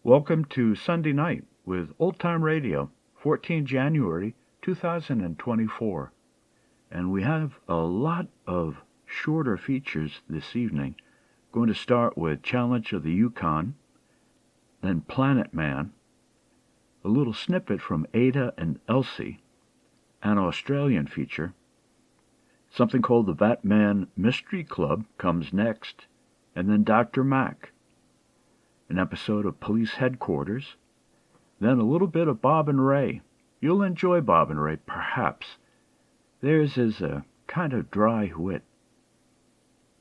Welcome to Sunday Night with Old Time Radio, 14 January 2024. And we have a lot of shorter features this evening. Going to start with Challenge of the Yukon, then Planet Man, a little snippet from Ada and Elsie, an Australian feature. Something called the Batman Mystery Club comes next, and then Dr. Mac, an episode of Police Headquarters, then a little bit of Bob and Ray. You'll enjoy Bob and Ray, perhaps. Theirs is a kind of dry wit.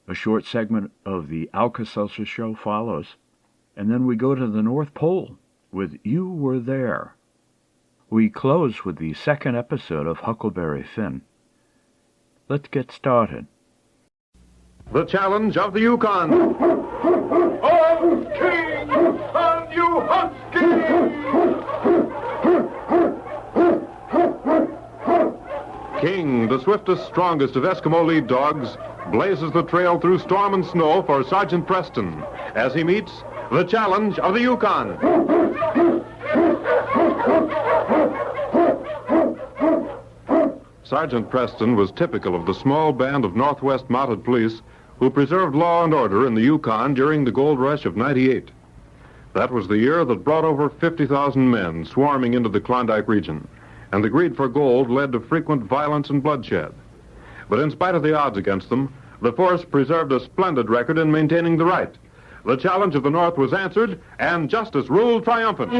A short segment of the Alka-Seltzer Show follows, and then we go to the North Pole with You Were There. We close with the second episode of Huckleberry Finn. Let's get started. The Challenge of the Yukon. Oh, King, and you husky! King, the swiftest, strongest of Eskimo lead dogs, blazes the trail through storm and snow for Sergeant Preston as he meets the Challenge of the Yukon. Sergeant Preston was typical of the small band of Northwest Mounted Police who preserved law and order in the Yukon during the gold rush of '98. That was the year that brought over 50,000 men swarming into the Klondike region, and the greed for gold led to frequent violence and bloodshed. But in spite of the odds against them, the force preserved a splendid record in maintaining the right. The challenge of the North was answered, and justice ruled triumphant.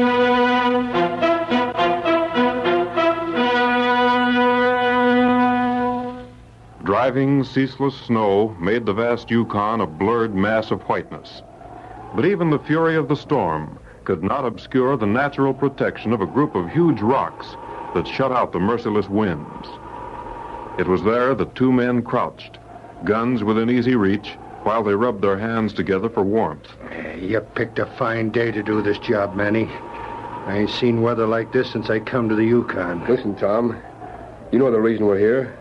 Driving, ceaseless snow made the vast Yukon a blurred mass of whiteness. But even the fury of the storm could not obscure the natural protection of a group of huge rocks that shut out the merciless winds. It was there that two men crouched, guns within easy reach, while they rubbed their hands together for warmth. You picked a fine day to do this job, Manny. I ain't seen weather like this since I come to the Yukon. Listen, Tom, you know the reason we're here.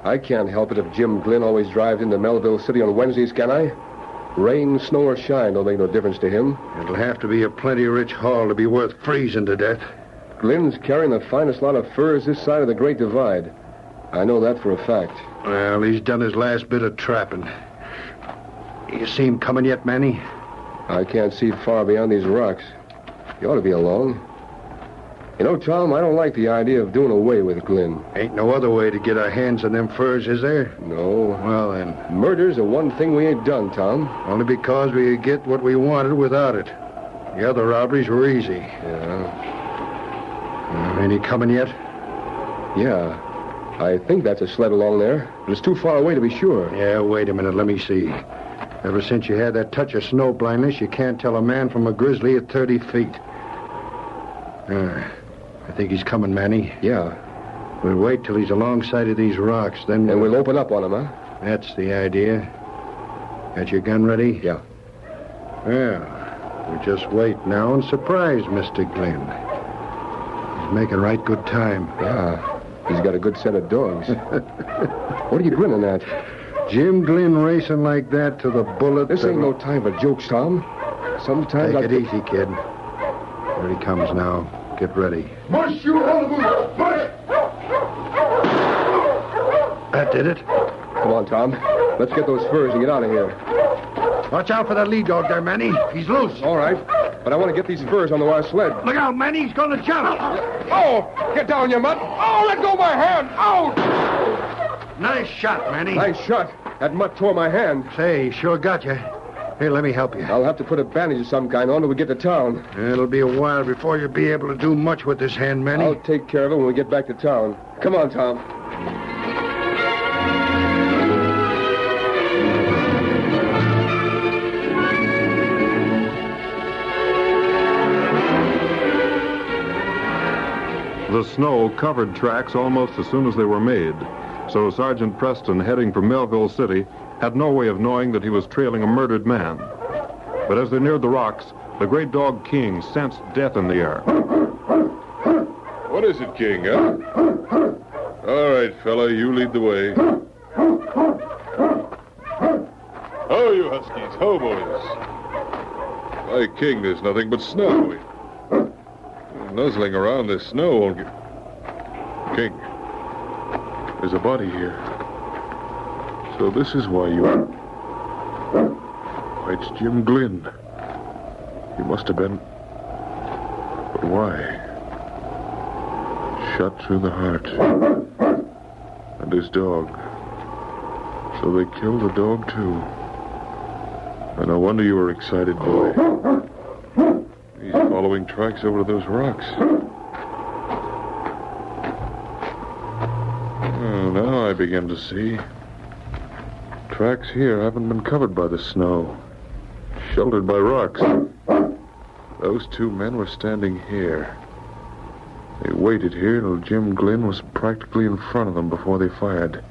I can't help it if Jim Glynn always drives into Melville City on Wednesdays, can I? Rain, snow, or shine don't make no difference to him. It'll have to be a plenty rich haul to be worth freezing to death. Glynn's carrying the finest lot of furs this side of the Great Divide. I know that for a fact. Well, he's done his last bit of trapping. You see him coming yet, Manny? I can't see far beyond these rocks. You ought to be along. You know, Tom, I don't like the idea of doing away with Glynn. Ain't no other way to get our hands on them furs, is there? No. Well, then. Murder's the one thing we ain't done, Tom. Only because we could get what we wanted without it. The other robberies were easy. Yeah. Ain't he coming yet? Yeah. I think that's a sled along there, but it's too far away to be sure. Yeah, wait a minute. Let me see. Ever since you had that touch of snow blindness, you can't tell a man from a grizzly at 30 feet. I think he's coming, Manny. Yeah. We'll wait till he's alongside of these rocks, then... And we'll open up on him, huh? That's the idea. Got your gun ready? Yeah. Well, we just wait now and surprise Mr. Glynn. He's making right good time. Yeah. He's got a good set of dogs. What are you grinning at? Jim Glynn racing like that to the bullet... This ain't no time for jokes, Tom. Sometimes Take it easy, kid. Here he comes now. Get ready. Mush you all of them! Mush! That did it. Come on, Tom. Let's get those furs and get out of here. Watch out for that lead dog there, Manny. He's loose. All right. But I want to get these furs on the wire sled. Look out, Manny. He's going to jump. Oh! Get down, you mutt! Oh, let go of my hand! Ouch! Nice shot, Manny. Nice shot. That mutt tore my hand. Say, he sure got you. Here, let me help you. I'll have to put a bandage of some kind on till we get to town. It'll be a while before you'll be able to do much with this hand, Manny. I'll take care of it when we get back to town. Come on, Tom. The snow covered tracks almost as soon as they were made, so Sergeant Preston, heading for Melville City, had no way of knowing that he was trailing a murdered man. But as they neared the rocks, the great dog King sensed death in the air. What is it, King, huh? All right, fella, you lead the way. Ho, you huskies. Ho, boys. Why, King, there's nothing but snow. Nuzzling around this snow won't get... King, there's a body here. So this is why you... Why, it's Jim Glynn. He must have been... But why? Shot through the heart. And his dog. So they killed the dog, too. And no wonder you were excited, boy. He's following tracks over those rocks. Oh, now I begin to see. Tracks here haven't been covered by the snow. Sheltered by rocks. Those two men were standing here. They waited here till Jim Glynn was practically in front of them before they fired.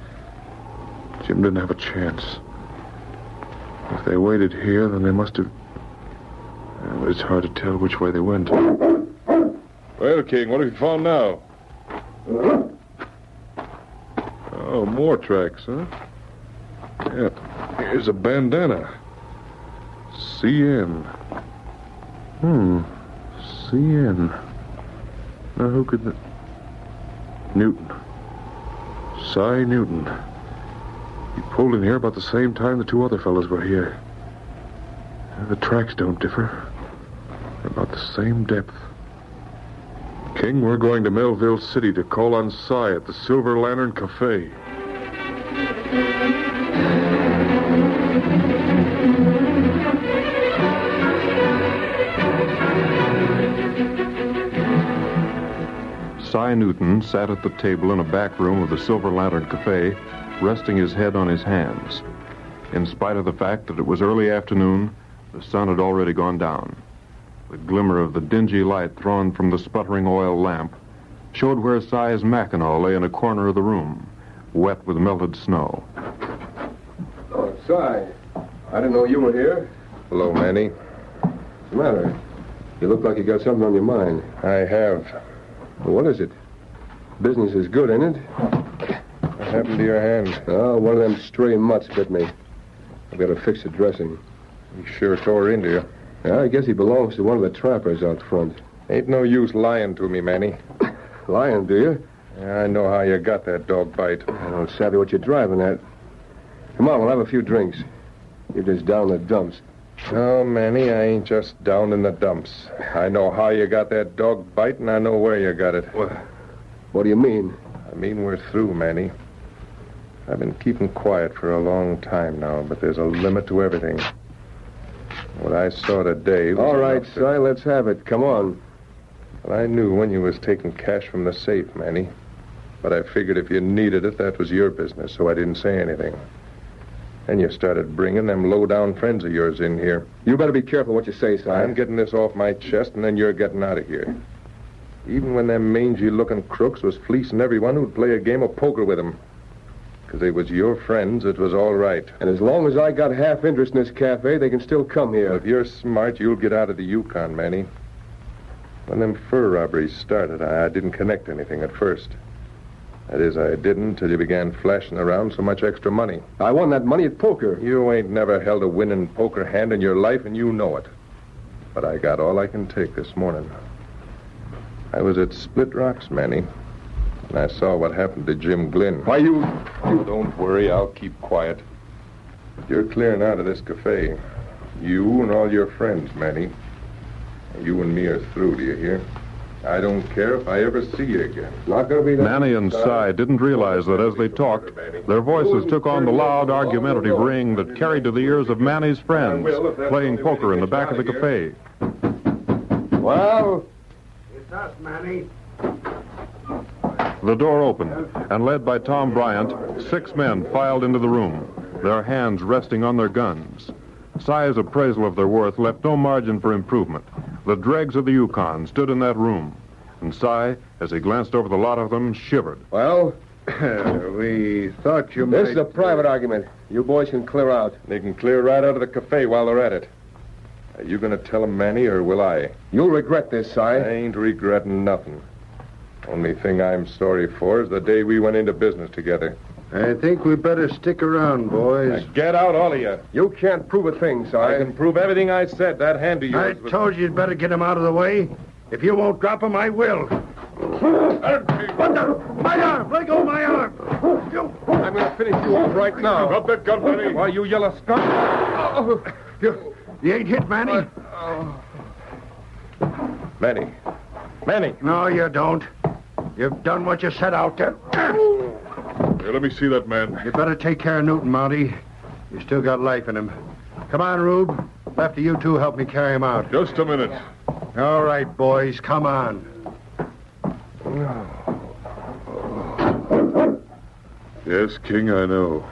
Jim didn't have a chance. If they waited here, then they must have... Well, it's hard to tell which way they went. Well, King, what have you found now? Oh, more tracks, huh? Yeah, here's a bandana. CN. CN. Now, who could... Newton. Cy Newton. He pulled in here about the same time the two other fellows were here. The tracks don't differ. They're about the same depth. King, we're going to Melville City to call on Cy at the Silver Lantern Cafe. Cy Newton sat at the table in a back room of the Silver Lantern Cafe, resting his head on his hands. In spite of the fact that it was early afternoon, the sun had already gone down. The glimmer of the dingy light thrown from the sputtering oil lamp showed where Cy's Mackinaw lay in a corner of the room, wet with melted snow. Oh, Cy. I didn't know you were here. Hello, Manny. What's the matter? You look like you got something on your mind. I have. Well, what is it? Business is good, ain't it? What happened to your hand? Oh, one of them stray mutts bit me. I've got to fix the dressing. He sure tore into you. Yeah, I guess he belongs to one of the trappers out front. Ain't no use lying to me, Manny. Lying, do you? Yeah, I know how you got that dog bite. I don't savvy what you're driving at. Come on, we'll have a few drinks. You're just down in the dumps. Oh, Manny, I ain't just down in the dumps. I know how you got that dog bite, and I know where you got it. What do you mean? I mean we're through, Manny. I've been keeping quiet for a long time now, but there's a limit to everything. What I saw today was... All right, Cy, let's have it. Come on. Well, I knew when you was taking cash from the safe, Manny. But I figured if you needed it, that was your business, so I didn't say anything. Then you started bringing them low-down friends of yours in here. You better be careful what you say, Cy. I'm getting this off my chest, and then you're getting out of here. Even when them mangy-looking crooks was fleecing everyone who'd play a game of poker with them. Because they was your friends, it was all right. And as long as I got half interest in this cafe, they can still come here. If you're smart, you'll get out of the Yukon, Manny. When them fur robberies started, I didn't connect anything at first. That is, I didn't till you began flashing around so much extra money. I won that money at poker. You ain't never held a winning poker hand in your life, and you know it. But I got all I can take this morning. I was at Split Rocks, Manny, and I saw what happened to Jim Glynn. Why, you... Oh, don't worry, I'll keep quiet. You're clearing out of this cafe. You and all your friends, Manny. You and me are through, do you hear? I don't care if I ever see you again. Not gonna be that... Manny and Cy didn't realize that as they talked, their voices took on the loud, argumentative ring that carried to the ears of Manny's friends, playing poker in the back of the cafe. Well... It's us, Manny. The door opened, and led by Tom Bryant, 6 men filed into the room, their hands resting on their guns. Cy's appraisal of their worth left no margin for improvement. The dregs of the Yukon stood in that room, and Cy, as he glanced over the lot of them, shivered. Well, We thought you might... this is a private argument. You boys can clear out. They can clear right out of the cafe while they're at it. Are you going to tell them, Manny, or will I? You'll regret this, Cy. I ain't regretting nothing. Only thing I'm sorry for is the day we went into business together. I think we better stick around, boys. Get out, all of you. You can't prove a thing, Si. I can prove everything I said. That hand of I yours was... told you you'd better get him out of the way. If you won't drop him, I will. What the? My arm! Let go of my arm! I'm going to finish you off right now. Drop that gun, Manny. Why, you yellow skunk. You ain't hit, Manny? Manny. Manny. No, you don't. You've done what you set out to. Here, let me see that man. You better take care of Newton, Monty. You still got life in him. Come on, Rube. After you two help me carry him out. Just a minute. All right, boys, come on. Yes, King, I know.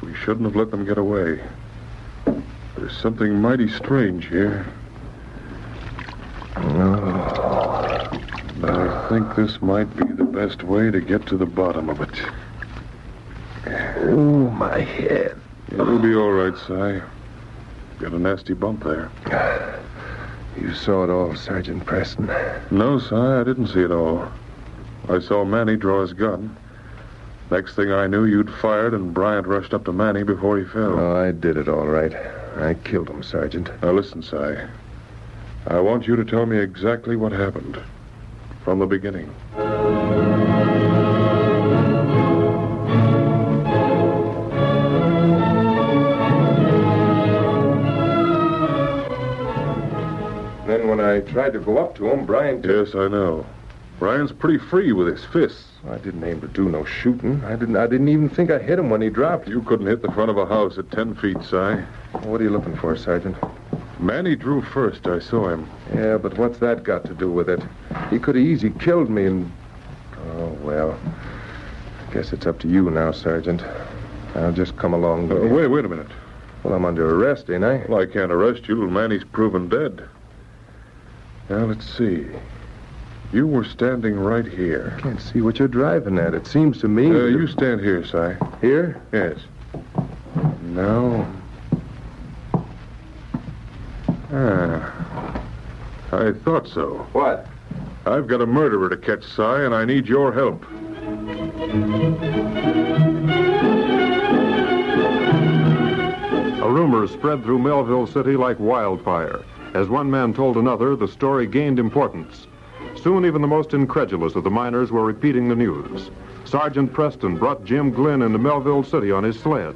We shouldn't have let them get away. There's something mighty strange here. I think this might be the best way to get to the bottom of it. Oh, my head. It'll be all right, Si. Got a nasty bump there. You saw it all, Sergeant Preston. No, Si, I didn't see it all. I saw Manny draw his gun. Next thing I knew, you'd fired, and Bryant rushed up to Manny before he fell. Oh, I did it all right. I killed him, Sergeant. Now, listen, Si. I want you to tell me exactly what happened. From the beginning. Then when I tried to go up to him, Bryant... Yes, I know. Bryant's pretty free with his fists. I didn't aim to do no shooting. I didn't even think I hit him when he dropped. You couldn't hit the front of a house at 10 feet, Si. What are you looking for, Sergeant? Manny drew first. I saw him. Yeah, but what's that got to do with it? He could have easy killed me and... Oh, well. I guess it's up to you now, Sergeant. I'll just come along with you. Wait a minute. Well, I'm under arrest, ain't I? Well, I can't arrest you till Manny's proven dead. Now, let's see. You were standing right here. I can't see what you're driving at. It seems to me... You stand here, Si. Here? Yes. Now... I thought so. What? I've got a murderer to catch, Si, and I need your help. A rumor spread through Melville City like wildfire. As one man told another, the story gained importance. Soon even the most incredulous of the miners were repeating the news. Sergeant Preston brought Jim Glynn into Melville City on his sled.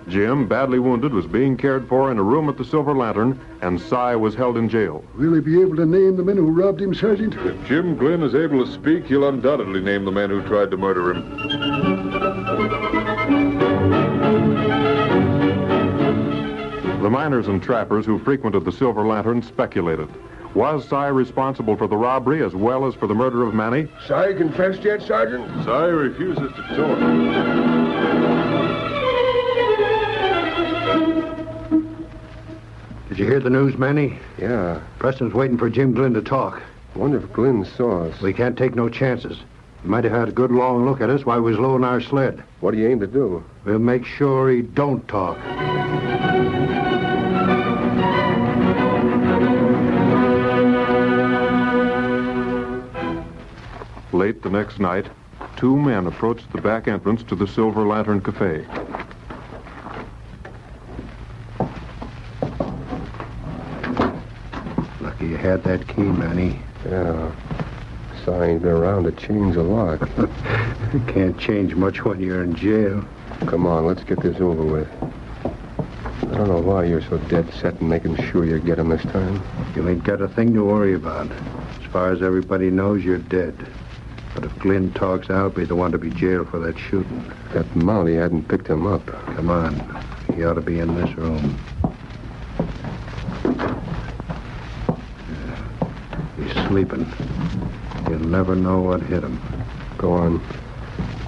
Jim, badly wounded, was being cared for in a room at the Silver Lantern, and Si was held in jail. Will he be able to name the men who robbed him, Sergeant? If Jim Glynn is able to speak, he'll undoubtedly name the man who tried to murder him. The miners and trappers who frequented the Silver Lantern speculated. Was Si responsible for the robbery as well as for the murder of Manny? Si confessed yet, Sergeant? Si refuses to talk. Did you hear the news, Manny? Yeah. Preston's waiting for Jim Glynn to talk. Wonder if Glynn saw us. We can't take no chances. He might have had a good long look at us while we was loading our sled. What do you aim to do? We'll make sure he don't talk. Late the next night, two men approached the back entrance to the Silver Lantern Cafe. Lucky you had that key, Manny. Yeah. Si ain't been around to change the lock. You can't change much when you're in jail. Come on, let's get this over with. I don't know why you're so dead set in making sure you get him this time. You ain't got a thing to worry about. As far as everybody knows, you're dead. But if Glynn talks, I'll be the one to be jailed for that shooting. That Molly hadn't picked him up. Come on. He ought to be in this room. He's sleeping. You'll never know what hit him. Go on.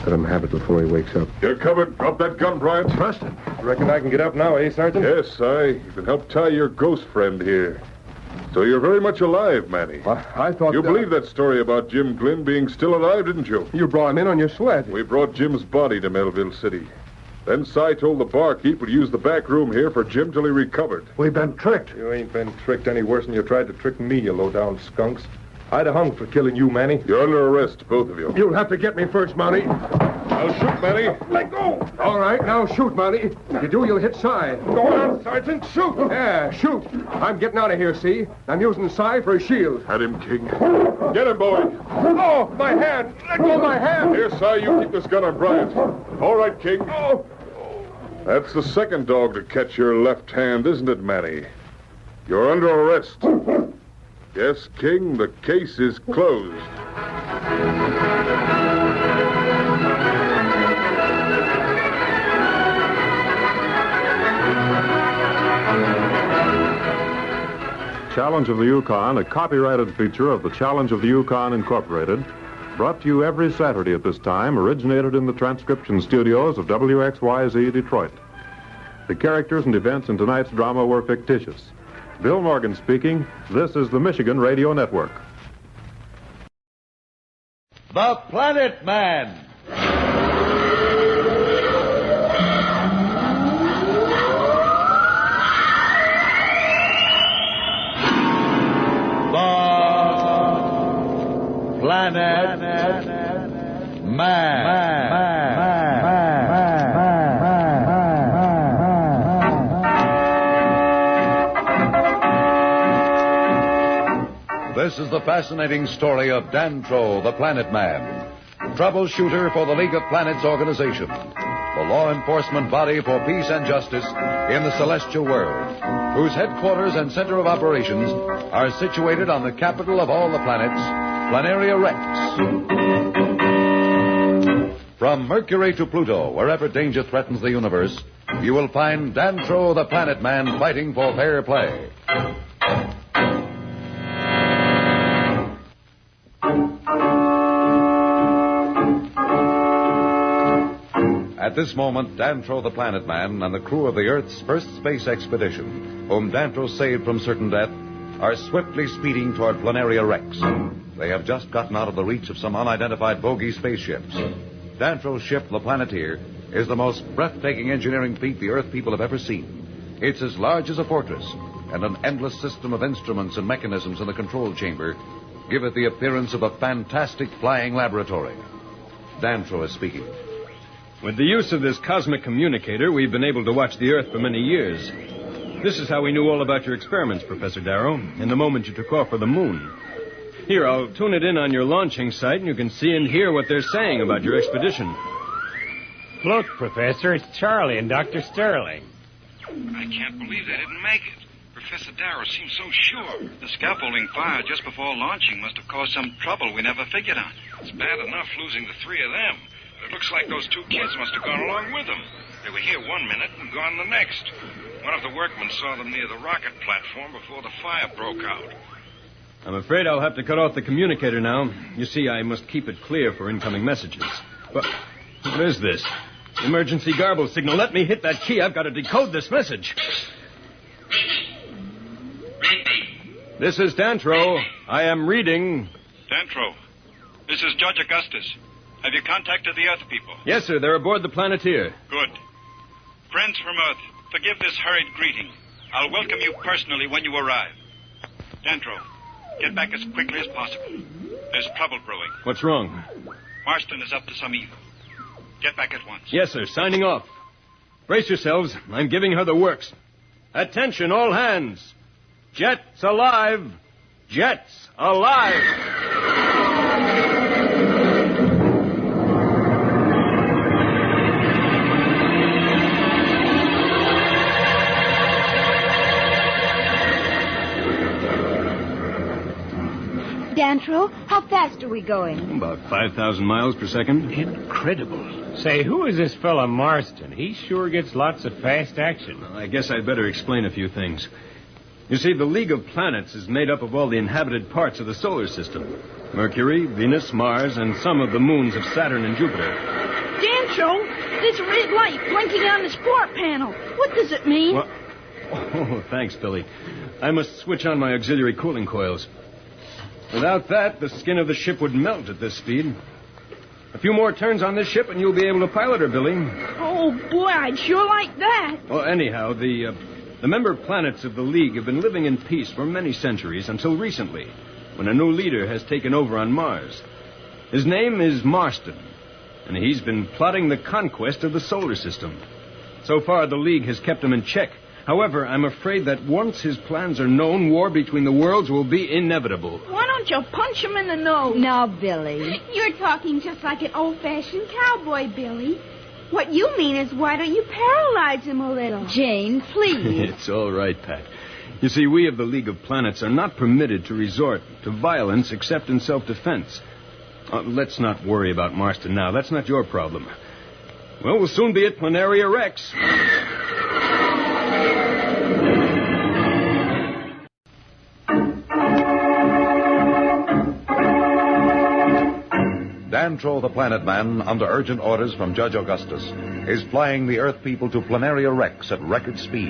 Let him have it before he wakes up. You're covered. Drop that gun, Bryant. Preston. Reckon I can get up now, eh, Sergeant? Yes, Si. You can help tie your ghost friend here. So you're very much alive, Manny. I thought... You believe that story about Jim Glynn being still alive, didn't you? You brought him in on your sled. We brought Jim's body to Melville City. Then Si told the barkeep to use the back room here for Jim till he recovered. We've been tricked. You ain't been tricked any worse than you tried to trick me, you low-down skunks. I'd have hung for killing you, Manny. You're under arrest, both of you. You'll have to get me first, Monty. I'll shoot, Manny. Let go! All right, now shoot, Monty. If you do, you'll hit Cy. Go on, Sergeant. Shoot. Yeah, shoot. I'm getting out of here, see? I'm using Cy for a shield. Had him, King. Get him, boy. Oh, my hand! Let go of my hand! Here, Si, you keep this gun on Bryant. All right, King. Oh. That's the second dog to catch your left hand, isn't it, Manny? You're under arrest. Yes, King, the case is closed. Challenge of the Yukon, a copyrighted feature of the Challenge of the Yukon Incorporated, brought to you every Saturday at this time, originated in the transcription studios of WXYZ Detroit. The characters and events in tonight's drama were fictitious. Bill Morgan speaking. This is the Michigan Radio Network. The Planet Man. The Planet Man. This is the fascinating story of Dantro, the Planet Man, troubleshooter for the League of Planets organization, the law enforcement body for peace and justice in the celestial world, whose headquarters and center of operations are situated on the capital of all the planets, Planaria Rex. From Mercury to Pluto, wherever danger threatens the universe, you will find Dantro, the Planet Man, fighting for fair play. At this moment, Dantro the Planet Man and the crew of the Earth's first space expedition, whom Dantro saved from certain death, are swiftly speeding toward Planaria Rex. They have just gotten out of the reach of some unidentified bogey spaceships. Dantro's ship, the Planeteer, is the most breathtaking engineering feat the Earth people have ever seen. It's as large as a fortress, and an endless system of instruments and mechanisms in the control chamber give it the appearance of a fantastic flying laboratory. Dantro is speaking. With the use of this cosmic communicator, we've been able to watch the Earth for many years. This is how we knew all about your experiments, Professor Darrow, in the moment you took off for the moon. Here, I'll tune it in on your launching site, and you can see and hear what they're saying about your expedition. Look, Professor, it's Charlie and Dr. Sterling. I can't believe they didn't make it. Professor Darrow seems so sure. The scaffolding fire just before launching must have caused some trouble we never figured on. It's bad enough losing the three of them. It looks like those two kids must have gone along with them. They were here one minute and gone the next. One of the workmen saw them near the rocket platform before the fire broke out. I'm afraid I'll have to cut off the communicator now. You see, I must keep it clear for incoming messages. But what is this? Emergency garble signal. Let me hit that key. I've got to decode this message. This is Dantro. I am reading. Dantro, this is Judge Augustus. Have you contacted the Earth people? Yes, sir. They're aboard the Planeteer. Good. Friends from Earth, forgive this hurried greeting. I'll welcome you personally when you arrive. Dantro, get back as quickly as possible. There's trouble brewing. What's wrong? Marston is up to some evil. Get back at once. Yes, sir. Signing off. Brace yourselves. I'm giving her the works. Attention, all hands. Jets alive. Jets alive. Dantro, how fast are we going? About 5,000 miles per second. Incredible. Say, who is this fella Marston? He sure gets lots of fast action. Well, I guess I'd better explain a few things. You see, the League of Planets is made up of all the inhabited parts of the solar system. Mercury, Venus, Mars, and some of the moons of Saturn and Jupiter. Dantro, there's a red light blinking on the sport panel. What does it mean? Well, oh, thanks, Billy. I must switch on my auxiliary cooling coils. Without that, the skin of the ship would melt at this speed. A few more turns on this ship and you'll be able to pilot her, Billy. Oh, boy, I'd sure like that. Well, anyhow, the member planets of the League have been living in peace for many centuries until recently, when a new leader has taken over on Mars. His name is Marston. And he's been plotting the conquest of the solar system. So far, the League has kept him in check. However, I'm afraid that once his plans are known, war between the worlds will be inevitable. Why don't you punch him in the nose? Now, Billy. You're talking just like an old-fashioned cowboy, Billy. What you mean is, why don't you paralyze him a little? Jane, please. It's all right, Pat. You see, we of the League of Planets are not permitted to resort to violence except in self-defense. Let's not worry about Marston now. That's not your problem. Well, we'll soon be at Planaria Rex. Dantro, the Planet Man, under urgent orders from Judge Augustus, is flying the Earth people to Planaria Rex at record speed.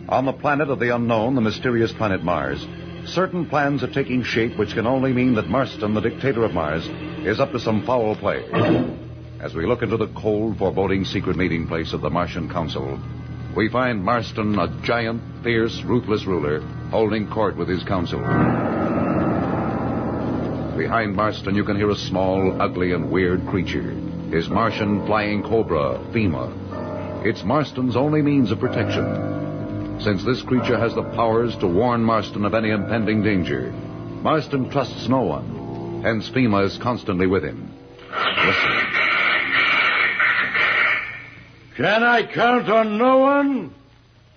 On the planet of the unknown, the mysterious planet Mars, certain plans are taking shape which can only mean that Marston, the dictator of Mars, is up to some foul play. As we look into the cold, foreboding secret meeting place of the Martian Council, we find Marston, a giant, fierce, ruthless ruler, holding court with his council. Behind Marston, you can hear a small, ugly, and weird creature. His Martian flying cobra, FEMA. It's Marston's only means of protection. Since this creature has the powers to warn Marston of any impending danger, Marston trusts no one. Hence, FEMA is constantly with him. Listen. Can I count on no one?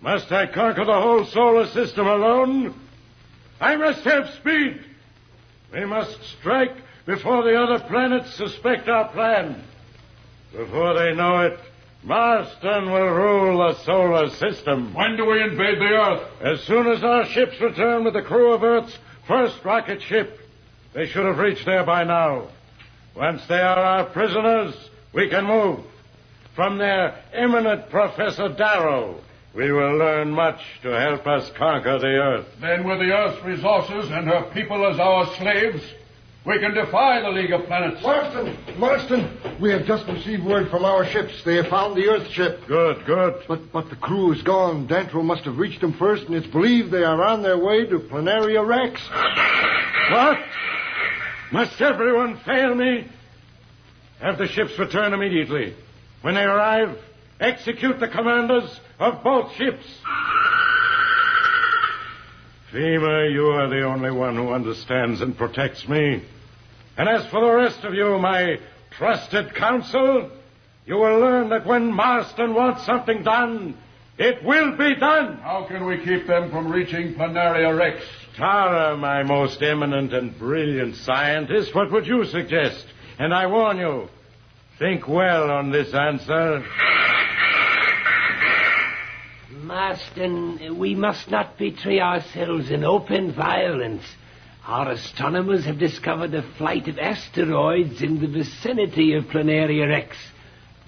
Must I conquer the whole solar system alone? I must have speed. We must strike before the other planets suspect our plan. Before they know it, Marston will rule the solar system. When do we invade the Earth? As soon as our ships return with the crew of Earth's first rocket ship. They should have reached there by now. Once they are our prisoners, we can move. From their eminent Professor Darrow, we will learn much to help us conquer the Earth. Then with the Earth's resources and her people as our slaves, we can defy the League of Planets. Marston, we have just received word from our ships. They have found the Earth ship. Good. But the crew is gone. Dantro must have reached them first, and it's believed they are on their way to Planaria Rex. What? Must everyone fail me? Have the ships return immediately. When they arrive, execute the commanders of both ships. FEMA, you are the only one who understands and protects me. And as for the rest of you, my trusted council, you will learn that when Marston wants something done, it will be done. How can we keep them from reaching Planaria Rex? Tara, my most eminent and brilliant scientist, what would you suggest? And I warn you, think well on this answer. Marston, we must not betray ourselves in open violence. Our astronomers have discovered a flight of asteroids in the vicinity of Planaria Rex.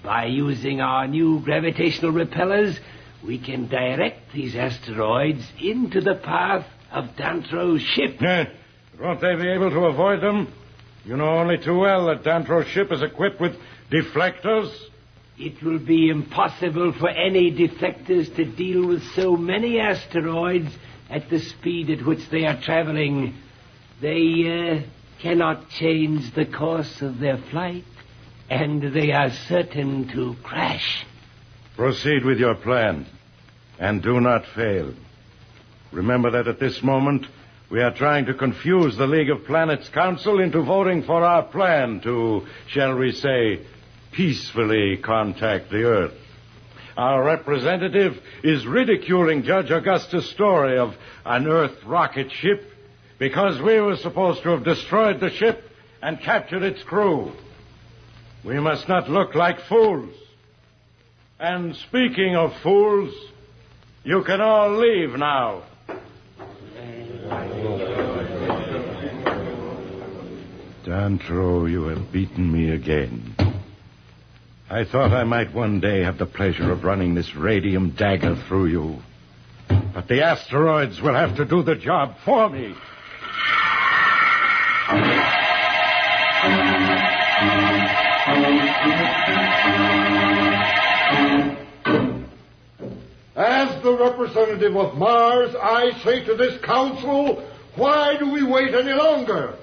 By using our new gravitational repellers, we can direct these asteroids into the path of Dantro's ship. Won't they be able to avoid them? You know only too well that Dantro's ship is equipped with deflectors. It will be impossible for any deflectors to deal with so many asteroids at the speed at which they are traveling. They cannot change the course of their flight, and they are certain to crash. Proceed with your plan, and do not fail. Remember that at this moment, we are trying to confuse the League of Planets Council into voting for our plan to, shall we say, peacefully contact the Earth. Our representative is ridiculing Judge Augustus' story of an Earth rocket ship because we were supposed to have destroyed the ship and captured its crew. We must not look like fools. And speaking of fools, you can all leave now. Dantro, you have beaten me again. I thought I might one day have the pleasure of running this radium dagger through you. But the asteroids will have to do the job for me. As the representative of Mars, I say to this council, why do we wait any longer?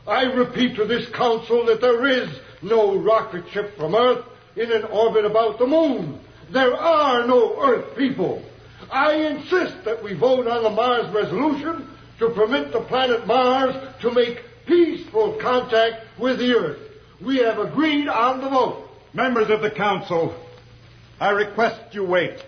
I repeat to this council that there is no rocket ship from Earth in an orbit about the moon. There are no Earth people. I insist that we vote on the Mars resolution to permit the planet Mars to make peaceful contact with the Earth. We have agreed on the vote. Members of the Council, I request you wait.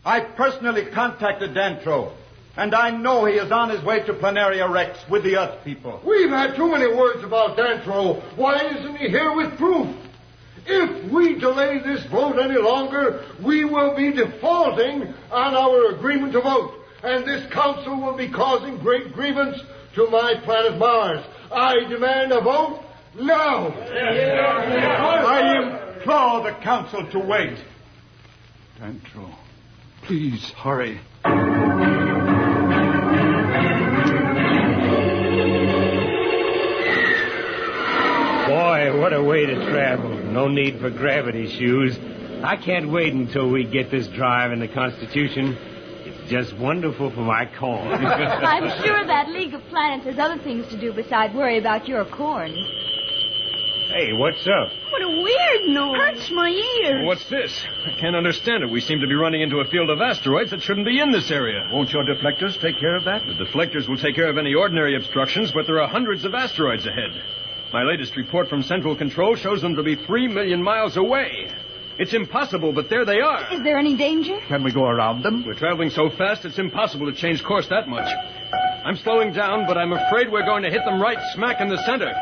I personally contacted Dantro, and I know he is on his way to Planaria Rex with the Earth people. We've had too many words about Dantro. Why isn't he here with proof? If we delay this vote any longer, we will be defaulting on our agreement to vote, and this council will be causing great grievance to my planet Mars. I demand a vote now. I implore the council to wait. Dantro, please hurry. Boy, what a way to travel. No need for gravity shoes. I can't wait until we get this drive in the Constitution. It's just wonderful for my corn. I'm sure that League of Planets has other things to do besides worry about your corn. Hey, what's up? What a weird noise. Hurts my ears. What's this? I can't understand it. We seem to be running into a field of asteroids that shouldn't be in this area. Won't your deflectors take care of that? The deflectors will take care of any ordinary obstructions, but there are hundreds of asteroids ahead. My latest report from Central Control shows them to be 3 million miles away. It's impossible, but there they are. Is there any danger? Can we go around them? We're traveling so fast, it's impossible to change course that much. I'm slowing down, but I'm afraid we're going to hit them right smack in the center.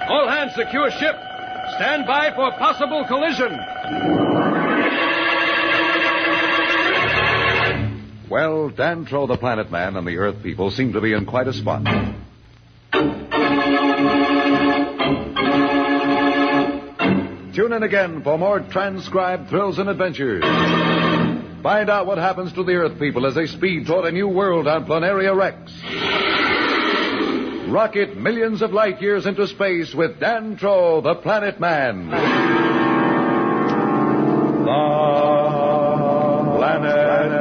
All hands secure ship. Stand by for possible collision. Well, Dantro the Planet Man and the Earth people seem to be in quite a spot. Tune in again for more transcribed thrills and adventures. Find out what happens to the Earth people as they speed toward a new world on Planaria Rex. Rocket millions of light years into space with Dantro, the Planet Man. The Planet Man.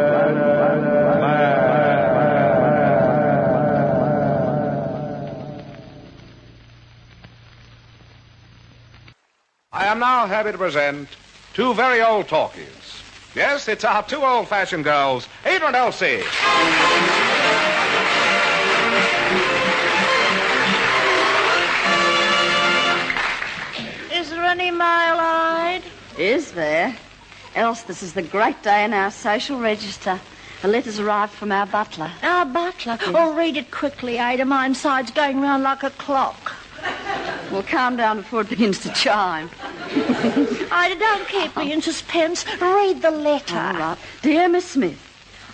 I am now happy to present two very old talkies. Yes, it's our two old-fashioned girls, Ada and Elsie. Is there any mail-eyed? Is there? Else, this is the great day in our social register. The letter's arrived from our butler. Our butler? Yes. Oh, read it quickly, Ada. My inside's going round like a clock. Well, calm down before it begins to chime. Ida, don't keep me in suspense. Read the letter. All right. Dear Miss Smith,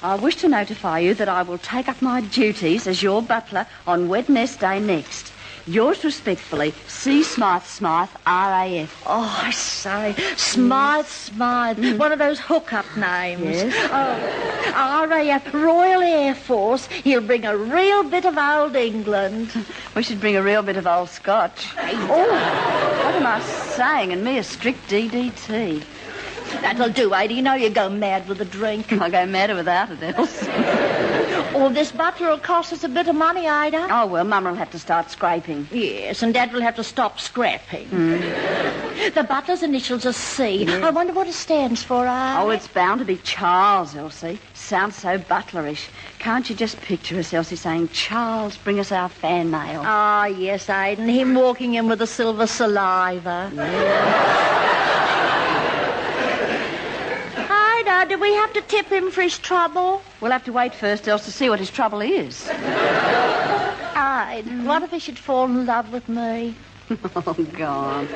I wish to notify you that I will take up my duties as your butler on Wednesday next. Yours respectfully, C. Smythe, RAF. Oh, I say, Smythe. One of those hookup names. Yes. Oh, RAF, Royal Air Force. He'll bring a real bit of old England. We should bring a real bit of old Scotch. Oh, what am I saying? And me a strict DDT. That'll do, Ada. You know you go mad with a drink. I'll go madder without it, Elsie. Oh, this butler will cost us a bit of money, Ada. Oh, well, Mum will have to start scraping. Yes, and Dad will have to stop scrapping. The butler's initials are C. Yes. I wonder what it stands for, Oh, it's bound to be Charles, Elsie. Sounds so butlerish. Can't you just picture us, Elsie, saying, Charles, bring us our fan mail? Ah, yes, Ada, and him walking in with a silver saliva. Yeah. Ida, do we have to tip him for his trouble? We'll have to wait first, Elsie, to see what his trouble is. Ida, what if he should fall in love with me? Oh, God.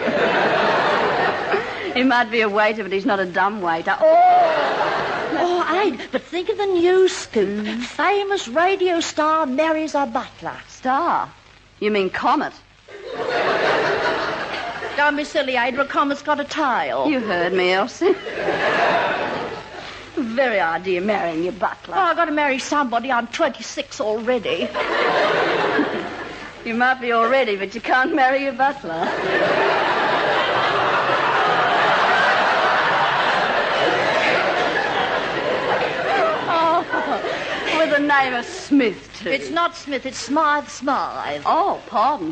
He might be a waiter, but he's not a dumb waiter. Oh, Ida, but think of the news scoop. Famous radio star marries a butler. Star? You mean Comet? Don't be silly, Ada. A comet's got a tail. You heard me, Elsie. Very idea marrying your butler. Oh, I've got to marry somebody. I'm 26 already. You might be already, but you can't marry your butler. Oh, with the name of Smith, too? It's not Smith, it's Smythe. Oh, pardon.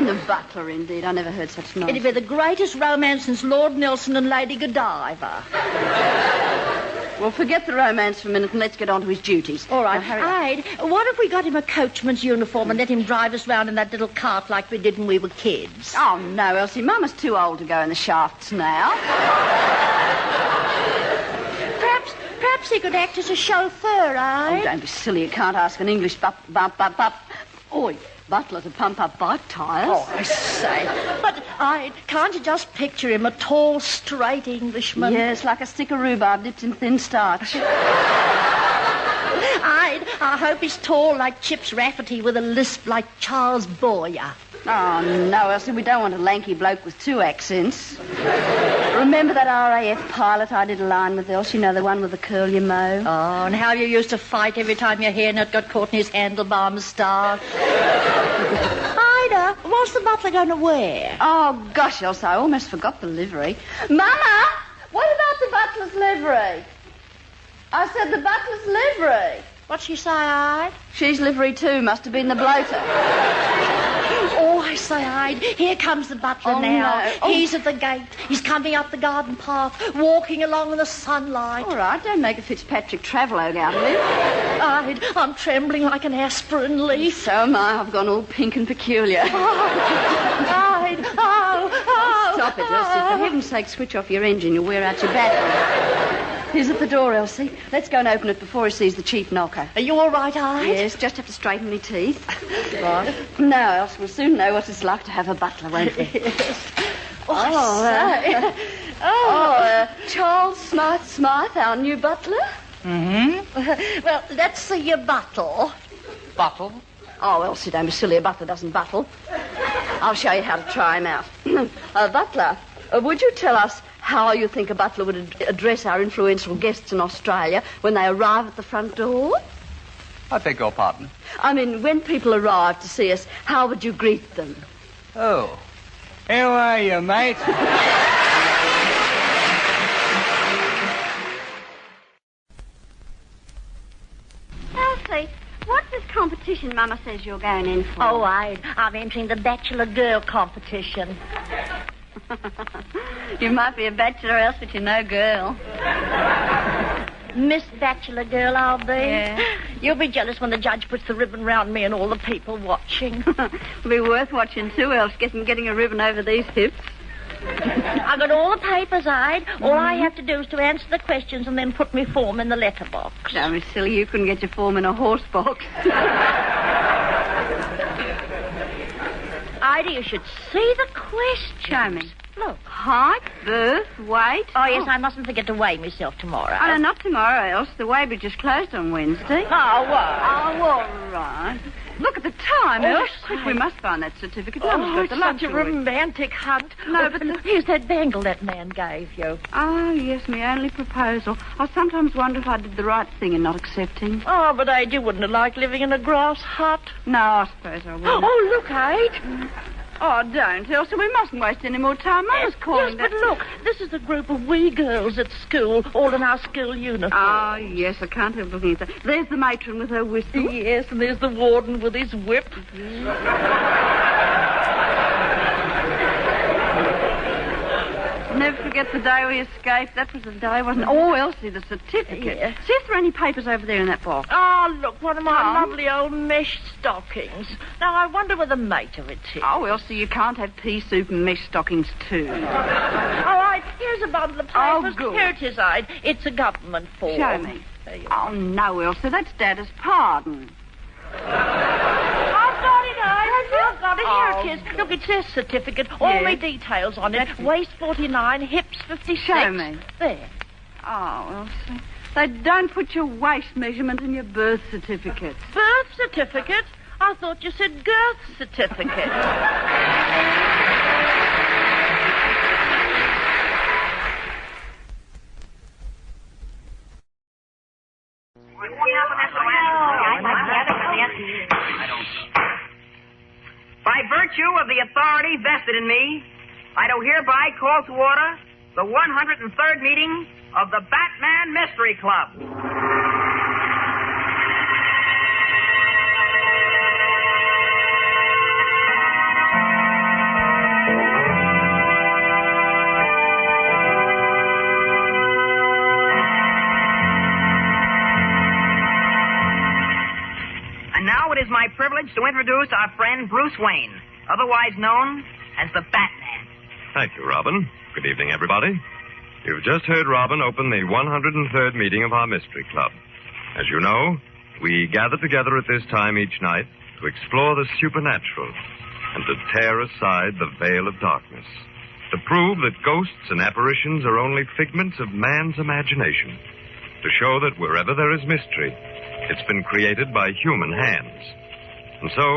The butler, indeed. I never heard such nonsense. It'd be the greatest romance since Lord Nelson and Lady Godiva. Well, forget the romance for a minute and let's get on to his duties. All right, hurry up. Hyde, what if we got him a coachman's uniform and let him drive us round in that little cart like we did when we were kids? Oh, no, Elsie. Mama's too old to go in the shafts now. Perhaps he could act as a chauffeur, Hyde. Oh, don't be silly. You can't ask an English butler to pump up bike tyres. Oh, I say. But, Hyde, can't you just picture him, a tall, straight Englishman? Yes, like a stick of rhubarb dipped in thin starch. Hyde, I hope he's tall like Chips Rafferty with a lisp like Charles Boyer. Oh, no, Elsie, we don't want a lanky bloke with two accents. Remember that RAF pilot I did a line with, Elsie? You know, the one with the curl you mow? Oh, and how you used to fight every time your hairnet got caught in his handlebar moustache. Ida, what's the butler going to wear? Oh, gosh, Elsie, I almost forgot the livery. Mama, what about the butler's livery? I said the butler's livery. What'd she say, Ida? She's livery too, must have been the bloater. Oh, I say, Hyde, here comes the butler now. No. Oh. He's at the gate. He's coming up the garden path, walking along in the sunlight. All right, don't make a Fitzpatrick travelogue out of him. Hyde, I'm trembling like an aspirin leaf. So am I. I've gone all pink and peculiar. Hyde, oh. Stop it, Elsie. For heaven's sake, switch off your engine. You'll wear out your battery. He's at the door, Elsie. Let's go and open it before he sees the chief knocker. Are you all right, Hyde? Yes, just have to straighten my teeth. Right. No, else we'll soon know what it's like to have a butler, won't we? Yes. Charles Smythe, our new butler. Mm-hmm. Well, let's see your buttle. Buttle? Oh, Elsie, don't be silly. A butler doesn't buttle. I'll show you how to try him out. Butler, would you tell us how you think a butler would address our influential guests in Australia when they arrive at the front door? I beg your pardon? I mean, when people arrive to see us, how would you greet them? Oh. How are you, mate? Elsie, what's this competition Mama says you're going in for? Oh, I'm entering the Bachelor Girl competition. You might be a bachelor, else, but you're no girl. Miss Bachelor Girl, I'll be. Yeah. You'll be jealous when the judge puts the ribbon round me and all the people watching. It'll be worth watching, too, else, getting a ribbon over these hips. I've got all the papers, Hyde. All I have to do is to answer the questions and then put my form in the letterbox. Don't be silly. You couldn't get your form in a horse box. Ida, you should see the questions. Show me. Look. Height, birth, weight. Oh, yes, I mustn't forget to weigh myself tomorrow. Oh, no, not tomorrow, else. The weighbridge is closed on Wednesday. Oh, what? Oh, all right. Look at the time, else. Quick, we must find that certificate. Oh, it's such a romantic hunt. No, but here's that bangle that man gave you. Oh, yes, my only proposal. I sometimes wonder if I did the right thing in not accepting. Oh, but Aid, you wouldn't have liked living in a grass hut. No, I suppose I wouldn't. Oh, look, Aid. Oh, don't, Elsie. We mustn't waste any more time. I was calling Yes, but look, this is a group of wee girls at school, all in our school uniform. Oh, yes, I can't help looking at that. There's the matron with her whistle. Yes, and there's the warden with his whip. Never forget the day we escaped. That was the day, wasn't it? Oh, Elsie, the certificate. Yeah. See if there are any papers over there in that box. Oh, look, one of my lovely old mesh stockings. Now, I wonder where the mate of it is. Oh, Elsie, you can't have pea soup and mesh stockings, too. All right, here's a bundle of papers. Oh, good. Here it is, Ide. It's a government form. Show me. There you are. Oh, no, Elsie, that's Dad's pardon. I've got it, Ide. I've got it. Here it is. Look, it says certificate. All my details on it. Waist 49, hips 56. Show me. There. Oh, Elsie, they don't put your waist measurement in your birth certificate. Birth certificate? I thought you said girth certificate. By virtue of the authority vested in me, I do hereby call to order the 103rd meeting of the Batman Mystery Club. privilege to introduce our friend Bruce Wayne, otherwise known as the Batman. Thank you, Robin. Good evening, everybody. You've just heard Robin open the 103rd meeting of our Mystery Club. As you know, we gather together at this time each night to explore the supernatural and to tear aside the veil of darkness, to prove that ghosts and apparitions are only figments of man's imagination, to show that wherever there is mystery, it's been created by human hands. And so,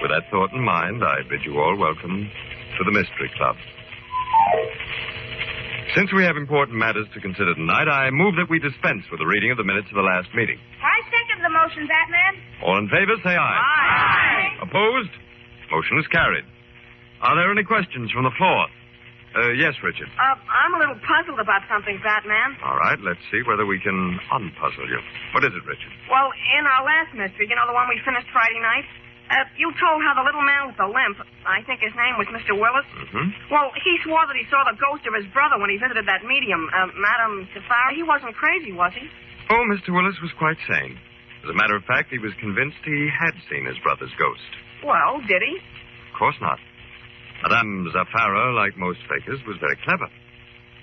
with that thought in mind, I bid you all welcome to the Mystery Club. Since we have important matters to consider tonight, I move that we dispense with the reading of the minutes of the last meeting. I second the motion, Batman. All in favor, say aye. Aye. Opposed? Motion is carried. Are there any questions from the floor? Yes, Richard. I'm a little puzzled about something, Batman. All right, let's see whether we can unpuzzle you. What is it, Richard? Well, in our last mystery, you know, the one we finished Friday night, you told how the little man with the limp, I think his name was Mr. Willis. Mm-hmm. Well, he swore that he saw the ghost of his brother when he visited that medium, Madame Safari. He wasn't crazy, was he? Oh, Mr. Willis was quite sane. As a matter of fact, he was convinced he had seen his brother's ghost. Well, did he? Of course not. Madame Zafara, like most fakers, was very clever.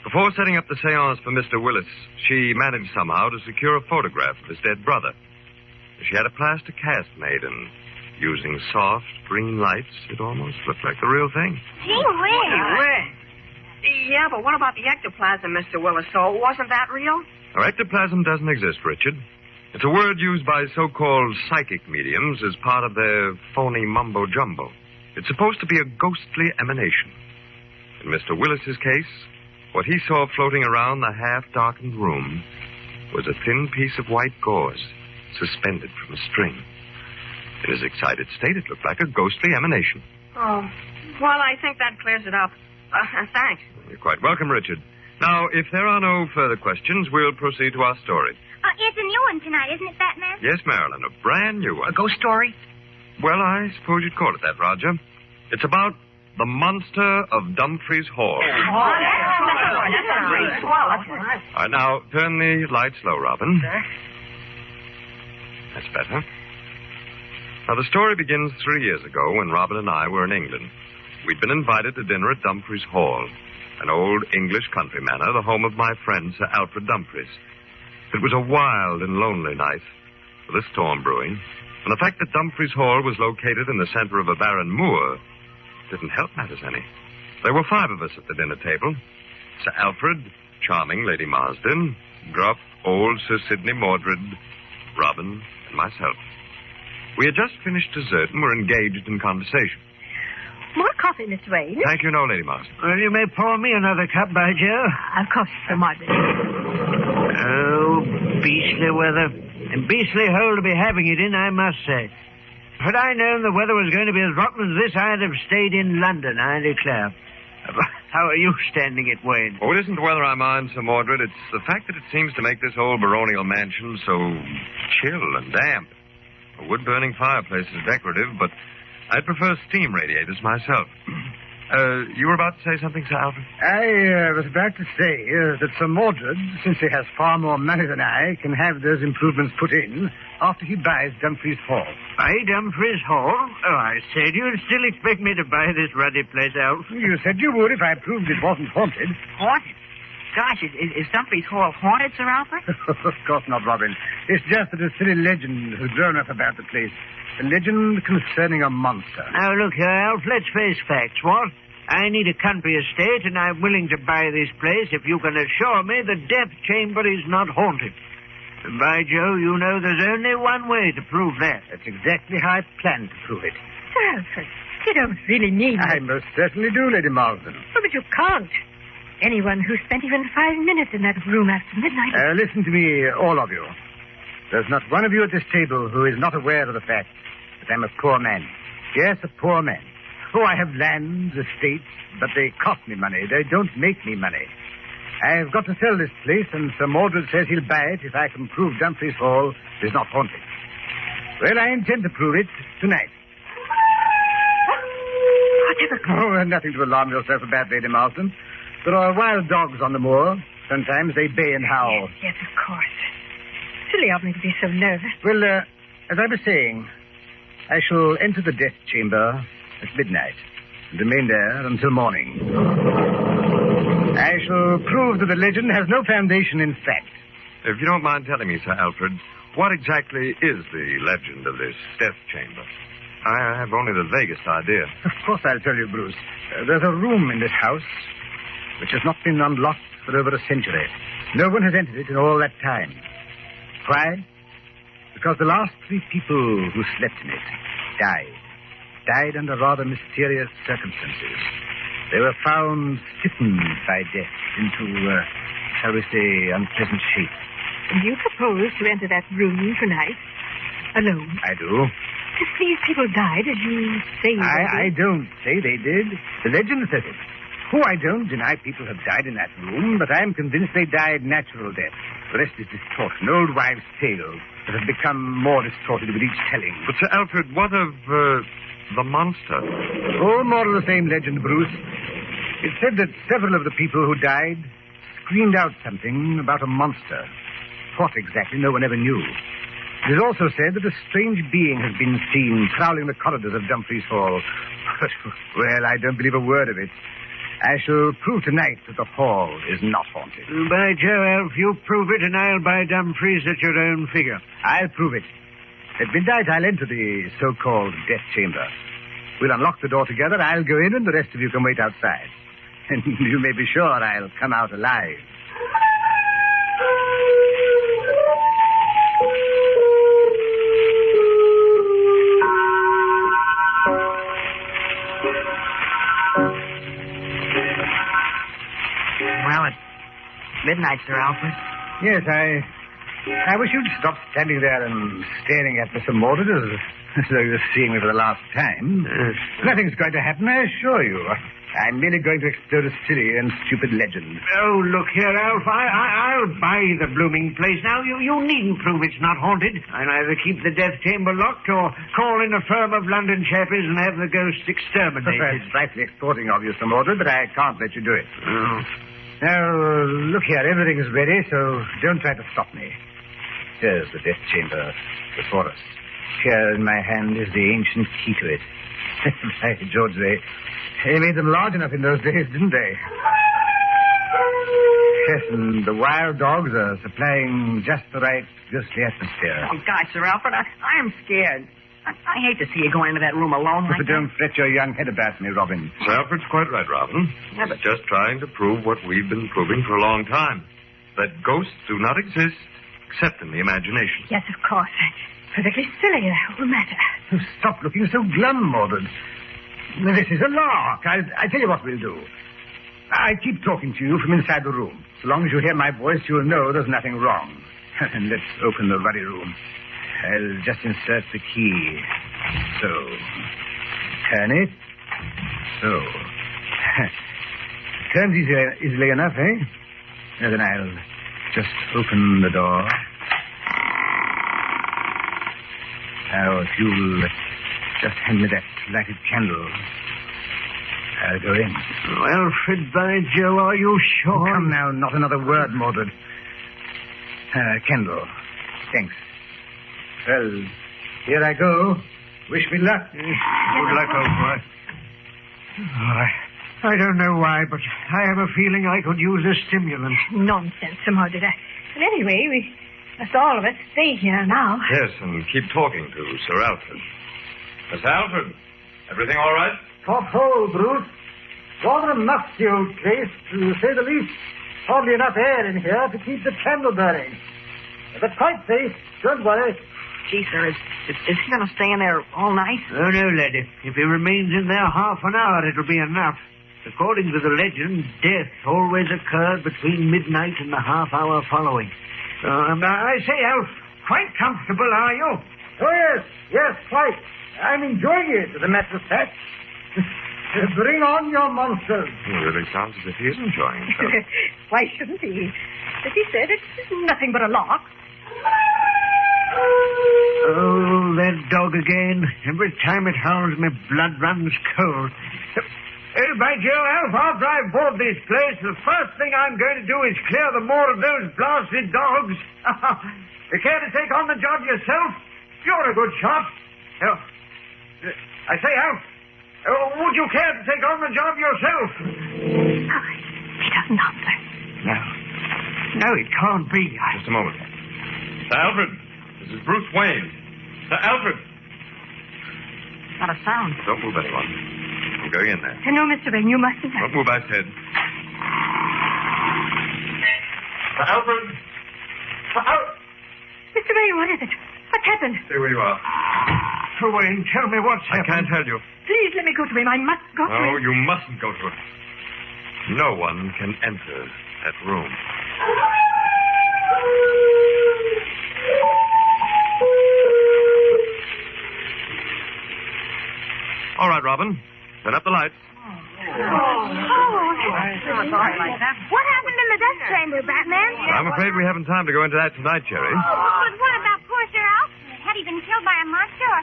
Before setting up the seance for Mr. Willis, she managed somehow to secure a photograph of his dead brother. She had a plaster cast made, and using soft green lights, it almost looked like the real thing. Gee whiz. Yeah, but what about the ectoplasm, Mr. Willis? So wasn't that real? Now, ectoplasm doesn't exist, Richard. It's a word used by so-called psychic mediums as part of their phony mumbo-jumbo. It's supposed to be a ghostly emanation. In Mr. Willis's case, what he saw floating around the half-darkened room was a thin piece of white gauze suspended from a string. In his excited state, it looked like a ghostly emanation. Oh, well, I think that clears it up. Thanks. You're quite welcome, Richard. Now, if there are no further questions, we'll proceed to our story. It's a new one tonight, isn't it, Batman? Yes, Marilyn, a brand new one. A ghost story? Well, I suppose you'd call it that, Roger. It's about the monster of Dumfries Hall. Oh, that's All right, now, turn the lights low, Robin. That's better. Now, the story begins 3 years ago when Robin and I were in England. We'd been invited to dinner at Dumfries Hall, an old English country manor, the home of my friend Sir Alfred Dumfries. It was a wild and lonely night, with a storm brewing, and the fact that Dumfries Hall was located in the center of a barren moor didn't help matters any. There were 5 of us at the dinner table. Sir Alfred, charming Lady Marsden, gruff old Sir Sidney Mordred, Robin, and myself. We had just finished dessert and were engaged in conversation. More coffee, Mr. Wayne. Thank you, no, Lady Marsden. Well, you may pour me another cup, by Joe. Of course, Sir Mordred. Oh, beastly weather. And beastly hole to be having it in, I must say. Had I known the weather was going to be as rotten as this, I'd have stayed in London, I declare. How are you standing it, Wayne? Oh, it isn't the weather I mind, Sir Mordred. It's the fact that it seems to make this old baronial mansion so chill and damp. A wood-burning fireplace is decorative, but I'd prefer steam radiators myself. You were about to say something, Sir Alfred? I was about to say that Sir Mordred, since he has far more money than I, can have those improvements put in after he buys Dumfries Hall. Buy Dumfries Hall? Oh, I said you'd still expect me to buy this ruddy place, Alf. You said you would if I proved it wasn't haunted. Haunted? Gosh, is Dumfries Hall haunted, Sir Alfred? Of course not, Robin. It's just that a silly legend has grown up about the place. A legend concerning a monster. Now, look here, Alf, let's face facts, what? I need a country estate, and I'm willing to buy this place if you can assure me the death chamber is not haunted. And by Joe, you know there's only one way to prove that. That's exactly how I plan to prove it. Sir Alfred, you don't really need me. I most certainly do, Lady Marsden. Oh, but you can't. Anyone who spent even 5 minutes in that room after midnight... Listen to me, all of you. There's not one of you at this table who is not aware of the fact that I'm a poor man. Yes, a poor man. Oh, I have lands, estates, but they cost me money. They don't make me money. I've got to sell this place, and Sir Mordred says he'll buy it if I can prove Dumfries Hall is not haunted. Well, I intend to prove it tonight. Whatever? Oh, nothing to alarm yourself about, Lady Marsden. There are wild dogs on the moor. Sometimes they bay and howl. Yes, of course. Silly of me to be so nervous. Well, as I was saying, I shall enter the death chamber at midnight and remain there until morning. I shall prove that the legend has no foundation in fact. If you don't mind telling me, Sir Alfred, what exactly is the legend of this death chamber? I have only the vaguest idea. Of course I'll tell you, Bruce. There's a room in this house which has not been unlocked for over a century. No one has entered it in all that time. Why? Because the last 3 people who slept in it died under rather mysterious circumstances. They were found stiffened by death into, shall we say, unpleasant shape. Do you propose to enter that room tonight? Alone? I do. If these people died, as you say I don't say they did. The legend says it. Oh, I don't deny people have died in that room, but I'm convinced they died natural death. The rest is distortion, old wives' tales that have become more distorted with each telling. But, Sir Alfred, what of the monster? Oh, more of the same legend, Bruce. It said that several of the people who died screamed out something about a monster. What exactly, no one ever knew. It is also said that a strange being has been seen prowling the corridors of Dumfries Hall. But, well, I don't believe a word of it. I shall prove tonight that the hall is not haunted. By Jove, Elf, you prove it, and I'll buy Dumfries at your own figure. I'll prove it. At midnight, I'll enter the so-called death chamber. We'll unlock the door together, I'll go in, and the rest of you can wait outside. And you may be sure I'll come out alive. Well, it's midnight, Sir Alfred. Yes, I wish you'd stop standing there and staring at me so Mordred as though you were seeing me for the last time. Nothing's going to happen, I assure you. I'm merely going to explode a silly and stupid legend. Oh, look here, Alf. I'll buy the blooming place now. You needn't prove it's not haunted. I'll either keep the death chamber locked or call in a firm of London chappies and have the ghosts exterminated. That's frightfully extorting of you, Sir Mordred, but I can't let you do it. Oh. Now, look here. Everything is ready, so don't try to stop me. Here's the death chamber before us. Here in my hand is the ancient key to it. By George, they made them large enough in those days, didn't they? Yes, and the wild dogs are supplying just the right ghostly atmosphere. Oh, God, Sir Alfred, I am scared. I hate to see you going into that room alone like that. Don't fret your young head about me, Robin. Sir Alfred's quite right, Robin. Yeah, but... Just trying to prove what we've been proving for a long time. That ghosts do not exist except in the imagination. Yes, of course. Perfectly silly, the whole matter. Oh, stop looking so glum, Mordred. This is a lark. I'll tell you what we'll do. I keep talking to you from inside the room. So long as you hear my voice, you'll know there's nothing wrong. And let's open the ruddy room. I'll just insert the key. So. Turn it. So. Turns easily enough, eh? Now then I'll just open the door. Now, if you'll just hand me that lighted candle, I'll go in. Alfred, by Joe, are you sure? Oh, come now, not another word, Mordred. Candle. Thanks. Well, here I go. Wish me luck. Good luck, old boy. Oh, I don't know why, but I have a feeling I could use a stimulant. Nonsense, Sir Mordred. But anyway, we must all of us stay here now. Yes, and keep talking to Sir Alfred. Miss Alfred, everything all right? Top hole, Bruce. Rather a musty old place, to say the least. Hardly enough air in here to keep the candle burning. But quite safe. Don't worry. Gee, sir, is he going to stay in there all night? Oh, no, lad. If he remains in there half an hour, it'll be enough. According to the legend, death always occurred between midnight and the half hour following. I say, Alf, quite comfortable, are you? Oh, yes, quite. I'm enjoying it, as a matter of fact. Bring on your monsters. He really sounds as if he is enjoying himself. Why shouldn't he? As he said, it's nothing but a lark. Oh, that dog again. Every time it howls, my blood runs cold. By Joe, Alf, after I've bought this place, the first thing I'm going to do is clear the moor of those blasted dogs. You care to take on the job yourself? You're a good shot. I say, Alf, would you care to take on the job yourself? He doesn't answer. No, it can't be. Just a moment. Sir Alfred, this is Bruce Wayne. Sir Alfred. Not a sound. Don't move anyone. I'm going in there. No, Mr. Wayne, you mustn't. Don't move, I said. Sir Alfred. Sir Alfred. Mr. Wayne, what is it? What's happened? Stay where you are. Sir Wayne, tell me what's happened. I can't tell you. Please let me go to him. I must go to No, him. you mustn't go to it. No one can enter that room. All right, Robin. Turn up the lights. What happened in the death chamber, Batman? I'm afraid we haven't time to go into that tonight, Jerry. But what about poor Sir Alfred? Had he been killed by a monster or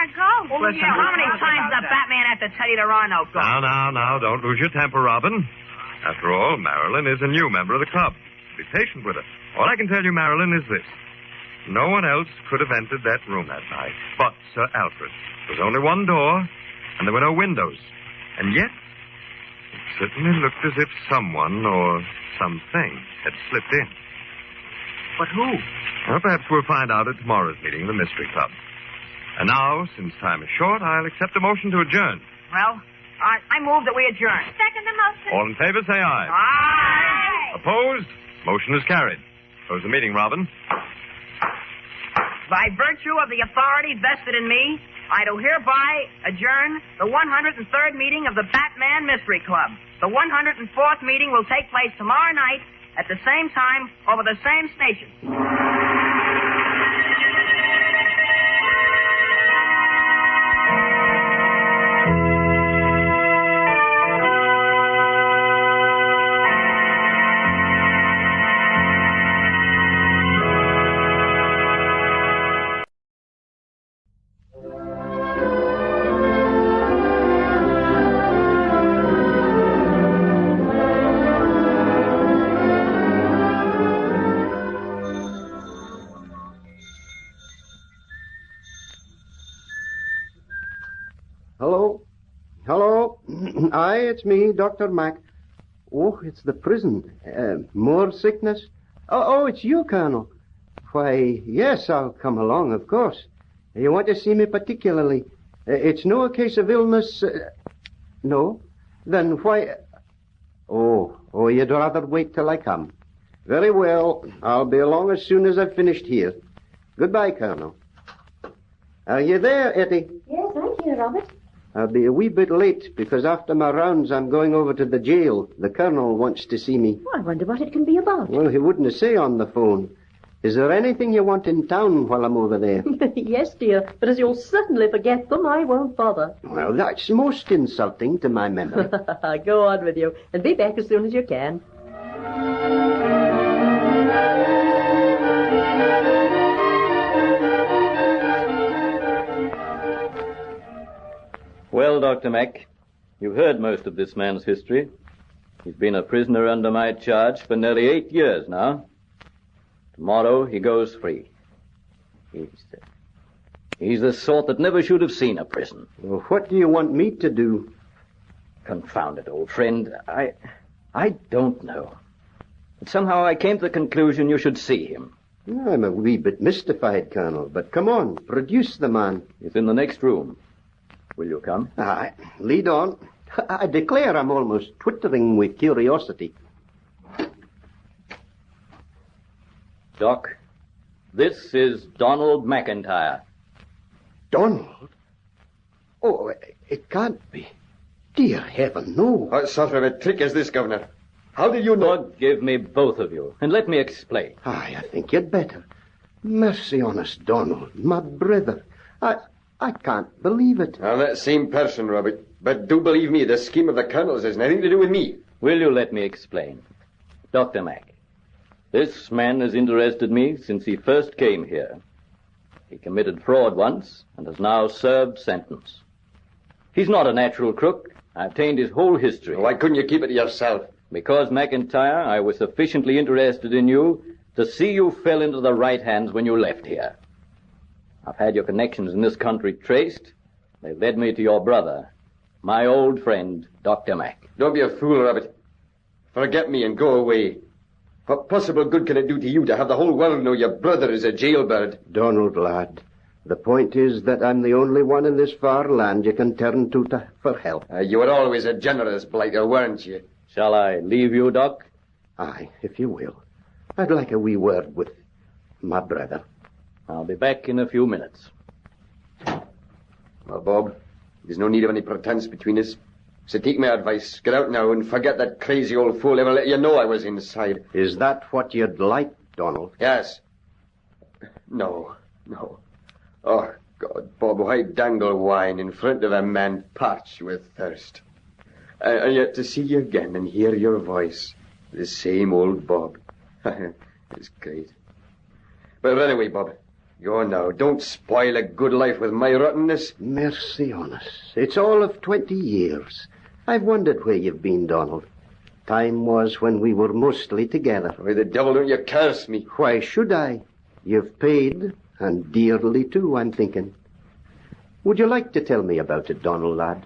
a ghost? Listen, how many times does Batman have to tell you there are no ghosts? Now, don't lose your temper, Robin. After all, Marilyn is a new member of the club. Be patient with her. All I can tell you, Marilyn, is this. No one else could have entered that room that night but Sir Alfred. There was only one door, and there were no windows. And yet, it certainly looked as if someone or something had slipped in. But who? Well, perhaps we'll find out at tomorrow's meeting of the Mystery Club. And now, since time is short, I'll accept a motion to adjourn. Well, I move that we adjourn. Second the motion. All in favor, say aye. Aye. Opposed? Motion is carried. Close the meeting, Robin. By virtue of the authority vested in me, I do hereby adjourn the 103rd meeting of the Batman Mystery Club. The 104th meeting will take place tomorrow night at the same time over the same station. Hello? Aye, it's me, Dr. Mack. Oh, it's the prison. More sickness? Oh, it's you, Colonel. Why, yes, I'll come along, of course. You want to see me particularly? It's no case of illness. No? Then why... Oh, you'd rather wait till I come. Very well. I'll be along as soon as I've finished here. Goodbye, Colonel. Are you there, Etty? Yes, I'm here, Robert. I'll be a wee bit late because after my rounds I'm going over to the jail. The Colonel wants to see me. Oh, I wonder what it can be about. Well, he wouldn't say on the phone. Is there anything you want in town while I'm over there? Yes, dear, but as you'll certainly forget them, I won't bother. Well, that's most insulting to my memory. Go on with you, and be back as soon as you can. Well, Dr. Mack, you've heard most of this man's history. He's been a prisoner under my charge for nearly 8 years now. Tomorrow he goes free. He's the sort that never should have seen a prison. Well, what do you want me to do? Confound it, old friend. I don't know. But somehow I came to the conclusion you should see him. I'm a wee bit mystified, Colonel, but come on, produce the man. He's in the next room. Will you come? Aye, lead on. I declare I'm almost twittering with curiosity. Doc, this is Donald McIntyre. Donald? Oh, it can't be. Dear heaven, no. What sort of a trick is this, Governor? How did you know? Forgive me, both of you, and let me explain. Aye, I think you'd better. Mercy on us, Donald, my brother. I can't believe it. Well, that same person, Robert. But do believe me, the scheme of the Colonel's has nothing to do with me. Will you let me explain? Dr. Mack, this man has interested me since he first came here. He committed fraud once and has now served sentence. He's not a natural crook. I obtained his whole history. Why couldn't you keep it to yourself? Because, McIntyre, I was sufficiently interested in you to see you fell into the right hands when you left here. I've had your connections in this country traced, They led me to your brother, my old friend, Dr. Mack. Don't be a fool, Rabbit. Forget me and go away. What possible good can it do to you to have the whole world know your brother is a jailbird? Donald, lad, the point is that I'm the only one in this far land you can turn to for help. You were always a generous blighter, weren't you? Shall I leave you, Doc? Aye, if you will. I'd like a wee word with my brother. I'll be back in a few minutes. Well, Bob, there's no need of any pretense between us. So take my advice. Get out now and forget that crazy old fool ever let you know I was inside. Is that what you'd like, Donald? Yes. No. Oh, God, Bob, why dangle wine in front of a man parched with thirst? And yet to see you again and hear your voice, the same old Bob. It's great. But run away, Bob. Go on now. Don't spoil a good life with my rottenness. Mercy on us. It's all of 20 years. I've wondered where you've been, Donald. Time was when we were mostly together. Why the devil don't you curse me? Why should I? You've paid, and dearly too, I'm thinking. Would you like to tell me about it, Donald, lad?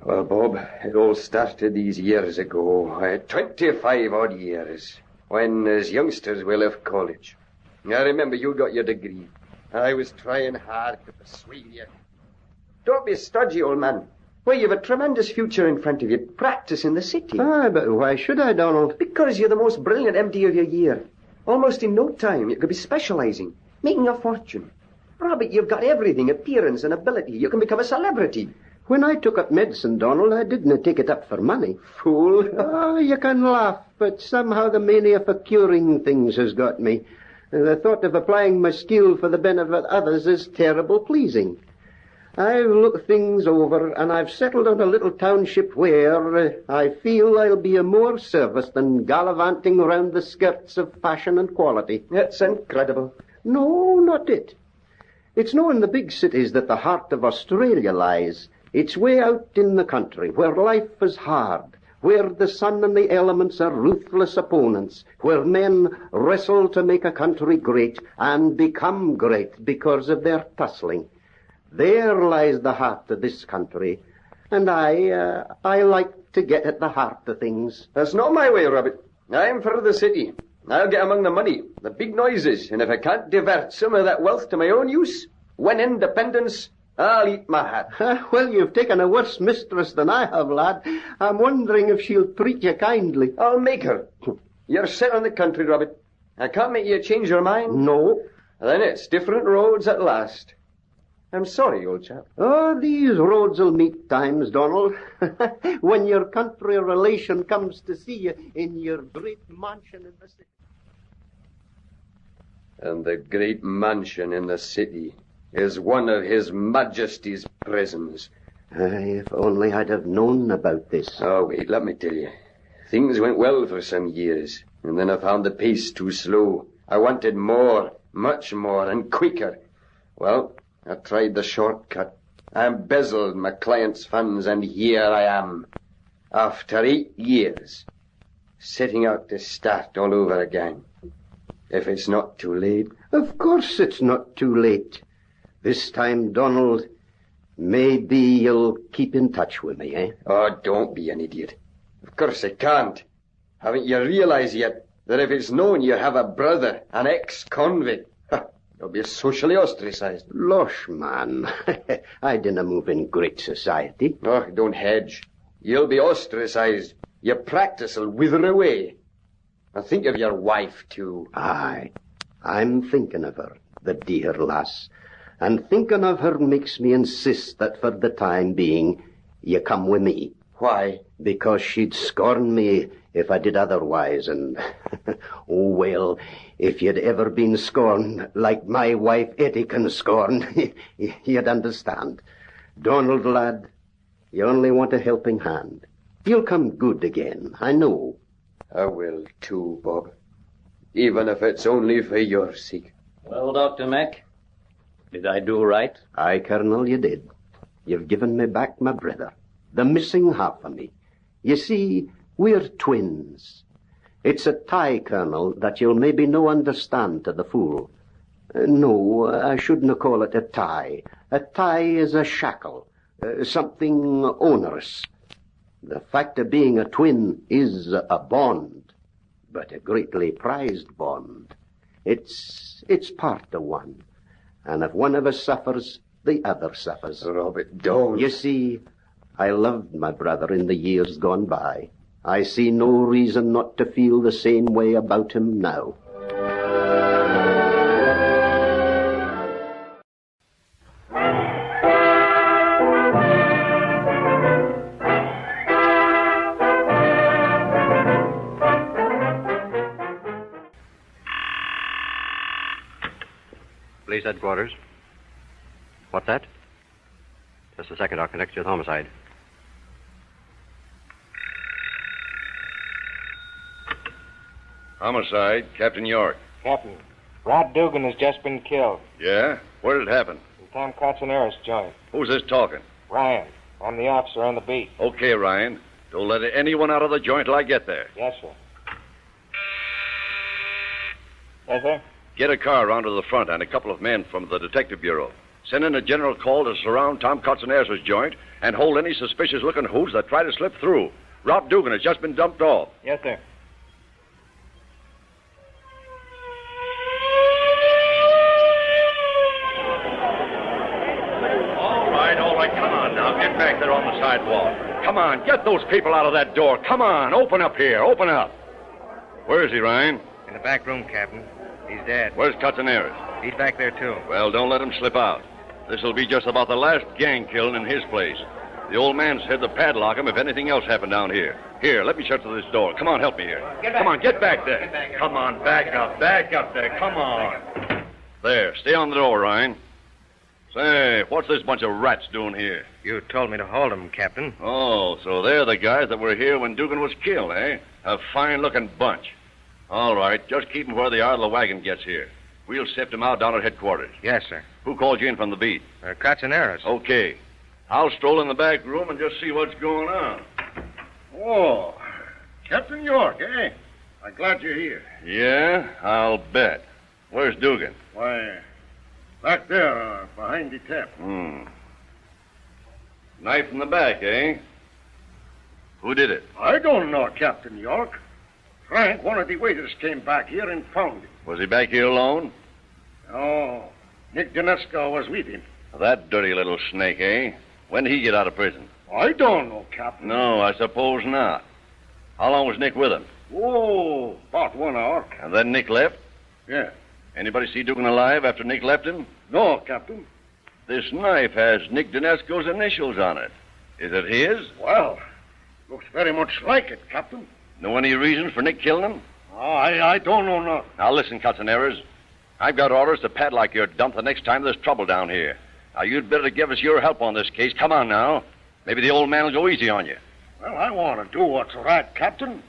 Well, Bob, it all started these years ago, 25 odd years, when, as youngsters, we left college. I remember you got your degree. I was trying hard to persuade you. Don't be stodgy, old man. Well, you've a tremendous future in front of you. Practice in the city. Ah, but why should I, Donald? Because you're the most brilliant MD of your year. Almost in no time, you could be specializing, making a fortune. Robert, you've got everything, appearance and ability. You can become a celebrity. When I took up medicine, Donald, I didn't take it up for money. Fool. Oh, you can laugh, but somehow the mania for curing things has got me. The thought of applying my skill for the benefit of others is terrible pleasing. I've looked things over, and I've settled on a little township where I feel I'll be of more service than gallivanting around the skirts of fashion and quality. That's incredible. No, not it. It's not in the big cities that the heart of Australia lies. It's way out in the country, where life is hard, where the sun and the elements are ruthless opponents, where men wrestle to make a country great and become great because of their tussling. There lies the heart of this country, and I like to get at the heart of things. That's not my way, Robert. I'm for the city. I'll get among the money, the big noises, and if I can't divert some of that wealth to my own use, win independence, I'll eat my hat. Well, you've taken a worse mistress than I have, lad. I'm wondering if she'll treat you kindly. I'll make her. You're set on the country, Robert. I can't make you change your mind. No. Then it's different roads at last. I'm sorry, old chap. Oh, these roads will meet times, Donald. When your country relation comes to see you in your great mansion in the city. And the great mansion in the city is one of His Majesty's prisons. If only I'd have known about this. Oh, wait, let me tell you. Things went well for some years, and then I found the pace too slow. I wanted more, much more, and quicker. Well, I tried the shortcut. I embezzled my clients' funds, and here I am, after 8 years, setting out to start all over again. If it's not too late. Of course it's not too late. This time, Donald, maybe you'll keep in touch with me, eh? Oh, don't be an idiot. Of course I can't. Haven't you realized yet that if it's known you have a brother, an ex-convict, you'll be socially ostracized? Losh, man. I dinna move in great society. Oh, don't hedge. You'll be ostracized. Your practice'll wither away. And think of your wife, too. Aye. I'm thinking of her, the dear lass. And thinking of her makes me insist that for the time being, you come with me. Why? Because she'd scorn me if I did otherwise, and, oh, well, if you'd ever been scorned like my wife Etty can scorn, you'd understand. Donald, lad, you only want a helping hand. You'll come good again, I know. I will, too, Bob. Even if it's only for your sake. Well, Dr. Mack, did I do right? Aye, Colonel, you did. You've given me back my brother, the missing half of me. You see, we're twins. It's a tie, Colonel, that you'll maybe no understand to the fool. No, I shouldn't call it a tie. A tie is a shackle, something onerous. The fact of being a twin is a bond, but a greatly prized bond. It's part of one. And if one of us suffers, the other suffers. Robert, don't. You see, I loved my brother in the years gone by. I see no reason not to feel the same way about him now. Police headquarters. What's that? Just a second, I'll connect you with homicide. Homicide, Captain York. Captain, Rod Dugan has just been killed. Yeah? Where did it happen? In Tom Cotsoneris joint. Who's this talking? Ryan. I'm the officer on the beat. Okay, Ryan. Don't let anyone out of the joint till I get there. Yes, sir. Yes, sir? Get a car around to the front and a couple of men from the Detective Bureau. Send in a general call to surround Tom Cotsoneris' joint and hold any suspicious-looking hoods that try to slip through. Rod Dugan has just been dumped off. Yes, sir. All right, come on now. Get back there on the sidewalk. Come on, get those people out of that door. Come on, open up here, open up. Where is he, Ryan? In the back room, Captain. He's dead. Where's Cotsoneris? He's back there, too. Well, don't let him slip out. This'll be just about the last gang killing in his place. The old man said to padlock him if anything else happened down here. Here, let me shut to this door. Come on, help me here. Come on, get back there. Come on, back up there. Come on. There, stay on the door, Ryan. Say, what's this bunch of rats doing here? You told me to hold him, Captain. Oh, so they're the guys that were here when Dugan was killed, eh? A fine-looking bunch. All right, just keep them where they are till the wagon gets here. We'll sift them out down at headquarters. Yes, sir. Who called you in from the beat? Cotsoneris. Okay. I'll stroll in the back room and just see what's going on. Oh, Captain York, eh? I'm glad you're here. Yeah, I'll bet. Where's Dugan? Why, back there, behind the tap. Knife in the back, eh? Who did it? I don't know, Captain York. Frank, one of the waiters, came back here and found it. Was he back here alone? Oh, Nick Dinesco was with him. That dirty little snake, eh? When did he get out of prison? I don't know, Captain. No, I suppose not. How long was Nick with him? Oh, about 1 hour. And then Nick left? Yeah. Anybody see Dugan alive after Nick left him? No, Captain. This knife has Nick Dinesco's initials on it. Is it his? Well, looks very much like it, Captain. Know any reason for Nick killing him? I don't know nothing. Now listen, Cotsoneris. I've got orders to padlock your dump the next time there's trouble down here. Now you'd better give us your help on this case. Come on now. Maybe the old man will go easy on you. Well, I want to do what's right, Captain.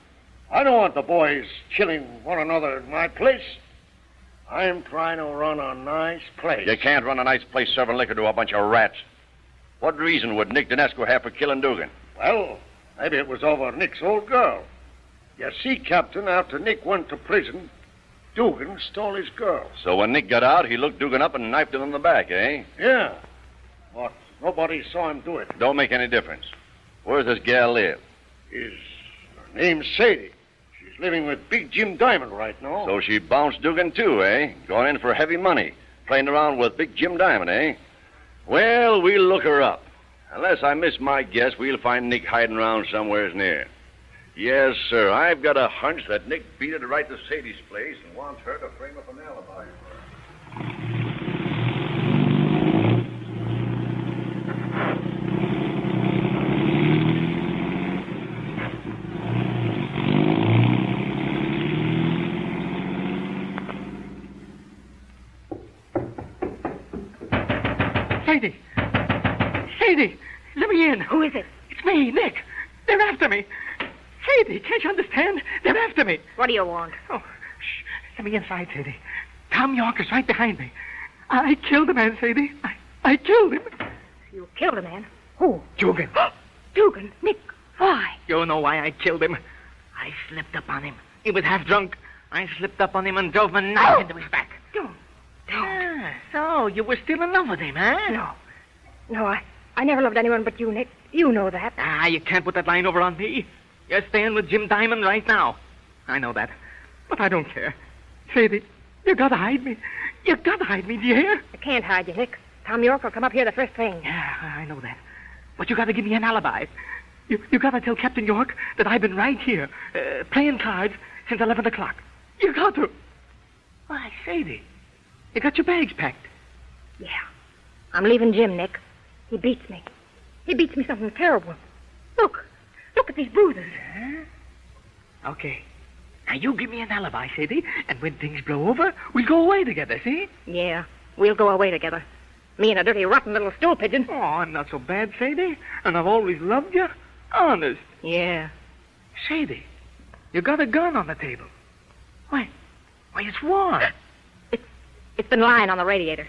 I don't want the boys killing one another in my place. I'm trying to run a nice place. You can't run a nice place serving liquor to a bunch of rats. What reason would Nick Dinesco have for killing Dugan? Well, maybe it was over Nick's old girl. You see, Captain, after Nick went to prison, Dugan stole his girl. So when Nick got out, he looked Dugan up and knifed him in the back, eh? Yeah. But nobody saw him do it. Don't make any difference. Where does this gal live? Her name's Sadie. She's living with Big Jim Diamond right now. So she bounced Dugan too, eh? Going in for heavy money. Playing around with Big Jim Diamond, eh? Well, we'll look her up. Unless I miss my guess, we'll find Nick hiding around somewheres near. Yes, sir. I've got a hunch that Nick beat it right to Sadie's place and wants her to frame up an alibi. Sadie! Sadie! Let me in. Who is it? It's me, Nick. They're after me. Sadie, can't you understand? They're after me. What do you want? Oh, shh. Let me inside, Sadie. Tom York is right behind me. I killed the man, Sadie. I killed him. You killed a man? Who? Dugan. Dugan? Nick, why? You know why I killed him. I slipped up on him. He was half drunk. I slipped up on him and drove my knife into his back. Don't. Ah, so you were still in love with him, huh? No, I I never loved anyone but you, Nick. You know that. Ah, you can't put that line over on me. You're staying with Jim Diamond right now. I know that. But I don't care. Sadie, you gotta hide me. You gotta hide me, do you hear? I can't hide you, Nick. Tom York will come up here the first thing. Yeah, I know that. But you gotta give me an alibi. You gotta tell Captain York that I've been right here, playing cards since 11 o'clock. You got to. Why, Sadie, you got your bags packed. Yeah. I'm leaving Jim, Nick. He beats me. He beats me something terrible. Look at these bruises. Huh? Okay. Now you give me an alibi, Sadie, and when things blow over, we'll go away together, see? Yeah, we'll go away together. Me and a dirty, rotten little stool pigeon. Oh, I'm not so bad, Sadie, and I've always loved you. Honest. Yeah. Sadie, you got a gun on the table. Why, it's warm. It's been lying on the radiator.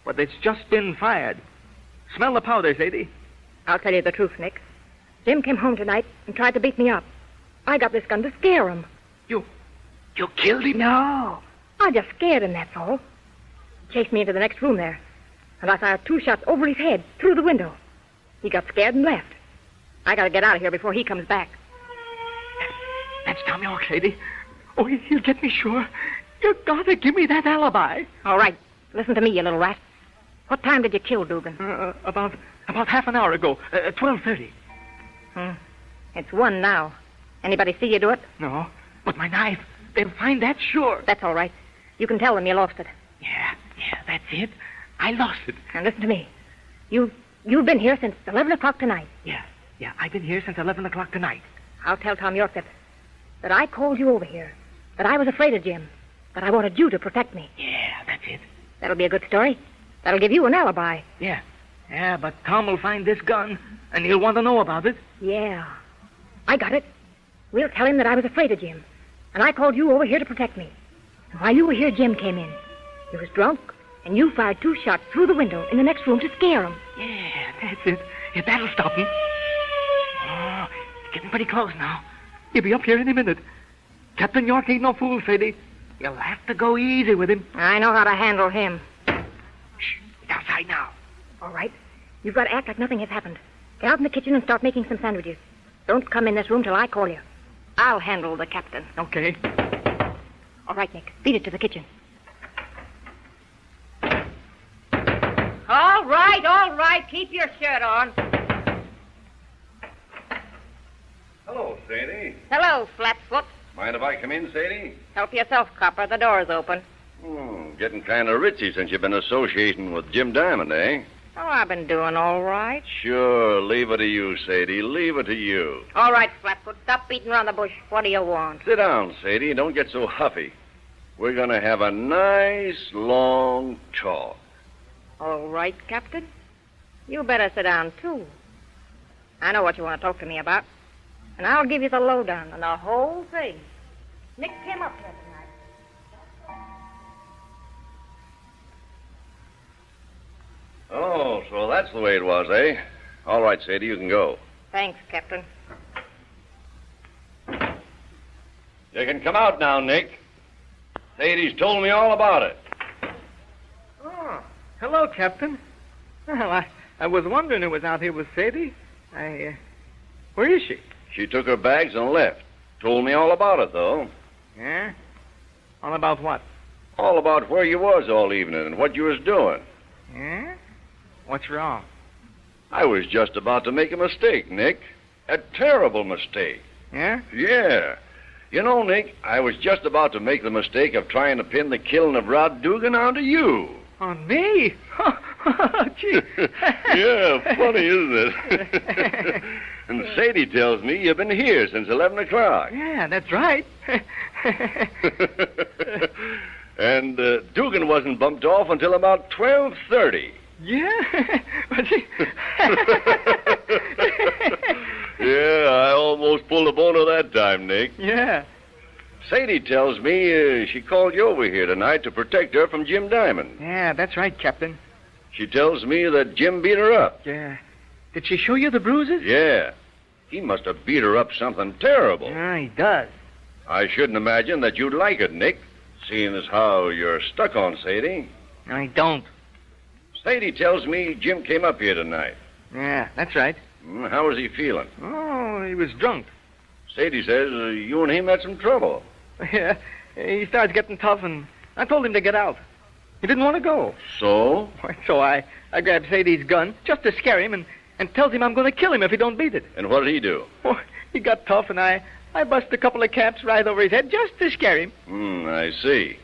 But it's just been fired. Smell the powder, Sadie. I'll tell you the truth, Nick. Jim came home tonight and tried to beat me up. I got this gun to scare him. You killed him? No. I just scared him, that's all. He chased me into the next room there. And I fired 2 shots over his head, through the window. He got scared and left. I gotta get out of here before he comes back. That's Tom York, Sadie. Oh, he'll get me sure. You gotta give me that alibi. All right. Listen to me, you little rat. What time did you kill Dugan? About half an hour ago. 12:30. It's 1 now. Anybody see you do it? No. But my knife, they'll find that sure. That's all right. You can tell them you lost it. Yeah, that's it. I lost it. Now listen to me. You've been here since 11 o'clock tonight. Yeah, I've been here since 11 o'clock tonight. I'll tell Tom York that I called you over here, that I was afraid of Jim, that I wanted you to protect me. Yeah, that's it. That'll be a good story. That'll give you an alibi. Yeah, but Tom will find this gun, and he'll want to know about it. Yeah. I got it. We'll tell him that I was afraid of Jim, and I called you over here to protect me. And while you were here, Jim came in. He was drunk, and you fired 2 shots through the window in the next room to scare him. Yeah, that's it. Yeah, that'll stop him. Oh, it's getting pretty close now. He'll be up here any minute. Captain York ain't no fool, Sadie. You'll have to go easy with him. I know how to handle him. Shh, he's outside now. All right. You've got to act like nothing has happened. Get out in the kitchen and start making some sandwiches. Don't come in this room till I call you. I'll handle the captain. Okay. All right, Nick. Beat it to the kitchen. All right. Keep your shirt on. Hello, Sadie. Hello, Flatfoot. Mind if I come in, Sadie? Help yourself, copper. The door's open. Getting kind of ritzy since you've been associating with Jim Diamond, eh? Oh, I've been doing all right. Sure, leave it to you, Sadie. Leave it to you. All right, Flatfoot. Stop beating around the bush. What do you want? Sit down, Sadie. Don't get so huffy. We're going to have a nice, long talk. All right, Captain. You better sit down, too. I know what you want to talk to me about. And I'll give you the lowdown on the whole thing. Nick came up here tonight. Oh, so that's the way it was, eh? All right, Sadie, you can go. Thanks, Captain. You can come out now, Nick. Sadie's told me all about it. Oh, hello, Captain. Well, I was wondering who was out here with Sadie. Where is she? She took her bags and left. Told me all about it, though. Yeah? All about what? All about where you was all evening and what you was doing. Yeah? What's wrong? I was just about to make a mistake, Nick. A terrible mistake. Yeah? Yeah. You know, Nick, I was just about to make the mistake of trying to pin the killing of Rod Dugan onto you. On me? Gee. Yeah, funny, isn't it? And Sadie tells me you've been here since 11 o'clock. Yeah, that's right. And Dugan wasn't bumped off until about 12:30. Yeah? Yeah, I almost pulled a boner that time, Nick. Yeah. Sadie tells me she called you over here tonight to protect her from Jim Diamond. Yeah, that's right, Captain. She tells me that Jim beat her up. Yeah. Did she show you the bruises? Yeah. He must have beat her up something terrible. Yeah, he does. I shouldn't imagine that you'd like it, Nick, seeing as how you're stuck on Sadie. I don't. Sadie tells me Jim came up here tonight. Yeah, that's right. How was he feeling? Oh, he was drunk. Sadie says you and him had some trouble. Yeah, he starts getting tough, and I told him to get out. He didn't want to go. So? So I grabbed Sadie's gun just to scare him and tells him I'm going to kill him if he don't beat it. And what did he do? Oh, he got tough, and I busted a couple of caps right over his head just to scare him. I see.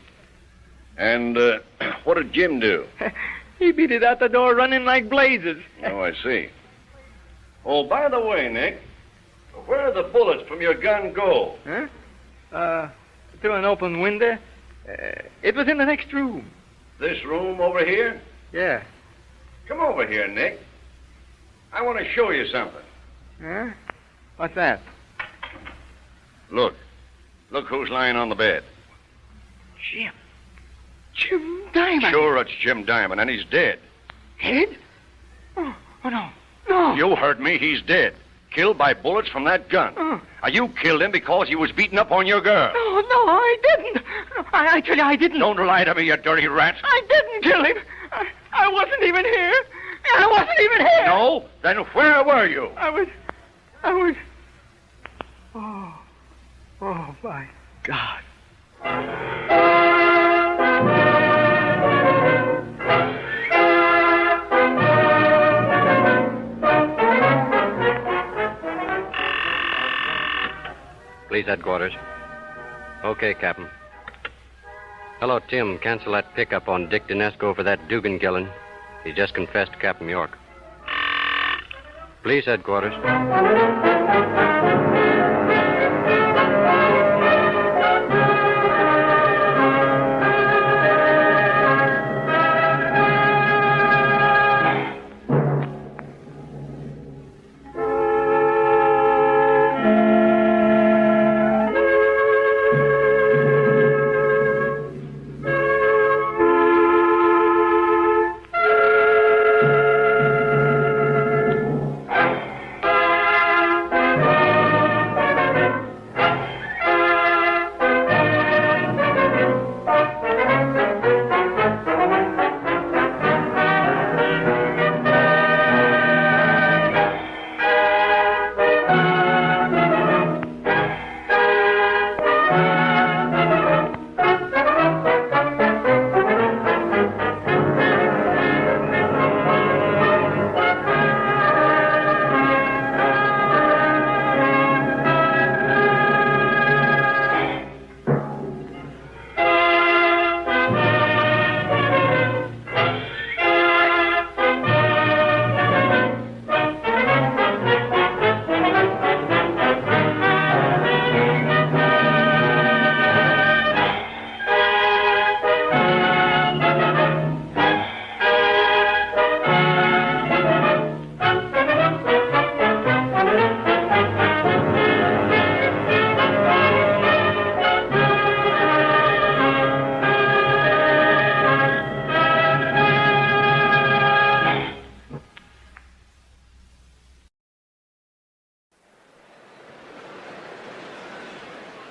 And what did Jim do? He beat it out the door running like blazes. Oh, I see. Oh, by the way, Nick, where did the bullets from your gun go? Huh? Through an open window. It was in the next room. This room over here? Yeah. Come over here, Nick. I want to show you something. Huh? What's that? Look. Look who's lying on the bed. Jim Diamond. Sure, it's Jim Diamond, and he's dead. Dead? Oh, no. No. You heard me. He's dead. Killed by bullets from that gun. You killed him because he was beating up on your girl. No, I didn't. I tell you, I didn't. Don't lie to me, you dirty rat. I didn't kill him. I wasn't even here. I wasn't even here. No? Then where were you? I was... Oh, my God. Police headquarters. Okay, Captain. Hello, Tim. Cancel that pickup on Dick Dinesco for that Dugan killing. He just confessed to Captain York. Police headquarters.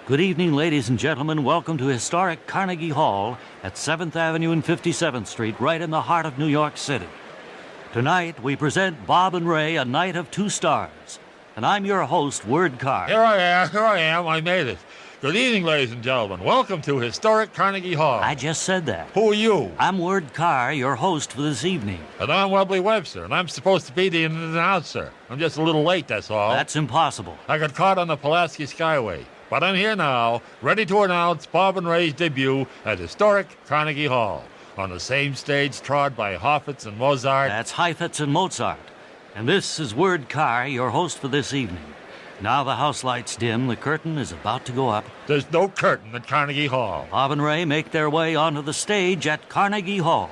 Good evening, ladies and gentlemen. Welcome to historic Carnegie Hall at 7th Avenue and 57th Street, right in the heart of New York City. Tonight, we present Bob and Ray, A Night of Two Stars. And I'm your host, Word Carr. Here I am. I made it. Good evening, ladies and gentlemen. Welcome to historic Carnegie Hall. I just said that. Who are you? I'm Word Carr, your host for this evening. And I'm Webley Webster, and I'm supposed to be the announcer. I'm just a little late, that's all. That's impossible. I got caught on the Pulaski Skyway. But I'm here now, ready to announce Bob and Ray's debut at historic Carnegie Hall, on the same stage trod by Hoffitz and Mozart. That's Heifetz and Mozart. And this is Word Carr, your host for this evening. Now the house lights dim, the curtain is about to go up. There's no curtain at Carnegie Hall. Bob and Ray make their way onto the stage at Carnegie Hall.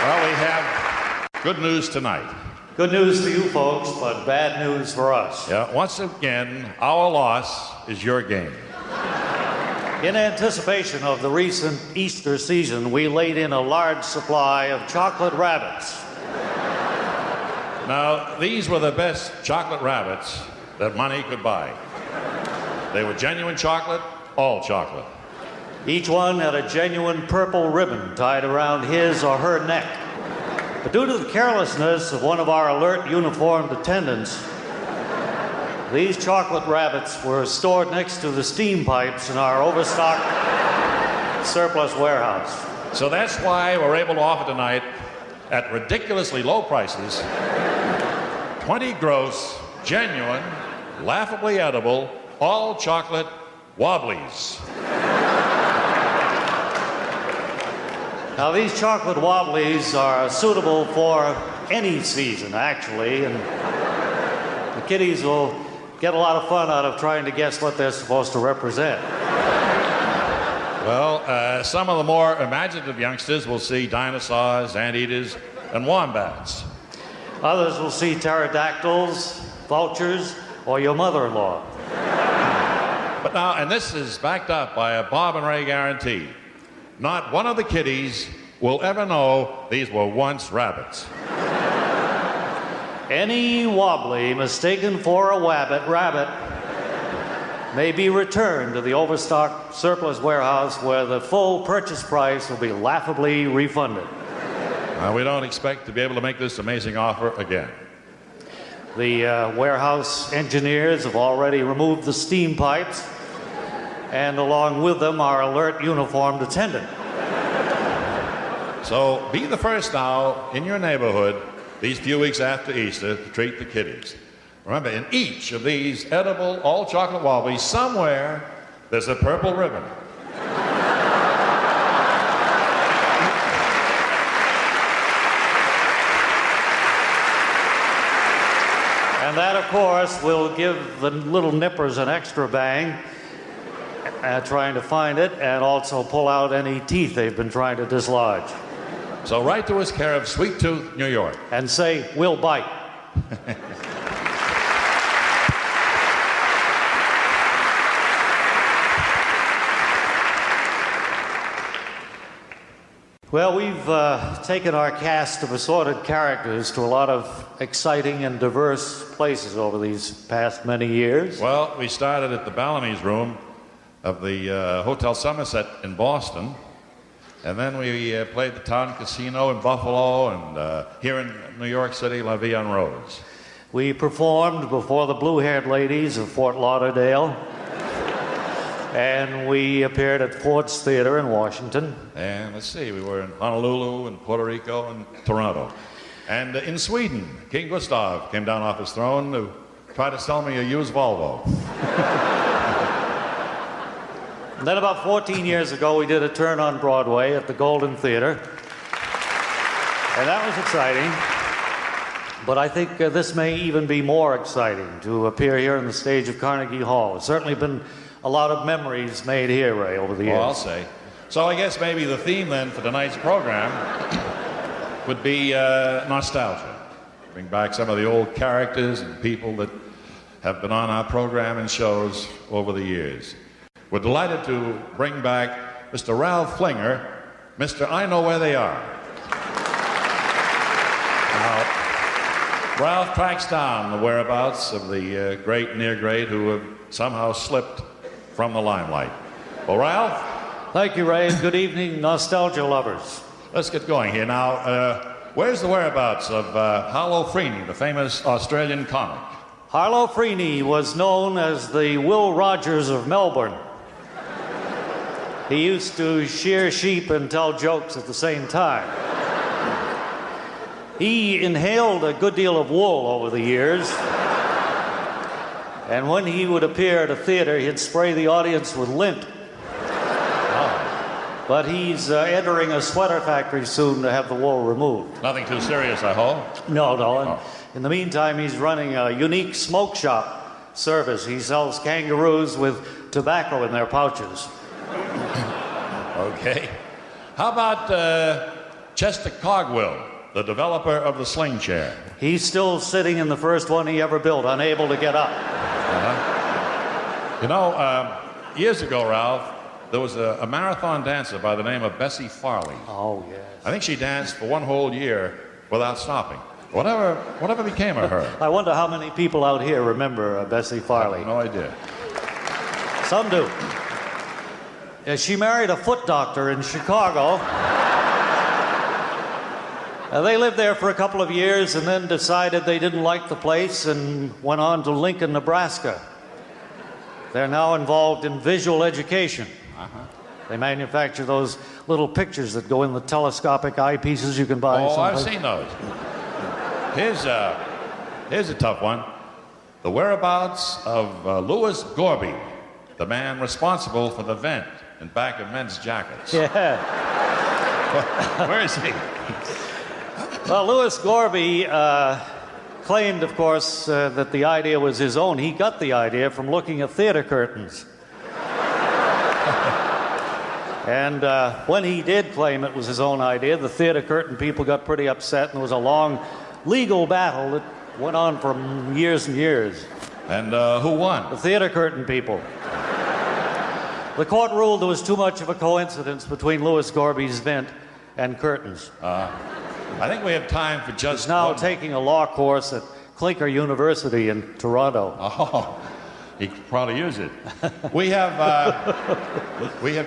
Well, we have good news tonight. Good news for you folks, but bad news for us. Yeah, once again, our loss is your gain. In anticipation of the recent Easter season, we laid in a large supply of chocolate rabbits. Now, these were the best chocolate rabbits that money could buy. They were genuine chocolate, all chocolate. Each one had a genuine purple ribbon tied around his or her neck. But due to the carelessness of one of our alert uniformed attendants, these chocolate rabbits were stored next to the steam pipes in our overstocked surplus warehouse. So that's why we're able to offer tonight, at ridiculously low prices, 20 gross, genuine, laughably edible, all chocolate Wobblies. Now, these chocolate Wobblies are suitable for any season, actually, and the kiddies will get a lot of fun out of trying to guess what they're supposed to represent. Well, some of the more imaginative youngsters will see dinosaurs, anteaters, and wombats. Others will see pterodactyls, vultures, or your mother-in-law. But now, and this is backed up by a Bob and Ray guarantee, not one of the kiddies will ever know these were once rabbits. Any wobbly mistaken for a rabbit may be returned to the overstocked surplus warehouse where the full purchase price will be laughably refunded. We don't expect to be able to make this amazing offer again. The warehouse engineers have already removed the steam pipes, and along with them our alert uniformed attendant. So be the first now in your neighborhood these few weeks after Easter to treat the kiddies. Remember, in each of these edible all chocolate Wobblies, somewhere there's a purple ribbon. And that, of course, will give the little nippers an extra bang trying to find it, and also pull out any teeth they've been trying to dislodge. So write to us, care of Sweet Tooth, New York. And say, we'll bite. Well, we've taken our cast of assorted characters to a lot of exciting and diverse places over these past many years. Well, we started at the Bellamy's room of the Hotel Somerset in Boston, and then we played the Town Casino in Buffalo, and here in New York City, La Vie en Rose. We performed before the blue-haired ladies of Fort Lauderdale. And we appeared at Ford's Theater in Washington. And let's see, we were in Honolulu and Puerto Rico and Toronto. And in Sweden, King Gustav came down off his throne to try to sell me a used Volvo. And then about 14 years ago, we did a turn on Broadway at the Golden Theater. And that was exciting. But I think this may even be more exciting to appear here on the stage of Carnegie Hall. It's certainly been a lot of memories made here, Ray, over the years. Well, I'll say. So I guess maybe the theme then for tonight's program would be nostalgia. Bring back some of the old characters and people that have been on our program and shows over the years. We're delighted to bring back Mr. Ralph Flinger, Mr. I Know Where They Are. Now, Ralph tracks down the whereabouts of the great and near great who have somehow slipped from the limelight. Well, Ralph? Thank you, Ray, and good evening, nostalgia lovers. Let's get going here. Now, where's the whereabouts of Harlow Freeney, the famous Australian comic? Harlow Freeney was known as the Will Rogers of Melbourne. He used to shear sheep and tell jokes at the same time. He inhaled a good deal of wool over the years. And when he would appear at a theater, he'd spray the audience with lint. Oh. But he's entering a sweater factory soon to have the wool removed. Nothing too serious, I hope? No. And in the meantime, he's running a unique smoke shop service. He sells kangaroos with tobacco in their pouches. Okay. How about Chester Cogwell, the developer of the sling chair. He's still sitting in the first one he ever built, unable to get up. You know, years ago, Ralph, there was a marathon dancer by the name of Bessie Farley. Oh, yes. I think she danced for one whole year without stopping. Whatever became of her? I wonder how many people out here remember Bessie Farley. I have no idea. Some do. Yeah, she married a foot doctor in Chicago. They lived there for a couple of years and then decided they didn't like the place and went on to Lincoln, Nebraska. They're now involved in visual education. They manufacture those little pictures that go in the telescopic eyepieces you can buy. Oh, I've seen those. Here's a tough one. The whereabouts of Louis Gorby, the man responsible for the vent in back of men's jackets. Yeah. Where is he? Well, Louis Gorby claimed, of course, that the idea was his own. He got the idea from looking at theater curtains. And when he did claim it was his own idea, the theater curtain people got pretty upset, and there was a long legal battle that went on for years and years. And who won? The theater curtain people. The court ruled there was too much of a coincidence between Louis Gorby's vent and curtains. I think we have time for just He's now one. taking a law course at Clinker University in Toronto. Oh, he could probably use it. We have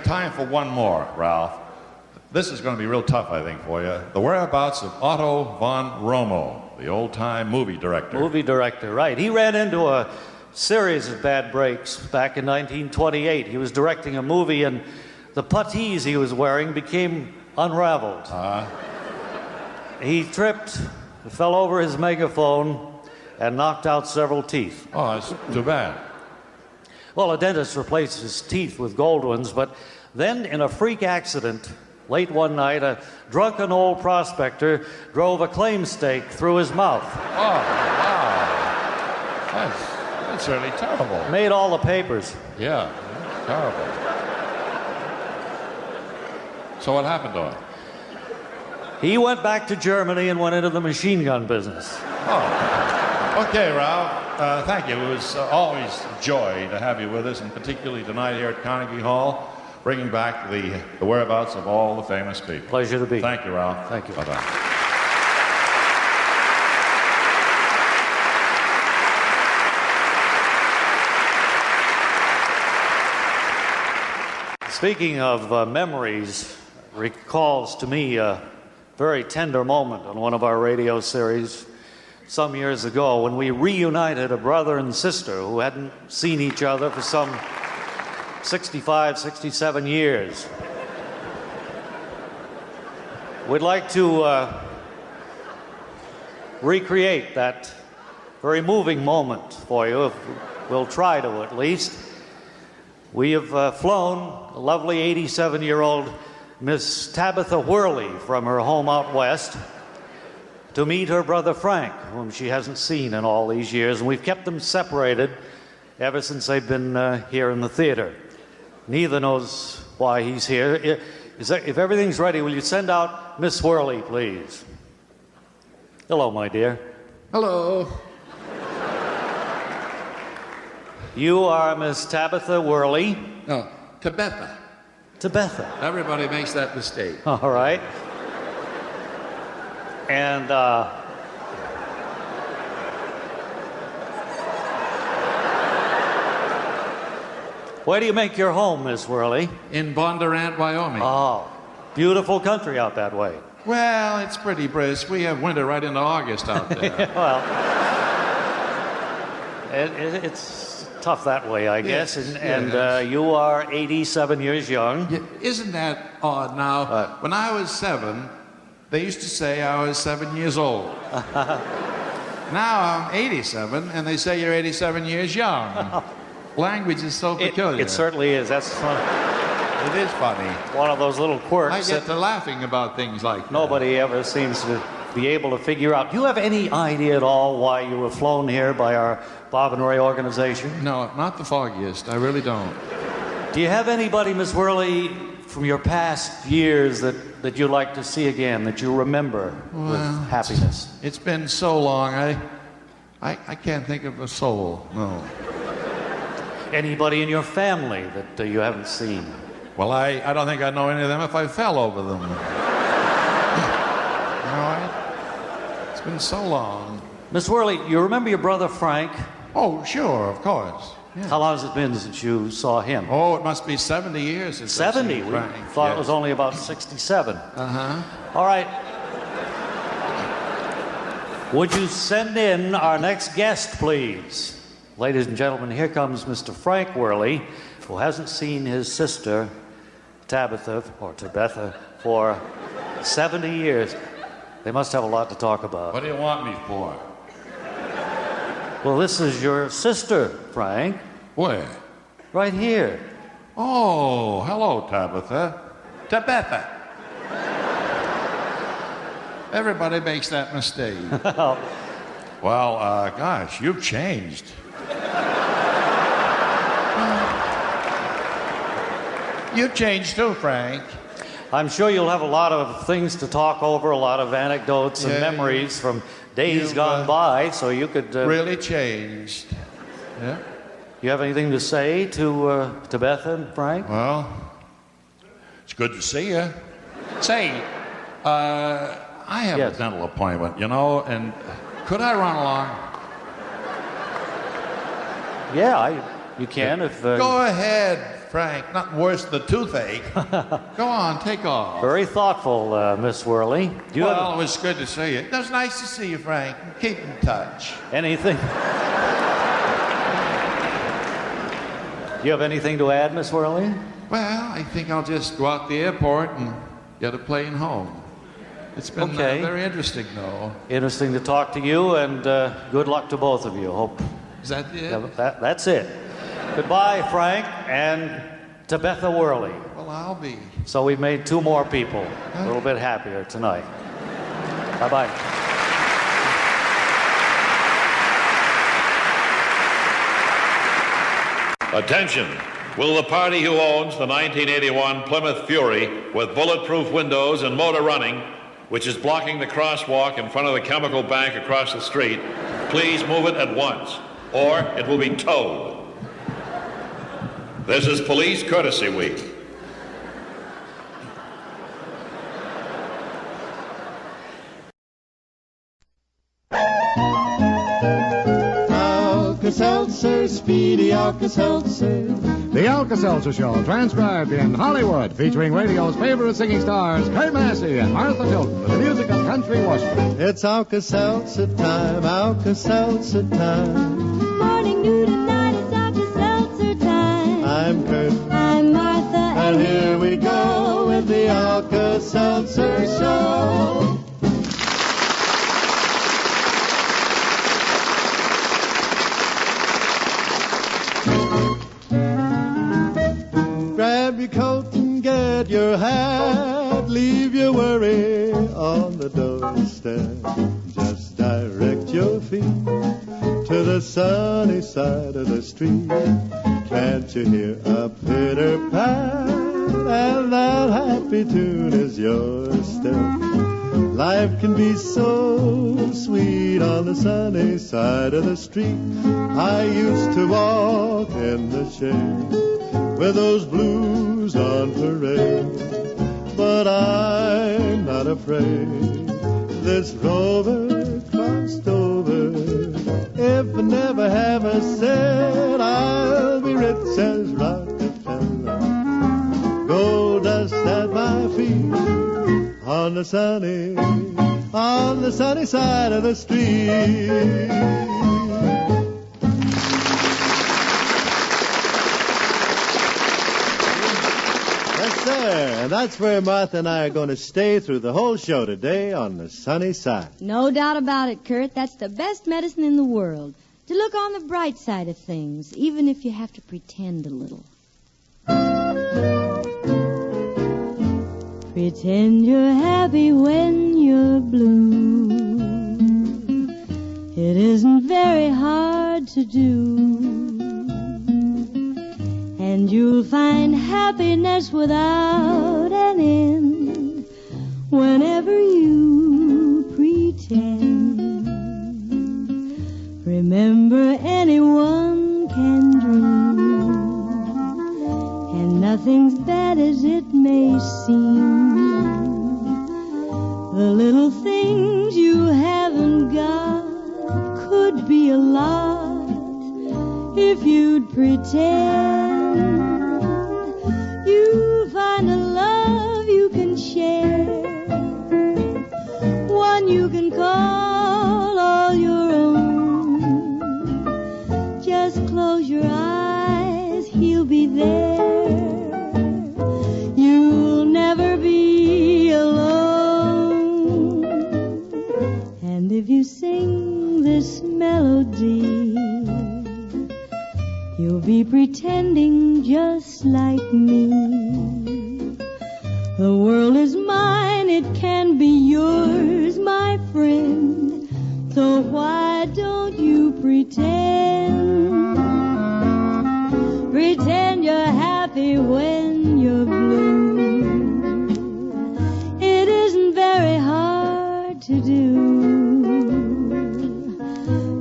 time for one more, Ralph. This is going to be real tough, I think, for you. The whereabouts of Otto von Romo, the old-time movie director. Movie director, right. He ran into a series of bad breaks back in 1928. He was directing a movie, and the puttees he was wearing became unraveled. He tripped, fell over his megaphone, and knocked out several teeth. Oh, that's too bad. Well, a dentist replaced his teeth with gold ones, but then in a freak accident, late one night, a drunken old prospector drove a claim stake through his mouth. Oh, wow. That's really terrible. Made all the papers. Yeah, terrible. So what happened to him? He went back to Germany and went into the machine gun business. Oh, okay, Ralph. Thank you. It was always a joy to have you with us, and particularly tonight here at Carnegie Hall, bringing back the whereabouts of all the famous people. Pleasure to be. Thank you, Ralph. Thank you. Bye-bye. Speaking of memories, recalls to me a very tender moment on one of our radio series some years ago when we reunited a brother and sister who hadn't seen each other for some 65, 67 years. We'd like to recreate that very moving moment for you, if we'll try to at least. We have flown a lovely 87-year-old Miss Tabitha Worley from her home out west to meet her brother Frank, whom she hasn't seen in all these years, and we've kept them separated ever since they've been here in the theater. Neither knows why he's here. If everything's ready, will you send out Miss Worley, please? Hello, my dear. Hello. You are Miss Tabitha Worley. No, Tabitha. Tabitha. Everybody makes that mistake. All right. And where do you make your home, Miss Worley? In Bondurant, Wyoming. Oh, beautiful country out that way. Well, it's pretty brisk. We have winter right into August out there. Well, it's tough that way, I guess. Yes, And you are 87 years young. Yeah, isn't that odd now? When I was 7, they used to say I was 7 years old. Now I'm 87, and they say you're 87 years young. Language is so peculiar. It certainly is. That's fun. It is funny. One of those little quirks. I get to laughing about things like that. Nobody ever seems to be able to figure out. Do you have any idea at all why you were flown here by our Bob and Ray organization? No, not the foggiest. I really don't. Do you have anybody, Miss Worley, from your past years that that you like to see again, that you remember with happiness? It's been so long, I can't think of a soul, no. Anybody in your family that you haven't seen? Well, I don't think I'd know any of them if I fell over them. It's been so long. Miss Worley, you remember your brother Frank? Oh, sure, of course. Yeah. How long has it been since you saw him? Oh, it must be 70 years since 70? We thought it was only about 67. All right. Would you send in our next guest, please? Ladies and gentlemen, here comes Mr. Frank Worley, who hasn't seen his sister, Tabitha, for 70 years. They must have a lot to talk about. What do you want me for? Well, this is your sister, Frank. Where? Right here. Oh, hello, Tabitha. Tabitha. Everybody makes that mistake. Well, gosh, you've changed. You've changed too, Frank. I'm sure you'll have a lot of things to talk over, a lot of anecdotes and memories from days gone by, so you could... really changed. Yeah. You have anything to say to Beth and Frank? Well, it's good to see you. Say, I have a dental appointment, you know, and could I run along? Yeah, you can if... Go ahead, Frank. Nothing worse than the toothache. Go on, take off. Very thoughtful, Miss Worley. It was good to see you. It was nice to see you, Frank. Keep in touch. Anything? Do you have anything to add, Miss Worley? Well, I think I'll just go out the airport and get a plane home. It's been very interesting, though. Interesting to talk to you, and good luck to both of you. Hope. Is that it? That's it. Goodbye, Frank, and Tabitha Worley. Well, I'll be. So we've made two more people a little bit happier tonight. Bye-bye. Attention. Will the party who owns the 1981 Plymouth Fury with bulletproof windows and motor running, which is blocking the crosswalk in front of the chemical bank across the street, please move it at once, or it will be towed. This is Police Courtesy Week. Alka-Seltzer, speedy Alka-Seltzer. The Alka-Seltzer Show, transcribed in Hollywood, featuring radio's favorite singing stars, Kurt Massey and Martha Tilton, with the music of Country Western. It's Alka-Seltzer time, Alka-Seltzer time. Morning, noon, and night, it's Alka-Seltzer time. I'm Kurt. I'm Martha. And here we go with the Alka-Seltzer Show. Grab your coat and get your hat. Leave your worry on the doorstep. Just direct your feet to the sunny side of the street. Can't you hear a pitter-pat? And that happy tune is your step. Life can be so sweet on the sunny side of the street. I used to walk in the shade with those blues on parade. But I'm not afraid. This rover crossed over. If I never have a cent, I'll be rich as Rockefeller. Gold dust at my feet on the sunny side of the street. And that's where Martha and I are going to stay through the whole show today, on the sunny side. No doubt about it, Kurt. That's the best medicine in the world. To look on the bright side of things, even if you have to pretend a little. Pretend you're happy when you're blue. It isn't very hard to do. And you'll find happiness without an end whenever you pretend. Remember, anyone can dream, and nothing's bad as it may seem. The little things you haven't got could be a lot if you'd pretend. You'll find a love you can share, one you can call all your own. Just close your eyes, he'll be there. You'll never be alone. And if you sing this melody, you'll be pretending just like me. The world is mine, it can be yours, my friend. So why don't you pretend? Pretend you're happy when you're blue. It isn't very hard to do.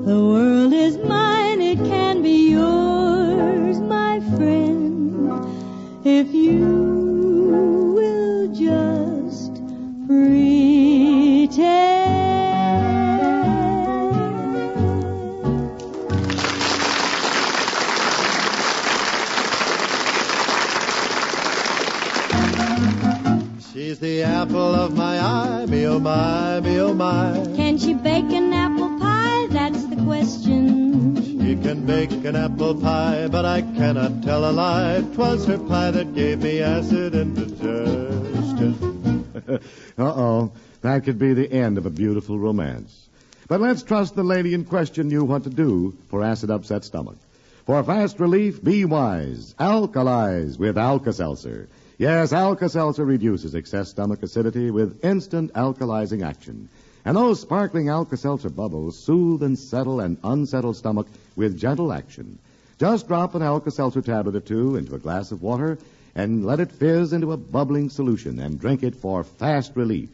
The world is mine, it can be yours, my friend, if you will just pretend. She's the apple of my eye, me oh my, me oh my. Can she bake an apple pie? That's the question. She can bake an apple pie, but I cannot tell a lie. 'Twas her pie that gave me acid indigestion. Uh-oh. That could be the end of a beautiful romance. But let's trust the lady in question knew what to do for acid upset stomach. For fast relief, be wise. Alkalize with Alka-Seltzer. Yes, Alka-Seltzer reduces excess stomach acidity with instant alkalizing action. And those sparkling Alka-Seltzer bubbles soothe and settle an unsettled stomach with gentle action. Just drop an Alka-Seltzer tablet or two into a glass of water and let it fizz into a bubbling solution and drink it for fast relief.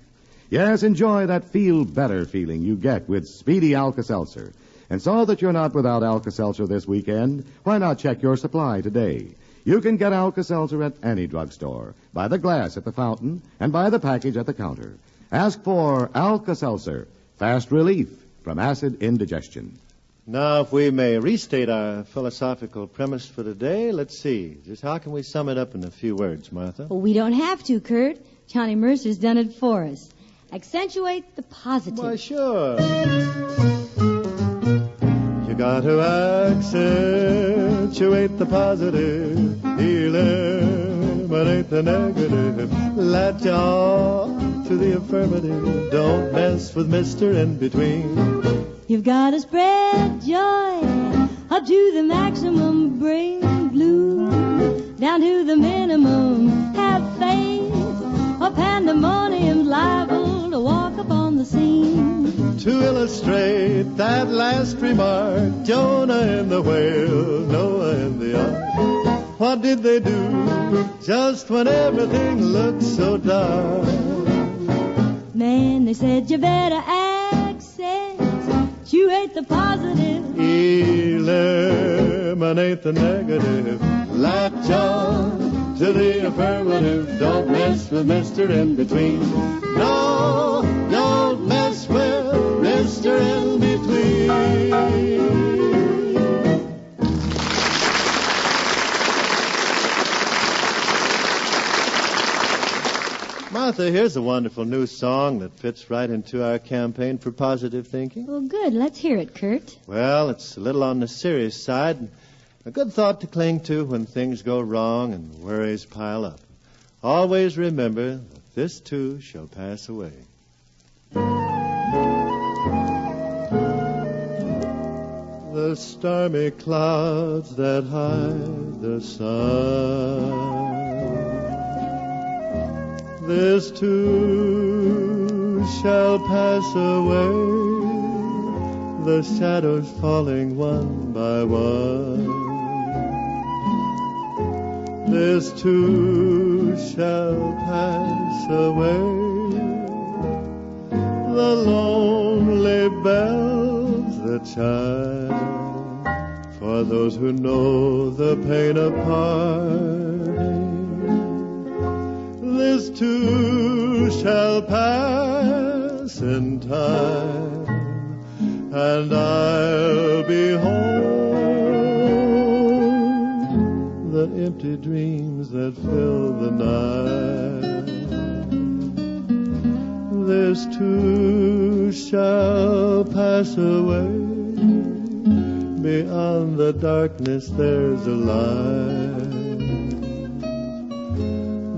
Yes, enjoy that feel-better feeling you get with speedy Alka-Seltzer. And so that you're not without Alka-Seltzer this weekend, why not check your supply today? You can get Alka-Seltzer at any drugstore, by the glass at the fountain, and by the package at the counter. Ask for Alka-Seltzer, fast relief from acid indigestion. Now, if we may restate our philosophical premise for today, let's see. Just how can we sum it up in a few words, Martha? Well, we don't have to, Kurt. Johnny Mercer's done it for us. Accentuate the positive. Why, sure. You got to accentuate the positive, eliminate the negative, latch on to the affirmative, don't mess with Mr. In Between. You've got to spread joy up to the maximum, bring gloom down to the minimum, have faith, a pandemonium liable to walk upon the scene. To illustrate that last remark, Jonah and the whale, Noah and the ark. What did they do just when everything looked so dark? Man, they said you better accentuate the positive, eliminate the negative, latch on to the affirmative, don't mess with Mr. In Between. No, don't mess with Mr. In Between. Martha, here's a wonderful new song that fits right into our campaign for positive thinking. Well, good. Let's hear it, Kurt. Well, it's a little on the serious side, and a good thought to cling to when things go wrong and worries pile up. Always remember that this too shall pass away. The stormy clouds that hide the sun, this too shall pass away, the shadows falling one by one. This too shall pass away, the lonely bells that chime, for those who know the pain of parting. This too shall pass in time, and I'll be home. The empty dreams that fill the night, this too shall pass away. Beyond the darkness there's a light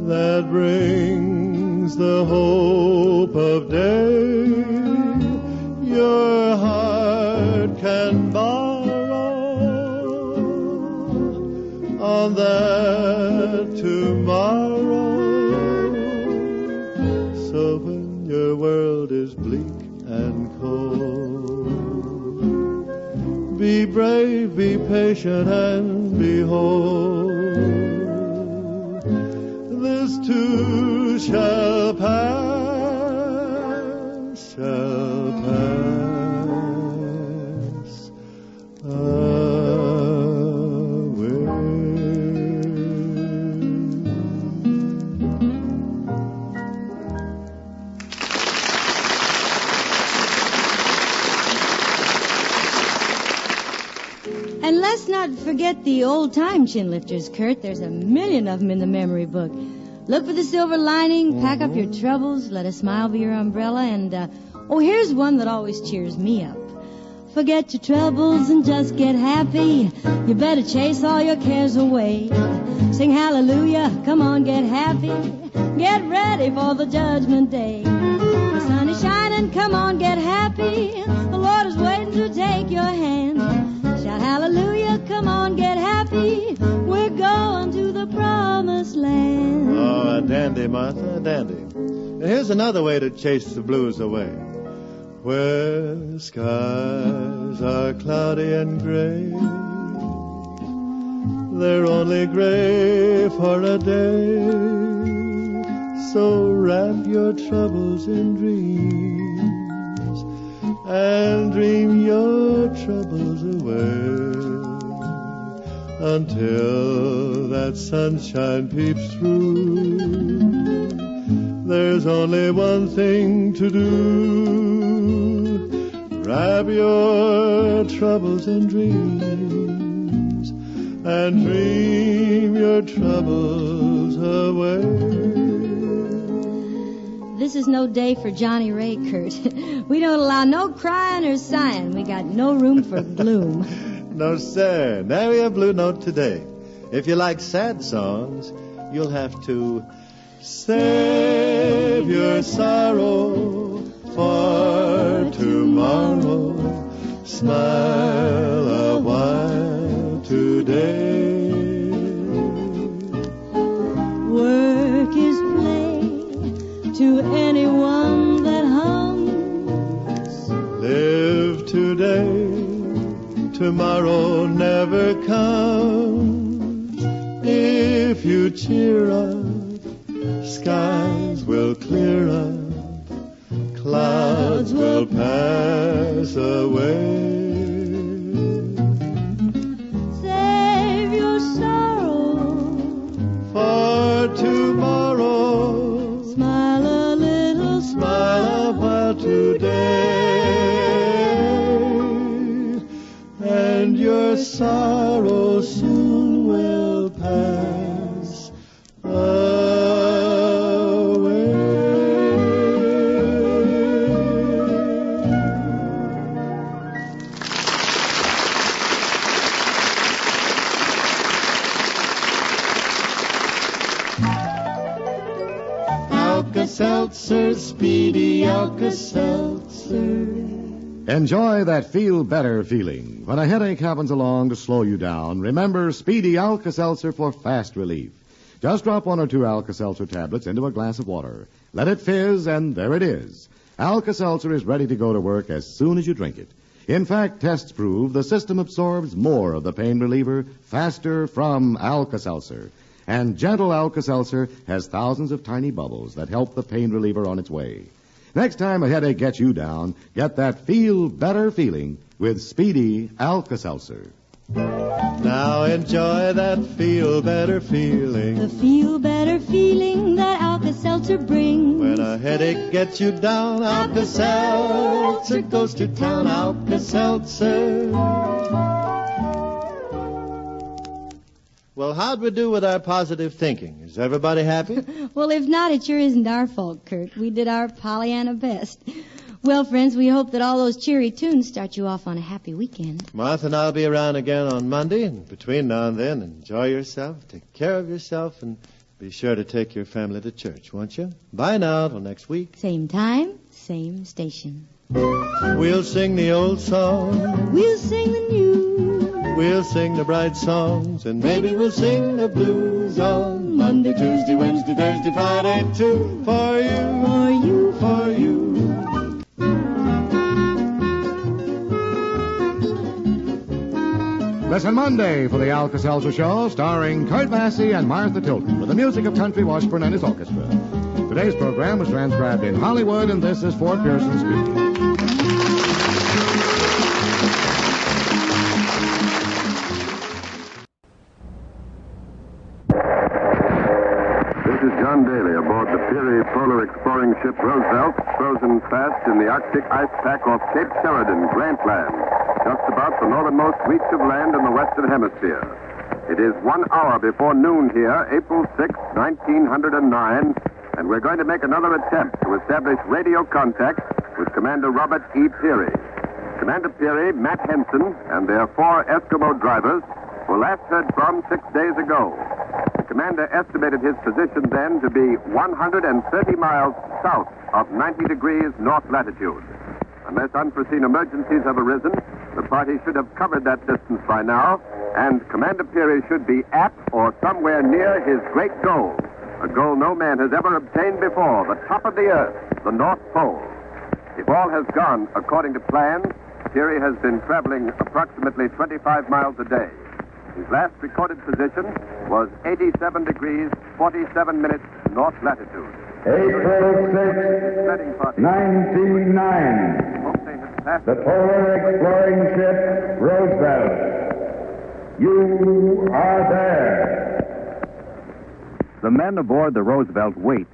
that brings the hope of day. Your heart can borrow on that tomorrow. So when your world is bleak and cold, be brave, be patient, and behold, this too shall pass, shall pass away. And let's not forget the old-time chin lifters, Kurt. There's a million of them in the memory book. Look for the silver lining, pack up your troubles, let a smile be your umbrella, and, here's one that always cheers me up. Forget your troubles and just get happy. You better chase all your cares away. Sing hallelujah, come on, get happy. Get ready for the judgment day. The sun is shining, come on, get happy. The Lord is waiting to take your hand. Shout hallelujah, come on, get happy. We're going to the promised land. Oh, a dandy, Martha, a dandy. Here's another way to chase the blues away. Where skies are cloudy and gray, they're only gray for a day. So wrap your troubles in dreams and dream your troubles away until that sunshine peeps through. There's only one thing to do. Wrap your troubles in dreams and dream your troubles away. This is no day for Johnny Ray, Kurt. We don't allow no crying or sighing. We got no room for gloom. No, sir. Nary a blue note today. If you like sad songs, you'll have to save your sorrow for tomorrow. Smile a while today. Work is play to anyone that hums. Live today, tomorrow never comes. If you cheer up, skies will clear up, clouds will pass away. Save your sorrow for tomorrow. Smile a little, smile a while today, and your sorrow soon will pass away. Alka-Seltzer, speedy Alka-Seltzer. Enjoy that feel-better feeling. When a headache happens along to slow you down, remember Speedy Alka-Seltzer for fast relief. Just drop one or two Alka-Seltzer tablets into a glass of water. Let it fizz, and there it is. Alka-Seltzer is ready to go to work as soon as you drink it. In fact, tests prove the system absorbs more of the pain reliever faster from Alka-Seltzer. And gentle Alka-Seltzer has thousands of tiny bubbles that help the pain reliever on its way. Next time a headache gets you down, get that feel-better feeling with Speedy Alka-Seltzer. Now enjoy that feel-better feeling. The feel-better feeling that Alka-Seltzer brings. When a headache gets you down, Alka-Seltzer goes to town. Alka-Seltzer. Well, how'd we do with our positive thinking? Is everybody happy? Well, if not, it sure isn't our fault, Kurt. We did our Pollyanna best. Well, friends, we hope that all those cheery tunes start you off on a happy weekend. Martha and I'll be around again on Monday, and between now and then, enjoy yourself, take care of yourself, and be sure to take your family to church, won't you? Bye now, till next week. Same time, same station. We'll sing the old song. We'll sing the new. We'll sing the bright songs, and maybe we'll sing the blues on Monday, Tuesday, Wednesday, Thursday, Friday, too. For you, for you, for you. Listen Monday for the Alka-Seltzer Show, starring Kurt Massey and Martha Tilton, with the music of Country Washburn and his orchestra. Today's program was transcribed in Hollywood, and this is Fort Pearson speaking. This is John Daly aboard the Peary polar exploring ship Roosevelt, frozen fast in the Arctic ice pack off Cape Sheridan, Grant Land, just about the northernmost reach of land in the Western Hemisphere. It is 1 hour before noon here, April 6, 1909, and we're going to make another attempt to establish radio contact with Commander Robert E. Peary. Commander Peary, Matt Henson, and their 4 Eskimo drivers were last heard from 6 days ago. The commander estimated his position then to be 130 miles south of 90 degrees north latitude. Unless unforeseen emergencies have arisen, the party should have covered that distance by now, and Commander Peary should be at or somewhere near his great goal, a goal no man has ever obtained before, the top of the Earth, the North Pole. If all has gone according to plan, Peary has been traveling approximately 25 miles a day. His last recorded position was 87 degrees, 47 minutes north latitude. April 6, 1909. The polar exploring ship Roosevelt. You are there. The men aboard the Roosevelt wait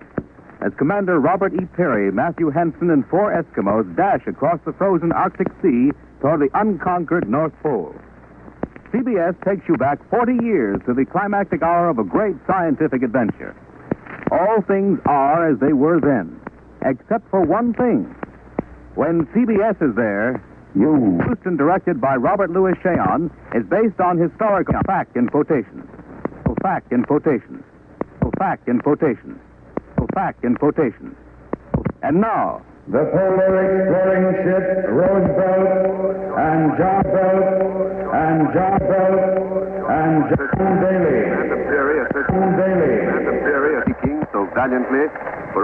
as Commander Robert E. Peary, Matthew Henson, and 4 Eskimos dash across the frozen Arctic Sea toward the unconquered North Pole. CBS takes you back 40 years to the climactic hour of a great scientific adventure. All things are as they were then, except for one thing. When CBS is there, produced and directed by Robert Louis Cheon, is based on historical fact in quotations. Fact in quotations. Fact in quotations. Fact in quotations. And now, the polar exploring ship Roosevelt and John Belt and John Belt and John Daly. Commander Peary, speaking so valiantly for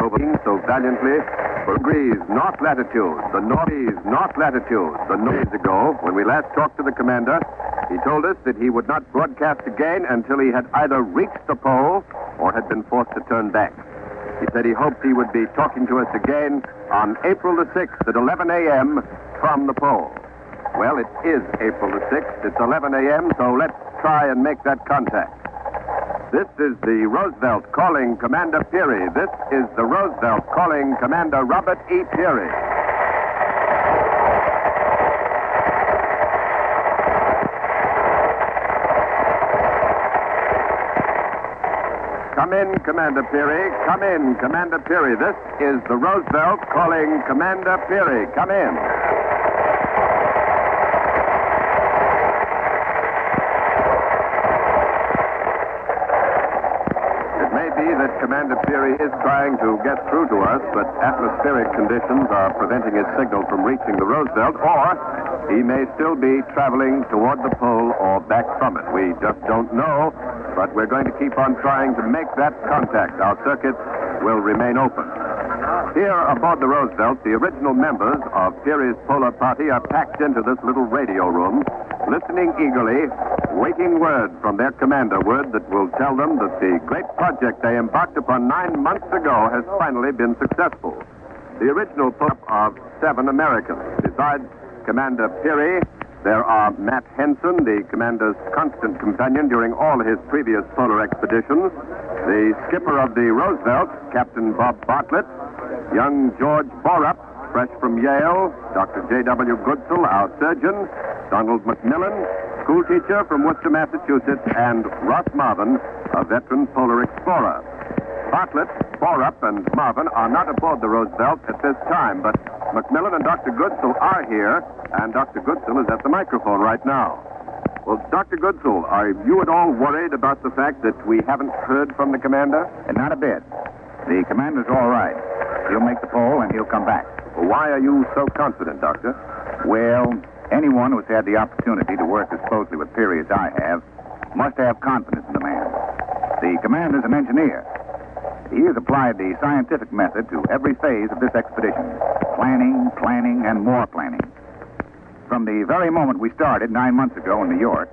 degrees north latitude, the north latitude. The days ago, when we last talked to the commander, he told us that he would not broadcast again until he had either reached the pole or had been forced to turn back. He said he hoped he would be talking to us again on April the 6th at 11 a.m. from the pole. Well, it is April the 6th. It's 11 a.m., so let's try and make that contact. This is the Roosevelt calling Commander Peary. This is the Roosevelt calling Commander Robert E. Peary. Come in, Commander Peary. Come in, Commander Peary. This is the Roosevelt calling Commander Peary. Come in. It may be that Commander Peary is trying to get through to us, but atmospheric conditions are preventing his signal from reaching the Roosevelt, or he may still be traveling toward the pole or back from it. We just don't know. But we're going to keep on trying to make that contact. Our circuits will remain open. Here aboard the Roosevelt, the original members of Peary's polar party are packed into this little radio room, listening eagerly, waiting word from their commander, word that will tell them that the great project they embarked upon 9 months ago has finally been successful. the original pup of 7 Americans. Besides Commander Peary, there are Matt Henson, the commander's constant companion during all his previous polar expeditions, the skipper of the Roosevelt, Captain Bob Bartlett, young George Borup, fresh from Yale, Dr. J.W. Goodsell, our surgeon, Donald McMillan, schoolteacher from Worcester, Massachusetts, and Ross Marvin, a veteran polar explorer. Bartlett, Borup, and Marvin are not aboard the Roosevelt at this time, but McMillan and Dr. Goodsell are here, and Dr. Goodsell is at the microphone right now. Well, Dr. Goodsell, are you at all worried about the fact that we haven't heard from the commander? Not a bit. The commander's all right. He'll make the pole, and he'll come back. Well, why are you so confident, Doctor? Well, anyone who's had the opportunity to work as closely with Peary as I have must have confidence in the man. The commander's an engineer. He has applied the scientific method to every phase of this expedition. Planning, and more planning. From the very moment we started 9 months ago in New York,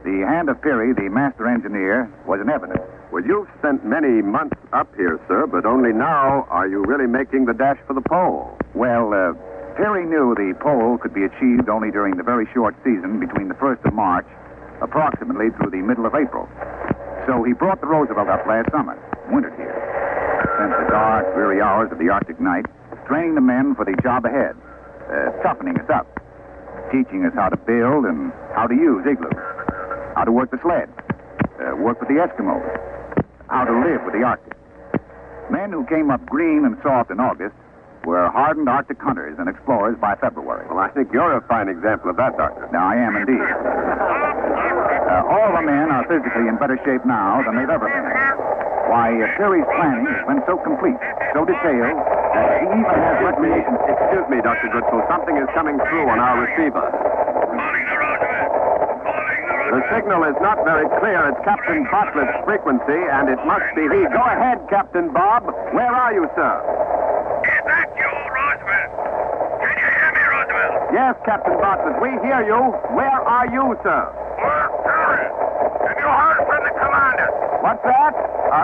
the hand of Peary, the master engineer, was in evidence. Well, you've spent many months up here, sir, but only now are you really making the dash for the pole. Well, Peary knew the pole could be achieved only during the very short season between the 1st of March, approximately through the middle of April. So he brought the Roosevelt up last summer, wintered here, spent the dark, dreary hours of the Arctic night training the men for the job ahead, toughening us up, teaching us how to build and how to use igloos, how to work the sled, work with the Eskimos, how to live with the Arctic. Men who came up green and soft in August were hardened Arctic hunters and explorers by February. Well, I think you're a fine example of that, Doctor. Now, I am indeed. All the men are physically in better shape now than they've ever been. Why, Peary's planning has been so complete, so detailed, that he even has recreation. Excuse me, Dr. Goodsell. Something is coming through on our receiver. The signal is not very clear. It's Captain Bartlett's frequency, and it must be he. Go ahead, Captain Bob. Where are you, sir? Is that you, Roosevelt? Can you hear me, Roosevelt? Yes, Captain Bartlett, we hear you. Where are you, sir? Where's Peary? Have you heard from the commander? What's that?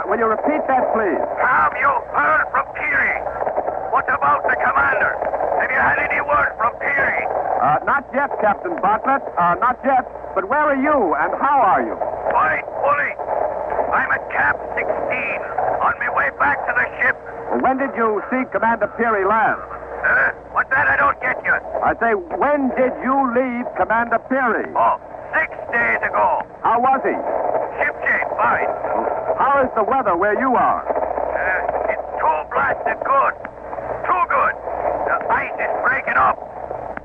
Will you repeat that, please? Have you heard from Peary? What about the commander? Have you had any word from Peary? Not yet, Captain Bartlett. Not yet. But where are you, and how are you? Fine, bully. I'm at Camp 16, on my way back to the ship. Well, when did you see Commander Peary last? What's that? I don't get you. I say, when did you leave Commander Peary? Oh, 6 days ago. How was he? Shipshape, fine. How is the weather where you are? It's too blasted good. Too good. The ice is breaking up.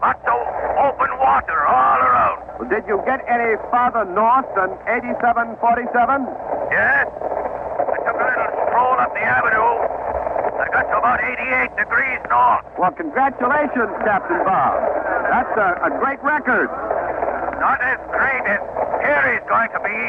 Lots of open water all around. Well, did you get any farther north than 8747? Yes. I took a little stroll up the avenue. I got to about 88 degrees north. Well, congratulations, Captain Bob. That's a great record. Not as great as Peary's going to be.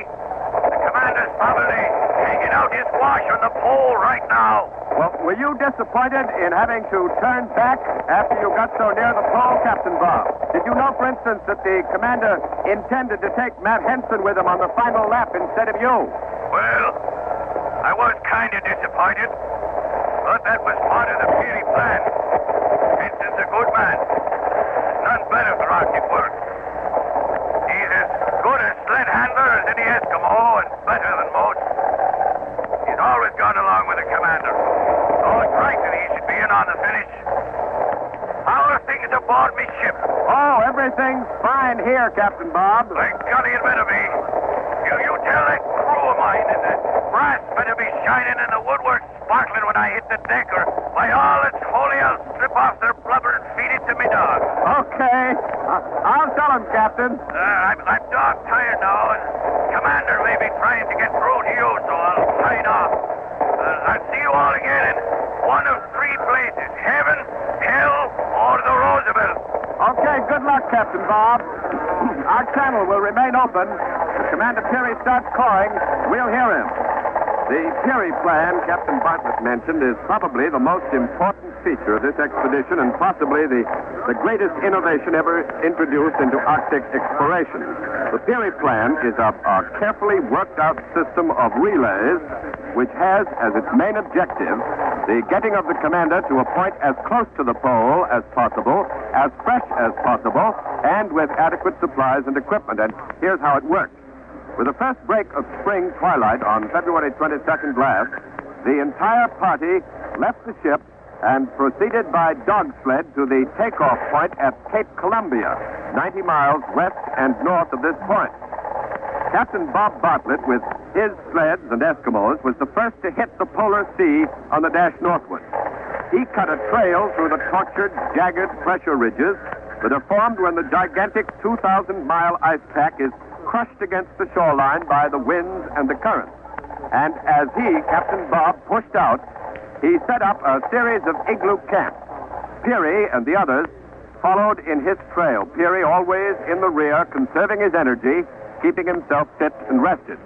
The commander's probably hanging out his wash on the pole right now. Well, were you disappointed in having to turn back after you got so near the pole, Captain Bob? Did you know, for instance, that the commander intended to take Matt Henson with him on the final lap instead of you? Well, I was kind of disappointed, but that was part of the Peary plan. Henson's a good man. None better for Arctic work. He's as good a sled handler as any Eskimo, and better than most. He's always gone along with the commander. So it's right that he should be in on the finish. How are things aboard me ship? Oh, everything's fine here, Captain Bob. Thank God he better be. You tell that crew of mine that the brass better be shining and the woodwork sparkling when I hit the deck, or by all that's holy, I'll strip off their blubber and feed it to me dog. Okay. I'll tell him, Captain. I'm dog tired now, and Commander may be trying to get through to you, so I'll sign off. I'll see you all again in one of 3 places: heaven, hell, or the Roosevelt. Okay, good luck, Captain Bob. Our channel will remain open. If Commander Peary starts calling, we'll hear him. The Peary plan Captain Bartlett mentioned is probably the most important feature of this expedition, and possibly the greatest innovation ever introduced into Arctic exploration. The Peary plan is a carefully worked out system of relays which has as its main objective The getting of the commander to a point as close to the pole as possible, as fresh as possible, and with adequate supplies and equipment. And here's how it worked. With the first break of spring twilight on February 22nd last, the entire party left the ship and proceeded by dog sled to the takeoff point at Cape Columbia, 90 miles west and north of this point. Captain Bob Bartlett, with his sleds and Eskimos, was the first to hit the polar sea on the dash northward. He cut a trail through the tortured, jagged pressure ridges that are formed when the gigantic 2,000-mile ice pack is crushed against the shoreline by the winds and the currents. And as Captain Bob, pushed out, he set up a series of igloo camps. Peary and the others followed in his trail, Peary always in the rear, conserving his energy, keeping himself fit and rested.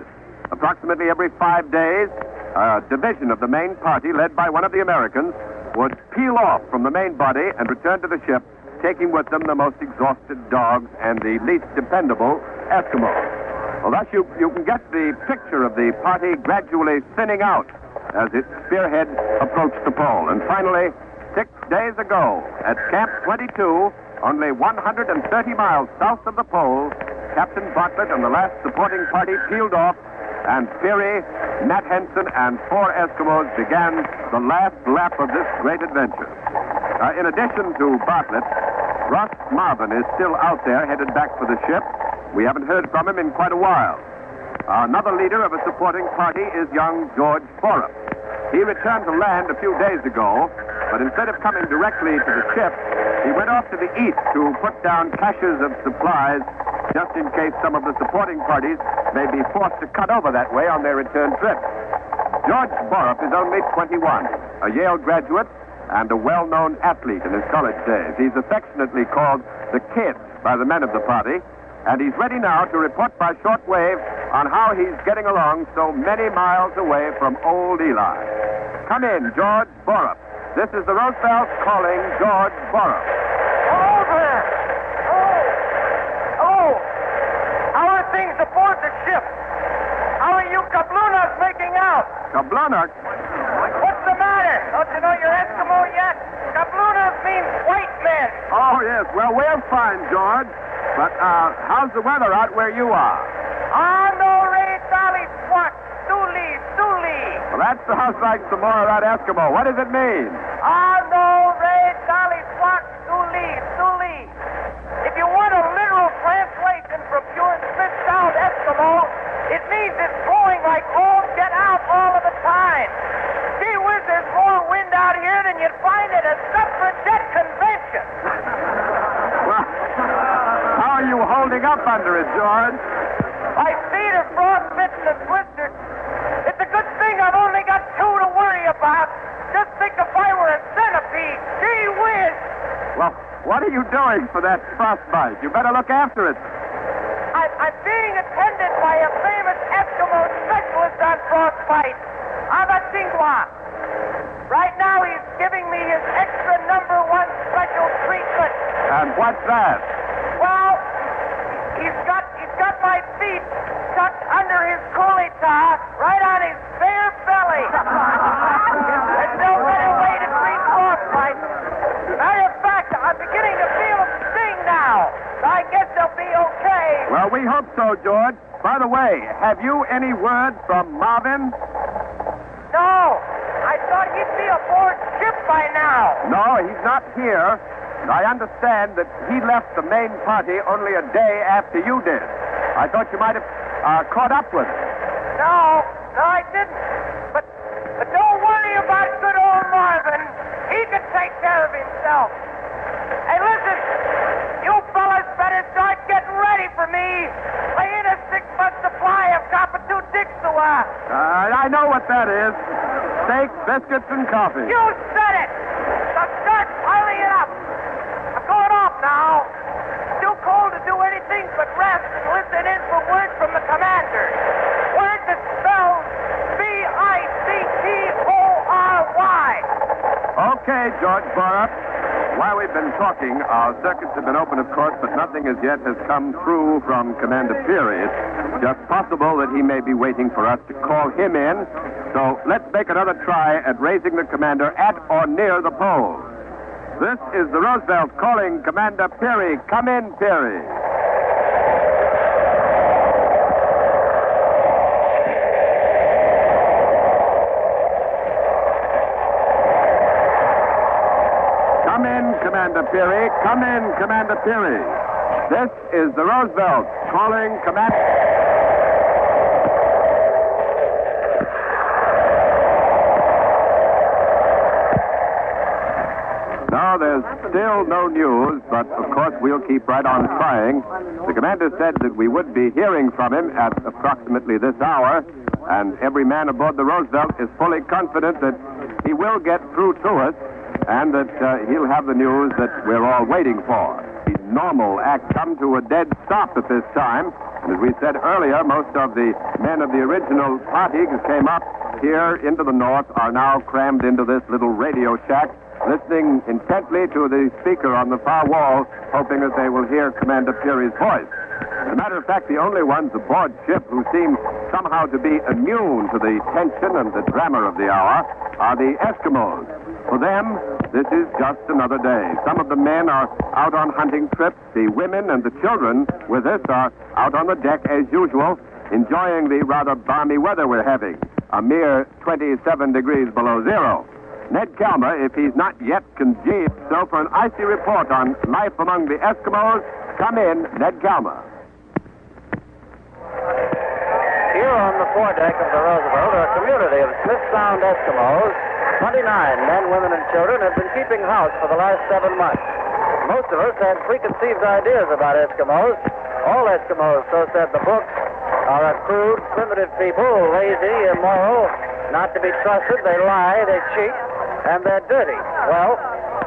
Approximately every 5 days, a division of the main party, led by one of the Americans, would peel off from the main body and return to the ship, taking with them the most exhausted dogs and the least dependable Eskimos. Well, thus you can get the picture of the party gradually thinning out as its spearhead approached the pole. And finally, 6 days ago, at Camp 22, only 130 miles south of the pole, Captain Bartlett and the last supporting party peeled off, and Peary, Nat Henson, and 4 Eskimos began the last lap of this great adventure. In addition to Bartlett, Ross Marvin is still out there, headed back for the ship. We haven't heard from him in quite a while. Another leader of a supporting party is young George Borup. He returned to land a few days ago, but instead of coming directly to the ship, he went off to the east to put down caches of supplies just in case some of the supporting parties may be forced to cut over that way on their return trip. George Borup is only 21, a Yale graduate and a well-known athlete in his college days. He's affectionately called the Kid by the men of the party, and he's ready now to report by shortwave on how he's getting along so many miles away from old Eli. Come in, George Borup. This is the Roosevelt calling George Borup. Over! Oh! How are things aboard the ship? How are you Kablunas making out? Kablunas? What's the matter? Don't you know your Eskimo yet? Kablunas means white men. Oh, yes. Well, we're fine, George. But how's the weather out where you are? No re dali swat. Suli. Well, that sounds like some more of that Eskimo. What does it mean? No re dali swat. Suli. If you want a literal translation from pure spit out Eskimo, it means it's blowing like all get out all of the time. Gee whiz, there's more wind out here than you'd find at a suffragette convention. Well, how are you holding up under it, George? My feet are frostbitten and blistered. It's a good thing I've only got 2 to worry about. Just think if I were a centipede. Gee whiz! Well, what are you doing for that frostbite? You better look after it. I'm being attended by a famous Eskimo specialist on frostbite, Avatingwa. Right now he's giving me his extra #1 special treatment. And what's that? Well, he's got my feet tucked under his kulita, right on his bare belly. There's no better way to treat frostbite. Matter of fact, I'm beginning to feel him sting now. I guess they'll be okay. Well, we hope so, George. By the way, have you any word from Marvin? No. I thought he'd be aboard ship by now. No, he's not here. I understand that he left the main party only a day after you did. I thought you might have caught up with him. No, I didn't. But don't worry about good old Marvin. He can take care of himself. Hey, listen. You fellas better start getting ready for me. Lay in a 6-month supply of Kapatu Dixua. I know what that is. Steak, biscuits, and coffee. You said it. So start piling it up. I'm going off now. It's too cold to do anything but rest and listen in for word from the commander. Word that spells Bictory. Okay, George Borup. While we've been talking, our circuits have been open, of course, but nothing as yet has come through from Commander Peary. It's just possible that he may be waiting for us to call him in. So let's make another try at raising the commander at or near the pole. This is the Roosevelt calling Commander Peary. Come in, Peary. Come in, Commander Peary. Come in, Commander Peary. This is the Roosevelt calling Commander... No, there's still no news, but of course we'll keep right on trying. The commander said that we would be hearing from him at approximately this hour, and every man aboard the Roosevelt is fully confident that he will get through to us and that he'll have the news that we're all waiting for. The normal act come to a dead stop at this time, and as we said earlier, most of the men of the original party who came up here into the north are now crammed into this little radio shack, listening intently to the speaker on the far wall, hoping that they will hear Commander Peary's voice. As a matter of fact, the only ones aboard ship who seem somehow to be immune to the tension and the drama of the hour are the Eskimos. For them, this is just another day. Some of the men are out on hunting trips. The women and the children with us are out on the deck as usual, enjoying the rather balmy weather we're having, a mere 27 degrees below zero. Ned Calmer, if he's not yet congealed, so for an icy report on life among the Eskimos, come in, Ned Calmer. Here on the foredeck of the Roosevelt are a community of Smith Sound Eskimos. 29 men, women, and children have been keeping house for the last 7 months. Most of us had preconceived ideas about Eskimos. All Eskimos, so said the book, are a crude, primitive people, lazy, immoral, not to be trusted. They lie, they cheat, and they're dirty. Well,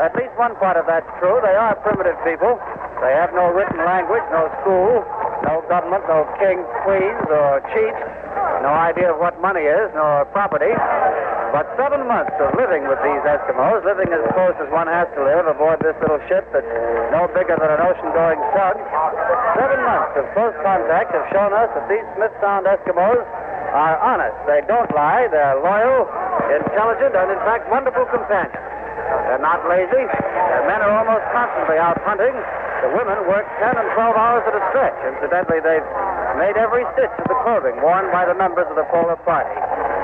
at least one part of that's true. They are primitive people. They have no written language, no school, no government, no kings, queens, or chiefs, no idea of what money is, nor property. But 7 months of living with these Eskimos, living as close as one has to live aboard this little ship that's no bigger than an ocean-going tug, 7 months of close contact have shown us that these Smith Sound Eskimos are honest. They don't lie. They're loyal, intelligent, and, in fact, wonderful companions. They're not lazy. Their men are almost constantly out hunting. The women work 10 and 12 hours at a stretch. Incidentally, they've made every stitch of the clothing worn by the members of the polar party.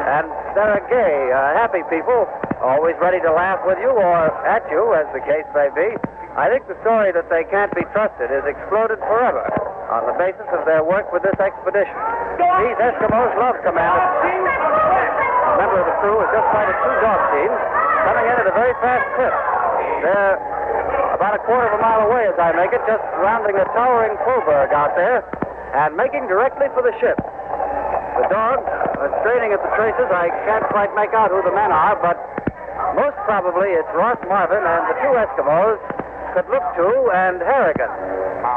And they're a gay, happy people, always ready to laugh with you or at you, as the case may be. I think the story that they can't be trusted is exploded forever on the basis of their work with this expedition. These Eskimos love Commander. A member of the crew has just sighted 2 dog teams coming in at a very fast clip. They're about a quarter of a mile away as I make it, just rounding a towering Coburg out there and making directly for the ship. The dogs are straining at the traces. I can't quite make out who the men are, but most probably it's Ross Marvin and the 2 Eskimos, Kudluktu and Harrigan.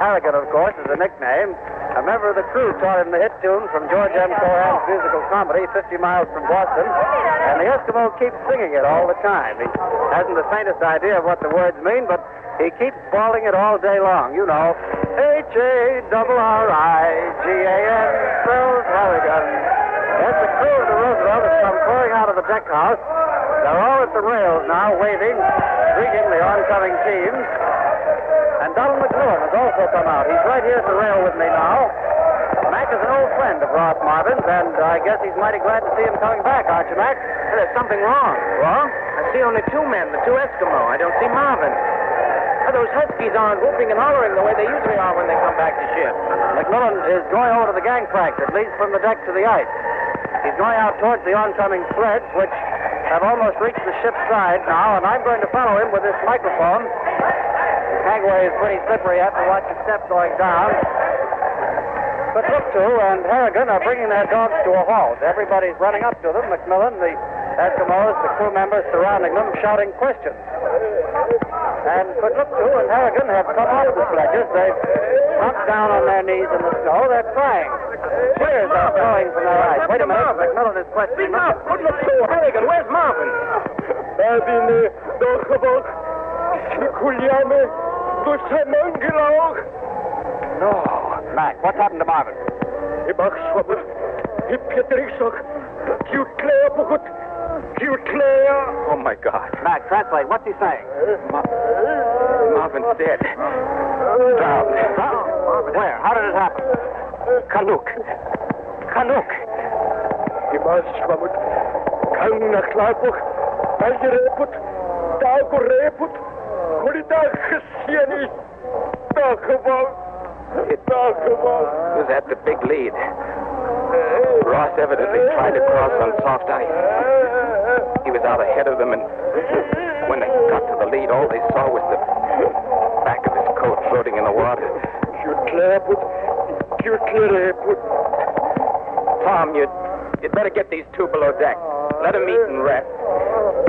Harrigan, of course, is a nickname. A member of the crew taught him the hit tune from George M. Cohan's musical comedy, 50 Miles from Boston, and the Eskimo keeps singing it all the time. He hasn't the faintest idea of what the words mean, but he keeps bawling it all day long. You know, H-A-R-R-I-G-A-N spells Harrigan. That's the crew of the Roosevelt has come pouring out of the deck house. They're all at the rails now, waving, greeting the oncoming teams. And Donald McLuhan has also come out. He's right here at the rail with me now. Mac is an old friend of Ross Marvin's, and I guess he's mighty glad to see him coming back, aren't you, Mac? There's something wrong. Wrong? I see only 2 men, the 2 Eskimo. I don't see Marvin. Those Huskies aren't whooping and hollering the way they usually are when they come back to ship. McMillan is going over to the gangplank that leads from the deck to the ice. He's going out towards the oncoming sleds, which have almost reached the ship's side now, and I'm going to follow him with this microphone. The gangway is pretty slippery. You have to watch your step going down. But Kudluktu and Harrigan are bringing their dogs to a halt. Everybody's running up to them. McMillan, the Eskimos, the crew members surrounding them, shouting questions. And Kudluktu and Harrigan have come off the sledges. They've slumped down on their knees in the snow. They're crying. Tears are flowing from their eyes. Wait a minute. McMillan is questioning them. Kudluktu, Harrigan, where's Marvin? I've been doorgebok. Juliane, du Samangelauch. No. Mac, what's happened to Marvin? He box swabber. He Pietrixok. Cute Claire, Pukut. Cute Claire. Oh, my God. Mac, translate. What's he saying? Marvin's dead. Drowned. Where? How did it happen? Kanuk. He box swabber. Kanna Klaarpuk. Algereput. Dagoreput. Kulidakhsiani. Dakabal. It was at the big lead. Ross evidently tried to cross on soft ice. He was out ahead of them, and when they got to the lead, all they saw was the back of his coat floating in the water. Tom, you'd better get these two below deck. Let them eat and rest.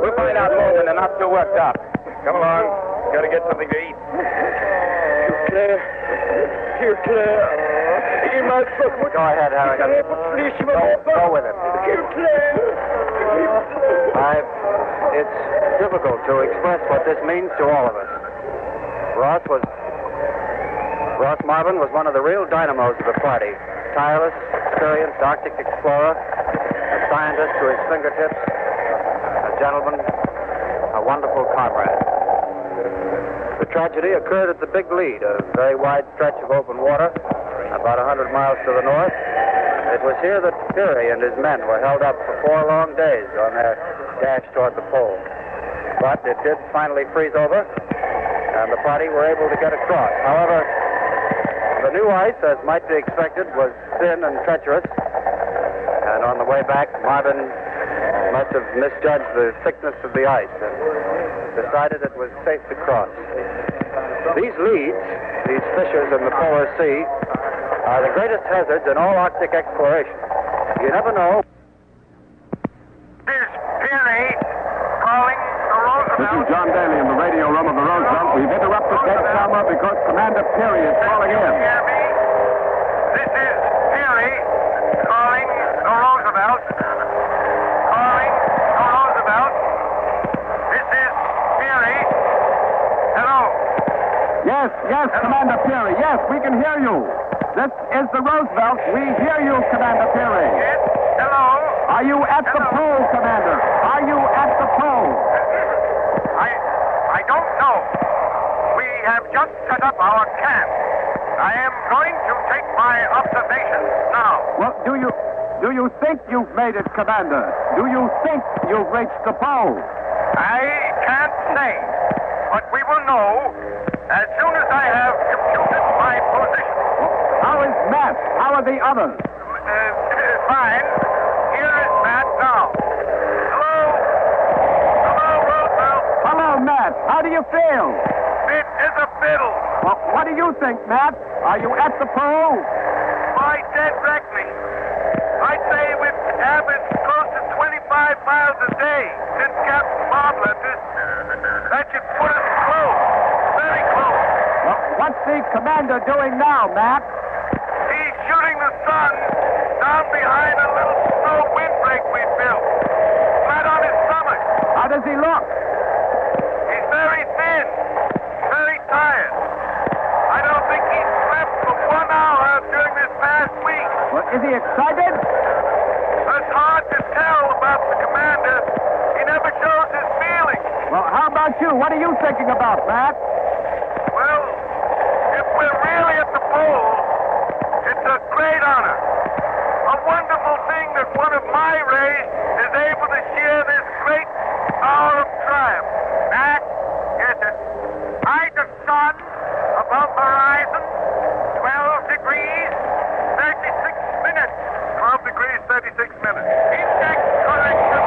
We'll find out more when they're not too worked up. Come along. Gotta get something to eat. Go ahead, Harrigan. Go with it. It's difficult to express what this means to all of us. Ross Marvin was one of the real dynamos of the party. Tireless, experienced Arctic explorer, a scientist to his fingertips, a gentleman, a wonderful comrade. The tragedy occurred at the Big Lead, a very wide stretch of open water, about 100 miles to the north. It was here that Peary and his men were held up for 4 long days on their dash toward the pole. But it did finally freeze over, and the party were able to get across. However, the new ice, as might be expected, was thin and treacherous, and on the way back, Marvin must have misjudged the thickness of the ice and decided it was safe to cross. These leads, these fissures in the polar sea, are the greatest hazards in all Arctic exploration. You never know. This is Peary calling the Roosevelt. This is John Daly in the radio room of the Roosevelt. We've interrupted deck camera because Commander Peary is calling in. Hear me? This is Peary calling the Roosevelt. This is Peary. Hello. Yes, Commander Peary. Yes, we can hear you. This is the Roosevelt. We hear you, Commander Peary. Yes, hello. Are you at the pole, Commander? Are you at the pole? I don't know. We have just set up our camp. I am going to take my observations now. Well, do you think you've made it, Commander? Do you think you've reached the pole? I can't say, but we will know as soon as I have computed my position. How is Matt? How are the others? Fine. Here is Matt now. Hello, Roosevelt. Hello, Matt. How do you feel? It is a fiddle. Well, what do you think, Matt? Are you at the pole? By dead reckoning, I'd say we've averaged close to 25 miles a day since Captain Bob left us. That should put us close, very close. Well, what's the commander doing now, Matt? He's shooting the sun down behind a little snow windbreak we built, flat on his stomach. How does he look? He's very thin, very tired. I don't think he's slept for 1 hour during this past week. Well, is he excited? It's hard to tell about the commander. He never shows his feelings. Well, how about you? What are you thinking about, Matt? Well, if we're really at the pole, it's a great honor. A wonderful thing that one of my race is able to share this great hour of triumph. Matt, yes, sir. Height of sun above horizon, 12 degrees, 36 minutes. 12 degrees, 36 minutes. Index correction,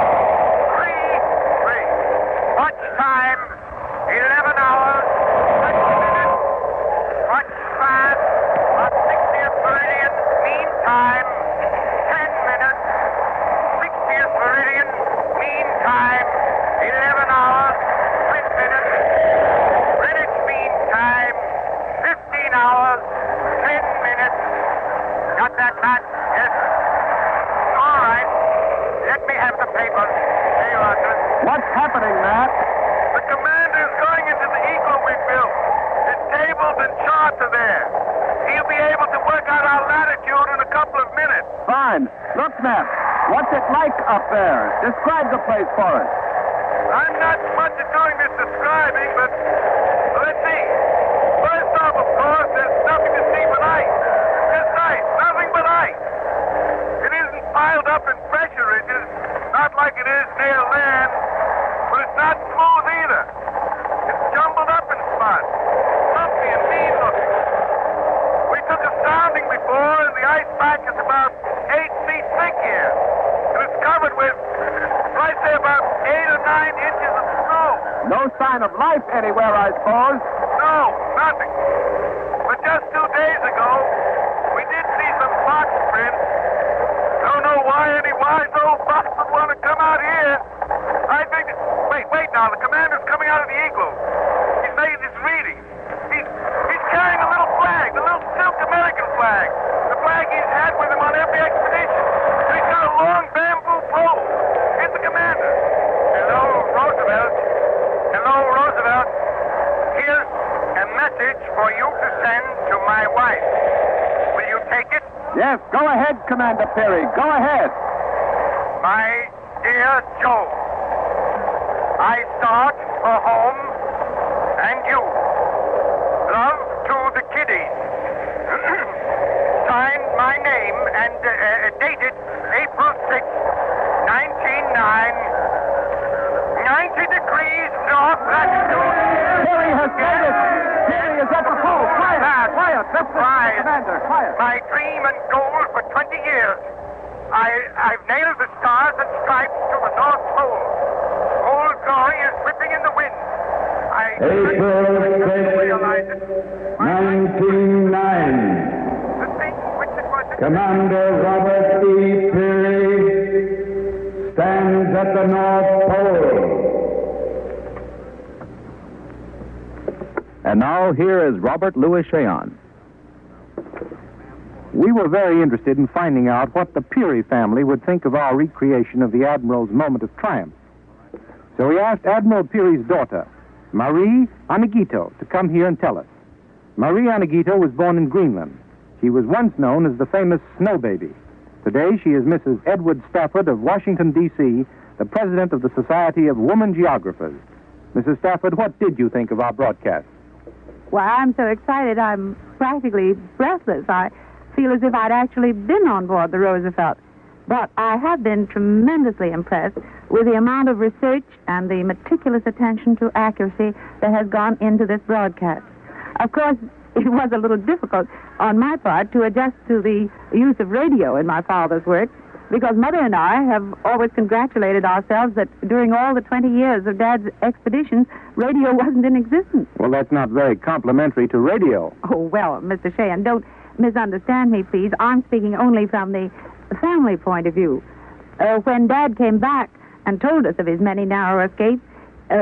3. Watch time, 11 hours, 6 minutes. Watch fast, about 60th meridian. Mean time, 10 minutes. 60th meridian, mean time, 11 hours, 10 minutes. Greenwich Mean Time, 15 hours, 10 minutes. Got that, Matt? Yes. All right. Let me have the papers. Here you are, sir. What's happening, Matt? The commander's going into the and charts are there. He'll be able to work out our latitude in a couple of minutes. Fine. Look, Snap, what's it like up there? Describe the place for us. I'm not much at doing this describing, but let's see. First off, of course, there's nothing to see but ice. Just ice, nothing but ice. It isn't piled up in pressure ridges, not like it is near land, but it's not smooth either. It's jumbled up in spots, lumpy and mean looking. We took a sounding before, and the ice pack is about 8 feet thick here. And it's covered with, I'd say, about 8 or 9 inches of snow. No sign of life anywhere, I suppose. No, nothing. But just 2 days ago, we did see some fox prints. Don't know why any wise old fox would want to come out here. I think... Wait now. The commander's coming out of the igloo. He's making his reading. He's carrying a little flag, the little silk American flag. The flag he's had with him on every expedition. And he's got a long bamboo pole. Here's the commander. Hello, Roosevelt. Hello, Roosevelt. Here's a message for you to send to my wife. Will you take it? Yes, go ahead, Commander Peary. Go ahead. My dear Joe, I start for home, and you. Love to the kiddies. Signed my name and dated April 6, 1909. 90 degrees north latitude. Peary has made it. Peary is at the pole. Quiet. Quiet. That's Quiet. Commander, quiet. My dream and goal for 20 years. I've nailed the stars and stripes to the North Pole. Old glory is whipping in the wind. April 6, 1909. Commander Robert E. Peary stands at the North Pole. And now, here is Robert Louis Cheon. We were very interested in finding out what the Peary family would think of our recreation of the Admiral's moment of triumph. So we asked Admiral Peary's daughter, Marie Anagito, to come here and tell us. Marie Anagito was born in Greenland. She was once known as the famous Snow Baby. Today, she is Mrs. Edward Stafford of Washington, D.C., the president of the Society of Women Geographers. Mrs. Stafford, what did you think of our broadcast? Well, I'm so excited, I'm practically breathless. I feel as if I'd actually been on board the Roosevelt. But I have been tremendously impressed with the amount of research and the meticulous attention to accuracy that has gone into this broadcast. Of course, it was a little difficult on my part to adjust to the use of radio in my father's work, because Mother and I have always congratulated ourselves that during all the 20 years of Dad's expeditions, radio wasn't in existence. Well, that's not very complimentary to radio. Oh, well, Mr. Cheon, don't misunderstand me, please. I'm speaking only from the family point of view. When Dad came back and told us of his many narrow escapes,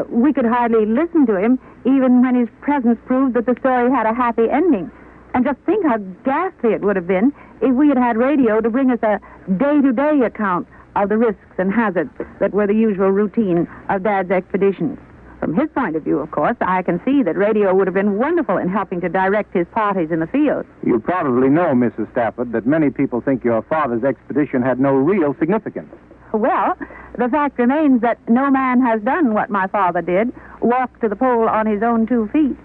we could hardly listen to him, even when his presence proved that the story had a happy ending. And just think how ghastly it would have been if we had had radio to bring us a day-to-day account of the risks and hazards that were the usual routine of Dad's expeditions. From his point of view, of course, I can see that radio would have been wonderful in helping to direct his parties in the field. You probably know, Mrs. Stafford, that many people think your father's expedition had no real significance. Well, the fact remains that no man has done what my father did, walk to the pole on his own 2 feet.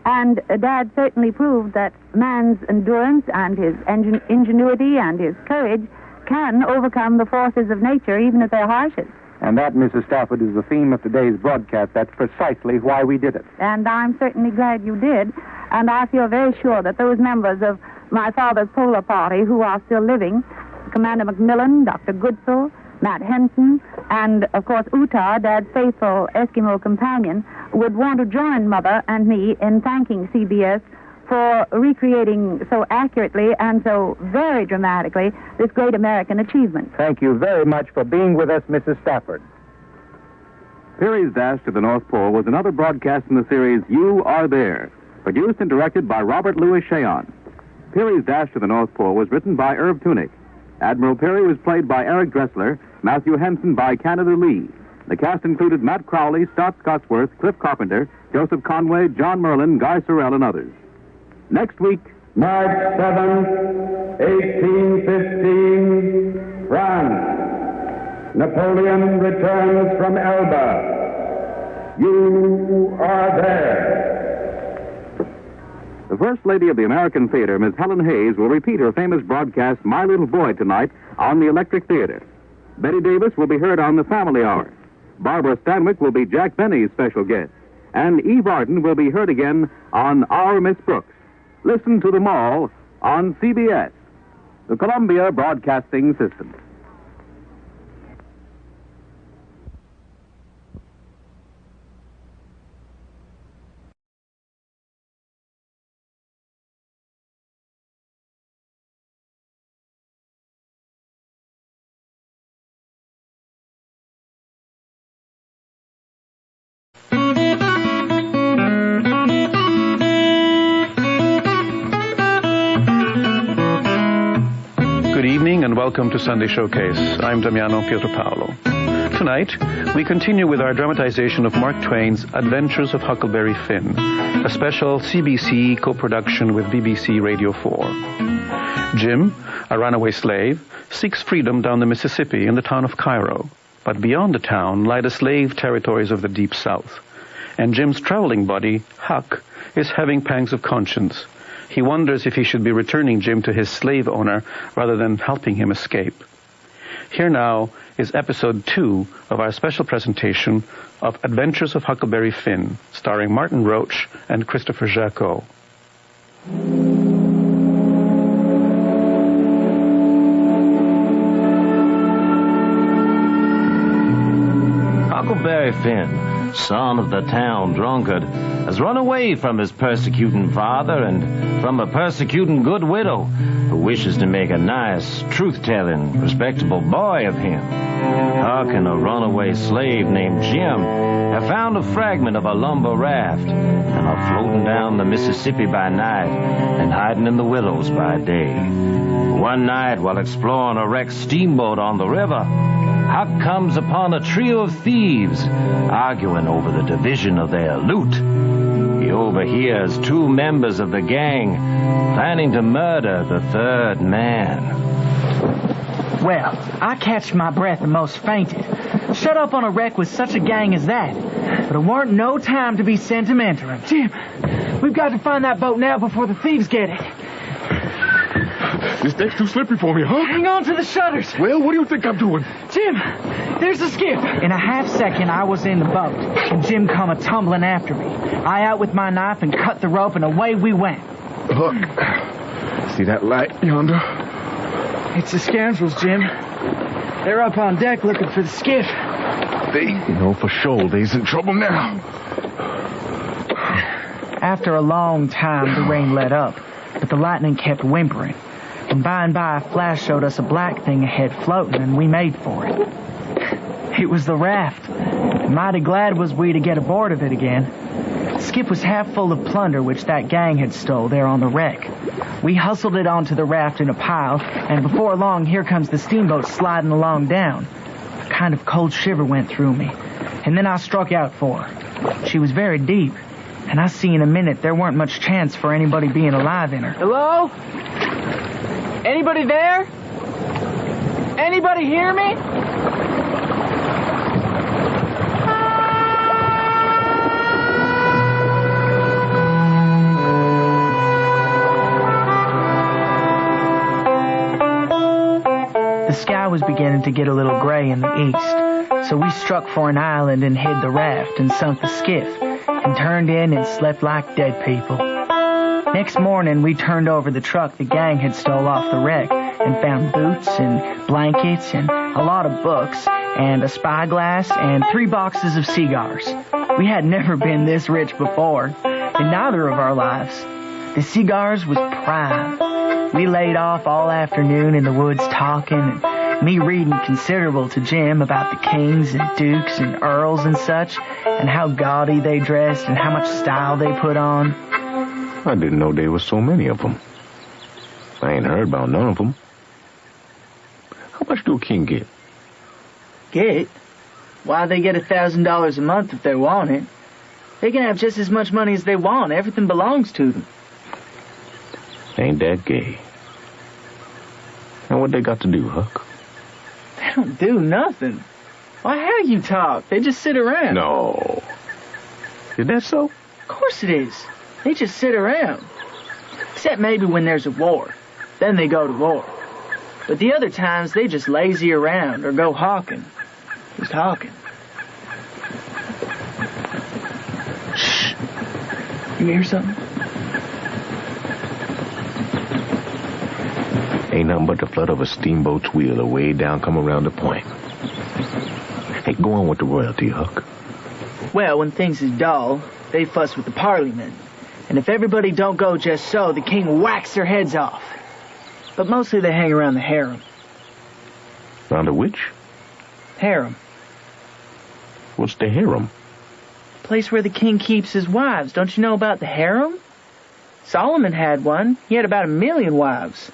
And Dad certainly proved that man's endurance and his ingenuity and his courage can overcome the forces of nature, even at their harshest. And that, Mrs. Stafford, is the theme of today's broadcast. That's precisely why we did it. And I'm certainly glad you did. And I feel very sure that those members of my father's polar party who are still living, Commander McMillan, Dr. Goodsell, Matt Henson, and, of course, Utah, Dad's faithful Eskimo companion, would want to join Mother and me in thanking CBS for recreating so accurately and so very dramatically this great American achievement. Thank you very much for being with us, Mrs. Stafford. Peary's Dash to the North Pole was another broadcast in the series You Are There, produced and directed by Robert Louis Cheon. Peary's Dash to the North Pole was written by Irv Tunick. Admiral Peary was played by Eric Dressler, Matthew Henson by Canada Lee. The cast included Matt Crowley, Stott Scotsworth, Cliff Carpenter, Joseph Conway, John Merlin, Guy Sorrell, and others. Next week, March 7th, 1815, France. Napoleon returns from Elba. You are there. The First Lady of the American Theater, Miss Helen Hayes, will repeat her famous broadcast, My Little Boy, tonight on the Electric Theater. Betty Davis will be heard on the Family Hour. Barbara Stanwyck will be Jack Benny's special guest. And Eve Arden will be heard again on Our Miss Brooks. Listen to them all on CBS, the Columbia Broadcasting System. Good evening and welcome to Sunday Showcase. I'm Damiano Pietropaolo. Tonight, we continue with our dramatization of Mark Twain's Adventures of Huckleberry Finn, a special CBC co-production with BBC Radio 4. Jim, a runaway slave, seeks freedom down the Mississippi in the town of Cairo. But beyond the town lie the slave territories of the Deep South. And Jim's traveling buddy, Huck, is having pangs of conscience. He wonders if he should be returning Jim to his slave owner rather than helping him escape. Here now is episode 2 of our special presentation of Adventures of Huckleberry Finn, starring Martin Roach and Christopher Jacot. Huckleberry Finn, son of the town drunkard, has run away from his persecuting father and from a persecuting good widow who wishes to make a nice, truth-telling, respectable boy of him. Huck and a runaway slave named Jim have found a fragment of a lumber raft and are floating down the Mississippi by night and hiding in the willows by day. One night, while exploring a wrecked steamboat on the river, Huck comes upon a trio of thieves arguing over the division of their loot. He overhears 2 members of the gang planning to murder the third man. Well, I catched my breath and most fainted. Shut up on a wreck with such a gang as that. But it weren't no time to be sentimental. Jim, we've got to find that boat now before the thieves get it. This deck's too slippery for me, huh? Hang on to the shutters. Well, what do you think I'm doing? Jim, there's the skiff. In a half second, I was in the boat, and Jim come a-tumbling after me. I out with my knife and cut the rope, and away we went. Look, see that light yonder? It's the scoundrels, Jim. They're up on deck looking for the skiff. They know for sure they's in trouble now. After a long time, the rain let up, but the lightning kept whimpering. And by, a flash showed us a black thing ahead floating, and we made for it. It was the raft. Mighty glad was we to get aboard of it again. The skiff was half full of plunder which that gang had stole there on the wreck. We hustled it onto the raft in a pile, and before long, here comes the steamboat sliding along down. A kind of cold shiver went through me, and then I struck out for her. She was very deep, and I see in a minute there weren't much chance for anybody being alive in her. Hello? Anybody there? Anybody hear me? The sky was beginning to get a little gray in the east, so we struck for an island and hid the raft and sunk the skiff and turned in and slept like dead people. Next morning, we turned over the truck the gang had stole off the wreck and found boots and blankets and a lot of books and a spyglass and 3 boxes of cigars. We had never been this rich before, in neither of our lives. The cigars was prime. We laid off all afternoon in the woods talking, and me reading considerable to Jim about the kings and dukes and earls and such, and how gaudy they dressed and how much style they put on. I didn't know there was so many of them. I ain't heard about none of them. How much do a king get? Get? Why, they get $1,000 a month if they want it. They can have just as much money as they want. Everything belongs to them. Ain't that gay? And what they got to do, Huck? They don't do nothing. Why, how you talk? They just sit around. No. Is that so? Of course it is. They just sit around. Except maybe when there's a war. Then they go to war. But the other times, they just lazy around or go hawking. Just hawking. Shh. You hear something? Ain't nothing but the flood of a steamboat's wheel away down come around the point. Hey, go on with the royalty, Huck. Well, when things is dull, they fuss with the parliament. And if everybody don't go just so, the king whacks their heads off. But mostly they hang around the harem. Around the which? Harem. What's the harem? Place where the king keeps his wives. Don't you know about the harem? Solomon had one. He had about 1 million wives.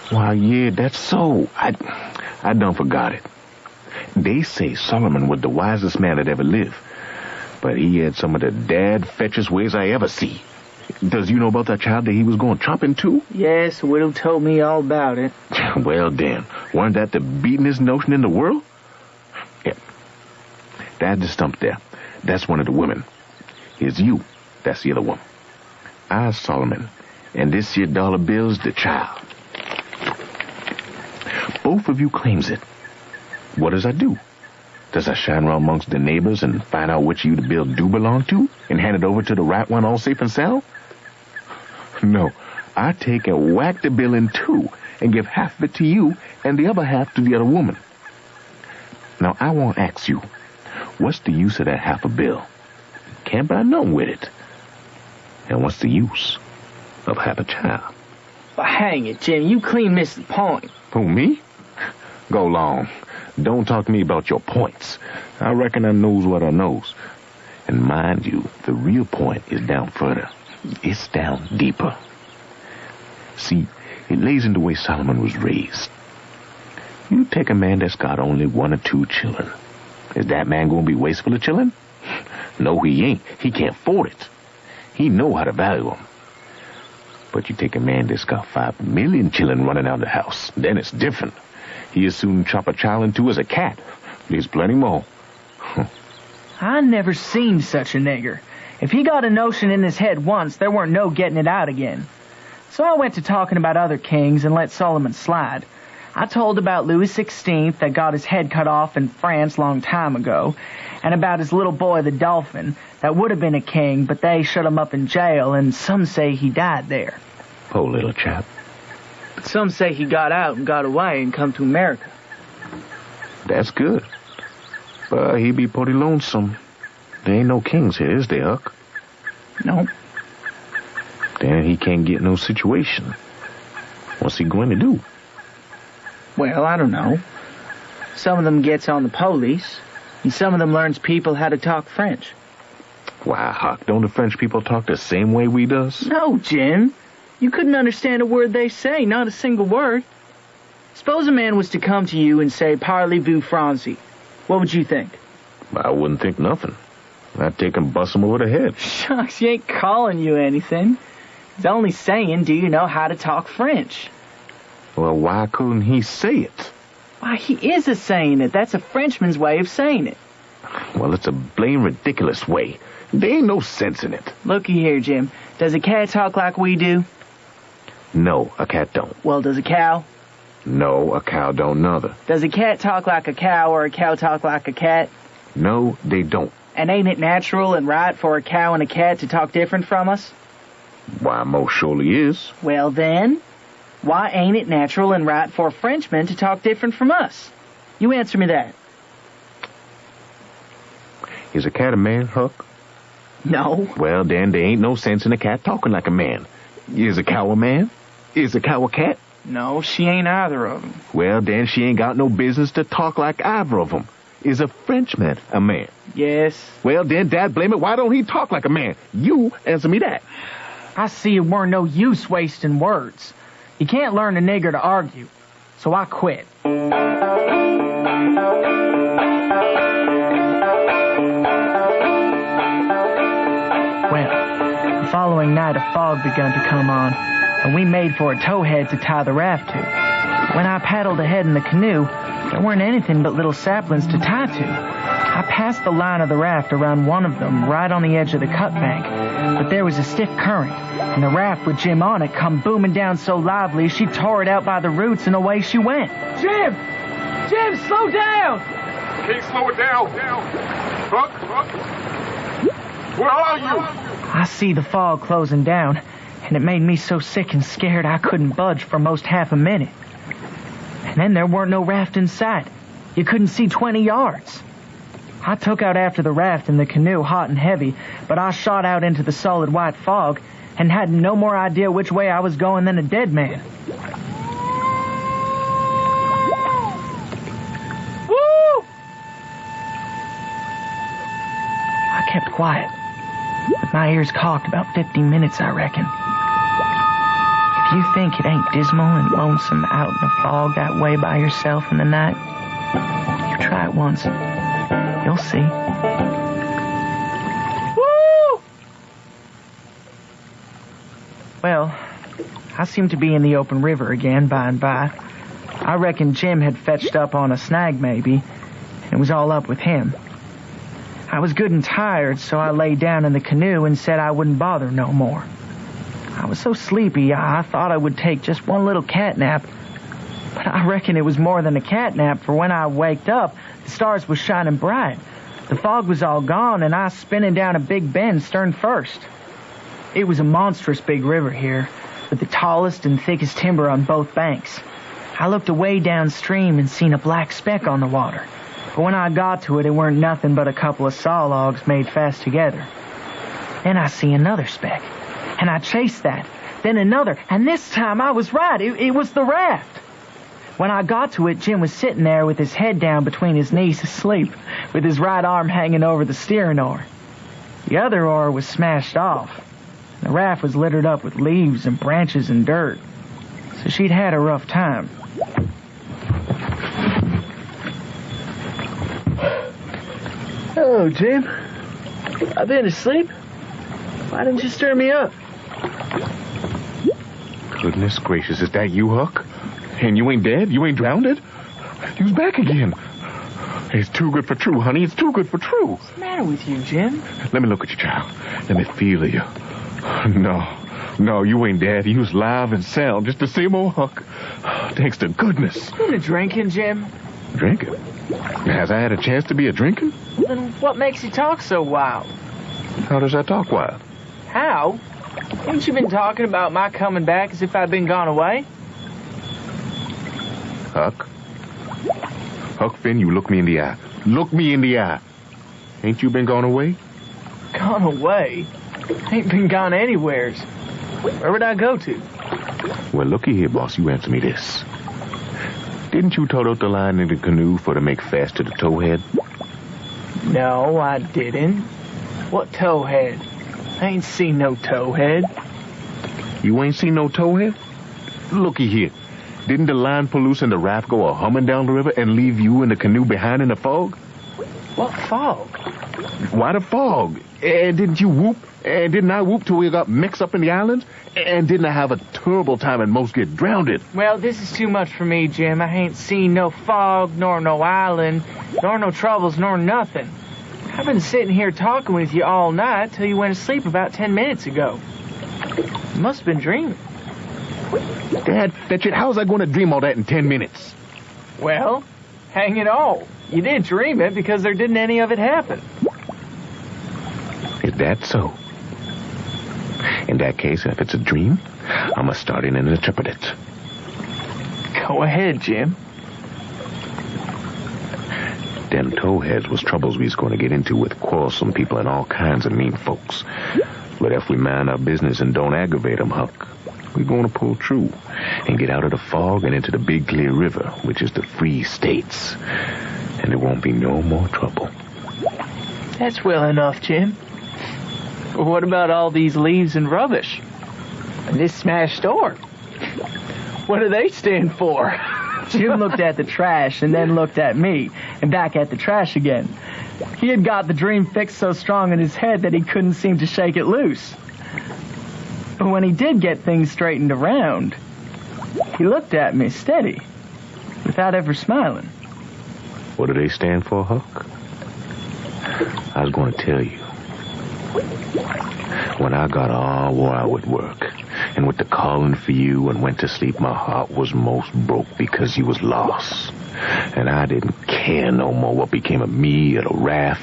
Why, yeah, that's so. I done forgot it. They say Solomon was the wisest man that ever lived. But he had some of the dad-fetchest ways I ever see. Does you know about that child that he was going chopping to? Yes, the widow told me all about it. Well, then, weren't that the beatin'est notion in the world? Yeah. That's the stump there. That's one of the women. Here's you. That's the other one. I's Solomon. And this here dollar bill's the child. Both of you claims it. What does I do? Does I shine around amongst the neighbors and find out which you the bill do belong to and hand it over to the right one all safe and sound? No, I take and whack the bill in two and give half of it to you and the other half to the other woman. Now, I won't ask you, what's the use of that half a bill? Can't buy nothing with it. And what's the use of half a child? Well, hang it, Jim, you clean missed the point. Who, me? Go long. Don't talk to me about your points. I reckon I knows what I knows. And mind you, the real point is down further. It's down deeper. See, it lays in the way Solomon was raised. You take a man that's got only 1 or 2 children. Is that man going to be wasteful of children? No, he ain't. He can't afford it. He know how to value them. But you take a man that's got 5 million children running out of the house, then it's different. He as soon chop a child in two as a cat. There's plenty more. I never seen such a nigger. If he got a notion in his head once, there weren't no getting it out again. So I went to talking about other kings and let Solomon slide. I told about Louis XVI that got his head cut off in France long time ago, and about his little boy, the Dolphin, that would have been a king, but they shut him up in jail, and some say he died there. Poor little chap. But some say he got out and got away and come to America. That's good. But he be pretty lonesome. There ain't no kings here, is there, Huck? No. Then he can't get no situation. What's he going to do? Well, I don't know. Some of them gets on the police, and some of them learns people how to talk French. Why, Huck, don't the French people talk the same way we does? No, Jim. You couldn't understand a word they say, not a single word. Suppose a man was to come to you and say, "Parlez-vous Français?" What would you think? I wouldn't think nothing. I'd take and bust him over the head. Shucks, he ain't calling you anything. He's only saying, do you know how to talk French? Well, why couldn't he say it? Why, he is a saying it. That's a Frenchman's way of saying it. Well, it's a blame ridiculous way. There ain't no sense in it. Looky here, Jim. Does a cat talk like we do? No, a cat don't. Well, does a cow? No, a cow don't neither. Does a cat talk like a cow or a cow talk like a cat? No, they don't. And ain't it natural and right for a cow and a cat to talk different from us? Why, most surely is. Well, then, why ain't it natural and right for Frenchmen to talk different from us? You answer me that. Is a cat a man, Huck? No. Well, then, there ain't no sense in a cat talking like a man. Is a cow a man? Is a cow a cat? No, she ain't either of them. Well, then, she ain't got no business to talk like either of them. Is a Frenchman a man? Yes. Well, then, Dad, blame it. Why don't he talk like a man? You answer me that. I see it weren't no use wasting words. You can't learn a nigger to argue. So I quit. Well, the following night a fog begun to come on, and we made for a towhead to tie the raft to. When I paddled ahead in the canoe, there weren't anything but little saplings to tie to. I passed the line of the raft around one of them, right on the edge of the cut bank, but there was a stiff current, and the raft with Jim on it come booming down so lively she tore it out by the roots, and away she went. Jim! Jim, slow down! Can't slow it down. Huck? Where are you? I see the fog closing down, and it made me so sick and scared I couldn't budge for most half a minute. And then there weren't no raft in sight. You couldn't see 20 yards. I took out after the raft in the canoe, hot and heavy, but I shot out into the solid white fog and had no more idea which way I was going than a dead man. Woo! I kept quiet, with my ears cocked about 50 minutes, I reckon. If you think it ain't dismal and lonesome out in the fog that way by yourself in the night, you try it once. You'll see. Woo! Well, I seemed to be in the open river again by and by. I reckon Jim had fetched up on a snag maybe, and it was all up with him. I was good and tired, so I lay down in the canoe and said I wouldn't bother no more. I was so sleepy, I thought I would take just one little cat nap. But I reckon it was more than a cat nap, for when I waked up, the stars was shining bright. The fog was all gone, and I spinning down a big bend stern first. It was a monstrous big river here, with the tallest and thickest timber on both banks. I looked away downstream and seen a black speck on the water. But when I got to it, it weren't nothing but a couple of saw logs made fast together. Then I see another speck, and I chased that. Then another, and this time I was right. It was the raft. When I got to it, Jim was sitting there with his head down between his knees asleep, with his right arm hanging over the steering oar. The other oar was smashed off. The raft was littered up with leaves and branches and dirt, so she'd had a rough time. Hello, Jim. I've been asleep. Why didn't you stir me up? Goodness gracious, is that you, Huck? And you ain't dead? You ain't drowned? You's back again. It's too good for true, honey. It's too good for true. What's the matter with you, Jim? Let me look at you, child. Let me feel of you. No, you ain't dead. You's live and sound. Just the same old Huck. Thanks to goodness. You been a drinking, Jim? Drinking? Has I had a chance to be a drinking? Then what makes you talk so wild? How does I talk wild? How? Haven't you been talking about my coming back as if I'd been gone away? Huck Finn, you look me in the eye. Look me in the eye. Ain't you been gone away? Gone away? Ain't been gone anywheres. Where would I go to? Well, looky here, boss. You answer me this. Didn't you tow out the line in the canoe for to make fast to the towhead? No, I didn't. What towhead? I ain't seen no towhead. You ain't seen no towhead? Looky here. Didn't the line pull loose and the raft go a-humming down the river and leave you in the canoe behind in the fog? What fog? Why the fog? And didn't you whoop? And didn't I whoop till we got mixed up in the islands? And didn't I have a terrible time and most get drowned? Well, this is too much for me, Jim. I ain't seen no fog, nor no island, nor no troubles, nor nothing. I've been sitting here talking with you all night till you went to sleep about 10 minutes ago. You must have been dreaming. Dad, fetch it. How's I going to dream all that in 10 minutes? Well, hang it all. You did dream it because there didn't any of it happen. Is that so? In that case, if it's a dream, I must start in and interpret it. Go ahead, Jim. Them towheads was troubles we was going to get into with quarrelsome people and all kinds of mean folks. But if we mind our business and don't aggravate them, Huck, we're going to pull true and get out of the fog and into the big clear river, which is the free states. And there won't be no more trouble. That's well enough, Jim. But what about all these leaves and rubbish? And this smashed door? What do they stand for? Jim looked at the trash and then looked at me and back at the trash again. He had got the dream fixed so strong in his head that he couldn't seem to shake it loose. But when he did get things straightened around, he looked at me steady, without ever smiling. What do they stand for, Huck? I was going to tell you. When I got all wore out with work, and with the calling for you and went to sleep, my heart was most broke because you was lost. And I didn't care no more what became of me or the raft.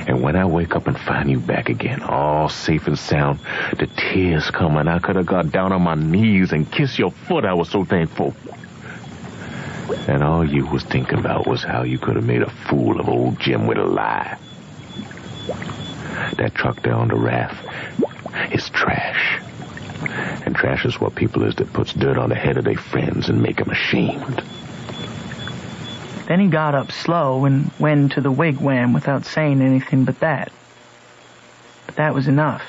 And when I wake up and find you back again, all safe and sound, the tears come and I could have got down on my knees and kissed your foot. I was so thankful. And all you was thinking about was how you could have made a fool of old Jim with a lie. That truck there on the raft is trash. And trash is what people is that puts dirt on the head of their friends and make them ashamed. Then he got up slow and went to the wigwam without saying anything but that. But that was enough.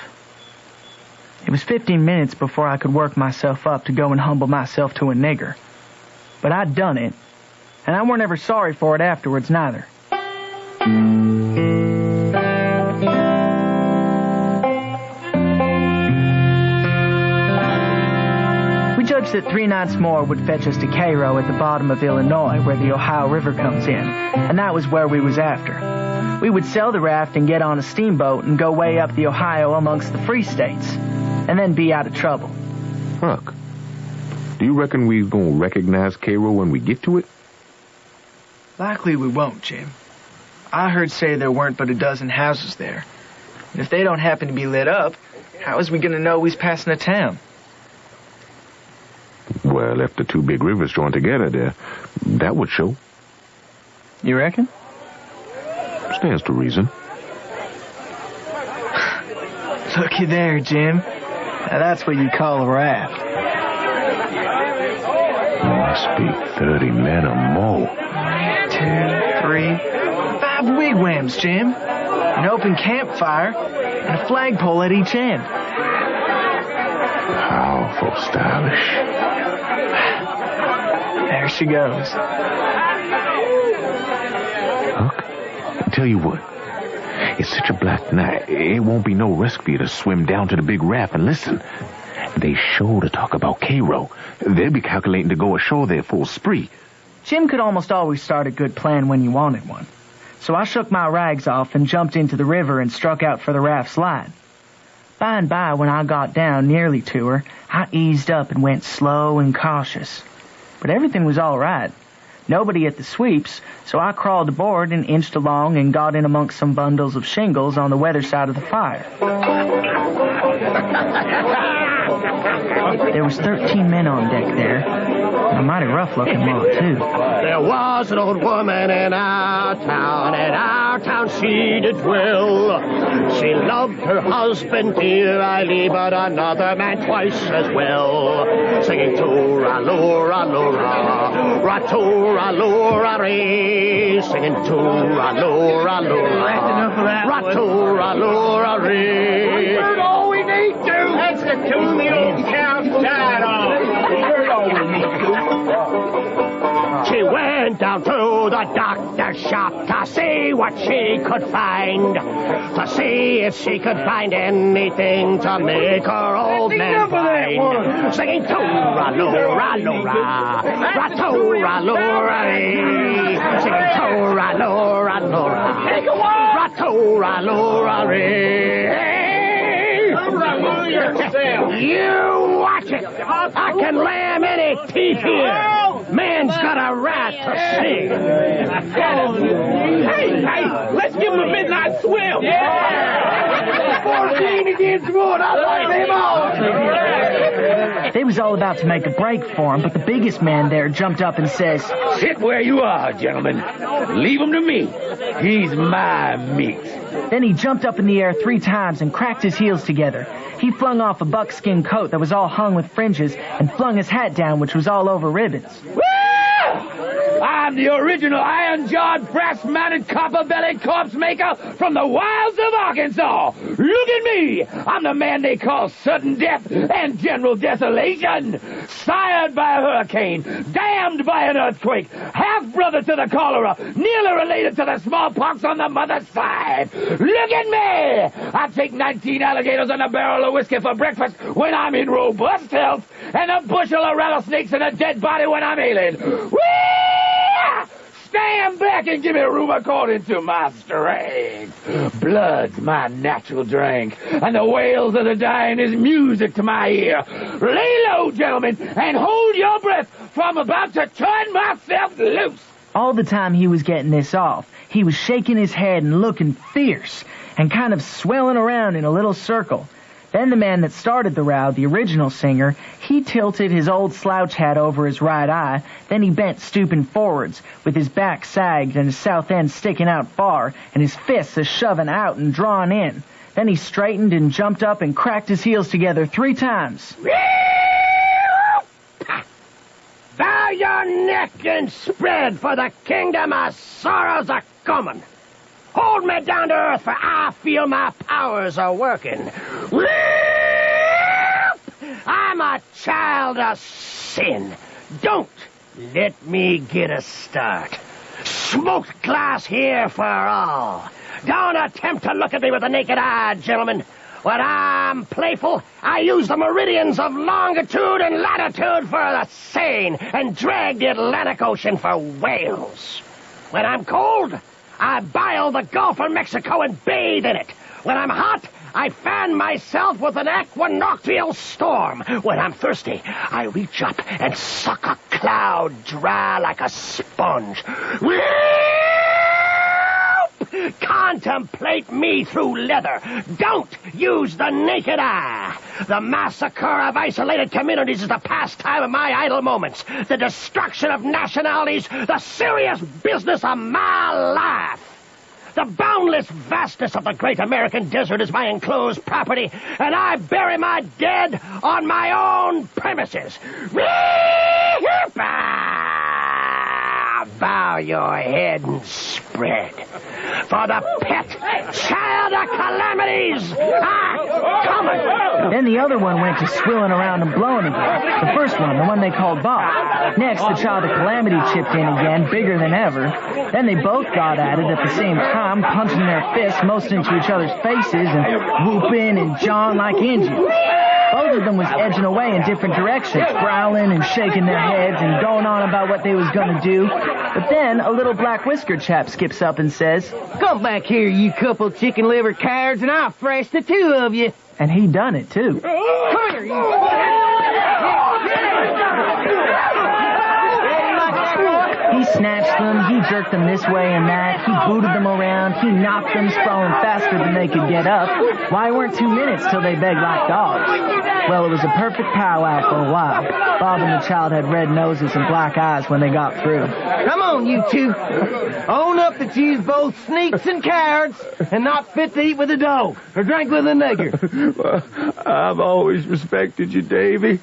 It was 15 minutes before I could work myself up to go and humble myself to a nigger. But I'd done it, and I weren't ever sorry for it afterwards neither. We judged that 3 nights more would fetch us to Cairo at the bottom of Illinois, where the Ohio River comes in, and that was where we was after. We would sell the raft and get on a steamboat and go way up the Ohio amongst the free states, and then be out of trouble. Huck, do you reckon we's gonna recognize Cairo when we get to it? Likely we won't, Jim. I heard say there weren't but a dozen houses there. And if they don't happen to be lit up, how is we gonna know we's passing a town? Well, if the 2 big rivers join together there, that would show. You reckon? Stands to reason. Looky there, Jim. Now that's what you call a raft. Must be 30 men or more. 1, 2, 3, 5 wigwams, Jim. An open campfire and a flagpole at each end. Powerful stylish. There she goes. Huck, tell you what. It's such a black night, it won't be no risk for you to swim down to the big raft. And listen, they sure to talk about Cairo. They'll be calculating to go ashore there full spree. Jim could almost always start a good plan when you wanted one. So I shook my rags off and jumped into the river and struck out for the raft slide. By and by, when I got down nearly to her, I eased up and went slow and cautious. But everything was all right. Nobody at the sweeps, so I crawled aboard and inched along and got in amongst some bundles of shingles on the weather side of the fire. There was 13 men on deck there, and a mighty rough-looking lot, too. There was an old woman in our town she did dwell. She loved her husband dearly, but another man twice as well. Singing to-ra-lo-ra-lo-ra, ra-to-ra-lo-ra-ree, singing to-ra-lo-ra-lo-ra, ra-to-ra-lo-ra-ree. We heard all we need to. That's the tune the old cows died on. We heard all we need to. She went down to the doctor's shop to see what she could find, to see if she could find anything to make her old man blind. Singing to-ra-lo-ra-lo-ra, ra-to-ra-lo-ra-ree, singing to-ra-lo-ra-lo-ra, ra-to-ra-lo-ra-ree. You watch it. I can lam any teeth here. Man's got a rat to see. Hey, let's give him a midnight swim. Yeah. 14 against 1. I like them all. They was all about to make a break for him, but the biggest man there jumped up and says, "Sit where you are, gentlemen. Leave him to me. He's my meat." Then he jumped up in the air 3 times and cracked his heels together. He flung off a buckskin coat that was all hung with fringes and flung his hat down, which was all over ribbons. Woo! I'm the original iron-jawed, brass-mounted, copper-bellied corpse maker from the wilds of Arkansas. Look at me. I'm the man they call sudden death and general desolation. Sired by a hurricane, damned by an earthquake, half-brother to the cholera, nearly related to the smallpox on the mother's side. Look at me. I take 19 alligators and a barrel of whiskey for breakfast when I'm in robust health, and a bushel of rattlesnakes and a dead body when I'm ailing. Whee! Stand back and give me room according to my strength. Blood's my natural drink, and the wails of the dying is music to my ear. Lay low, gentlemen, and hold your breath, for I'm about to turn myself loose. All the time he was getting this off, he was shaking his head and looking fierce, and kind of swelling around in a little circle. Then the man that started the row, the original singer, he tilted his old slouch hat over his right eye, then he bent stooping forwards, with his back sagged and his south end sticking out far, and his fists a-shoving out and drawn in. Then he straightened and jumped up and cracked his heels together 3 times. Bow your neck and spread, for the kingdom of sorrows are coming. Hold me down to earth, for I feel my powers are working. I'm a child of sin. Don't let me get a start. Smoked glass here for all. Don't attempt to look at me with the naked eye, gentlemen. When I'm playful, I use the meridians of longitude and latitude for the Seine and drag the Atlantic Ocean for whales. When I'm cold, I boil the Gulf of Mexico and bathe in it. When I'm hot, I fan myself with an equinoctial storm. When I'm thirsty, I reach up and suck a cloud dry like a sponge. Contemplate me through leather. Don't use the naked eye. The massacre of isolated communities is the pastime of my idle moments. The destruction of nationalities, the serious business of my life. The boundless vastness of the great American desert is my enclosed property, and I bury my dead on my own premises. Bow your head and spread, for the pet child of calamities are coming. Then the other one went to swilling around and blowing again. The first one, the one they called Bob. Next, the child of calamity chipped in again, bigger than ever. Then they both got at it at the same time, punching their fists most into each other's faces and whooping and jawing like Indians. Both of them was edging away in different directions, growling and shaking their heads and going on about what they was going to do. But then a little black-whiskered chap skips up and says, "Come back here, you couple chicken liver cowards, and I'll thrash the 2 of you." And he done it, too. Come here, you... He snatched them, he jerked them this way and that, he booted them around, he knocked them, sprawling faster than they could get up. Why, it weren't 2 minutes till they begged like dogs. Well, it was a perfect powwow for a while. Bob and the child had red noses and black eyes when they got through. Come on, you 2. Own up that you's both sneaks and cowards, and not fit to eat with a dog, or drink with a nigger. Well, I've always respected you, Davy.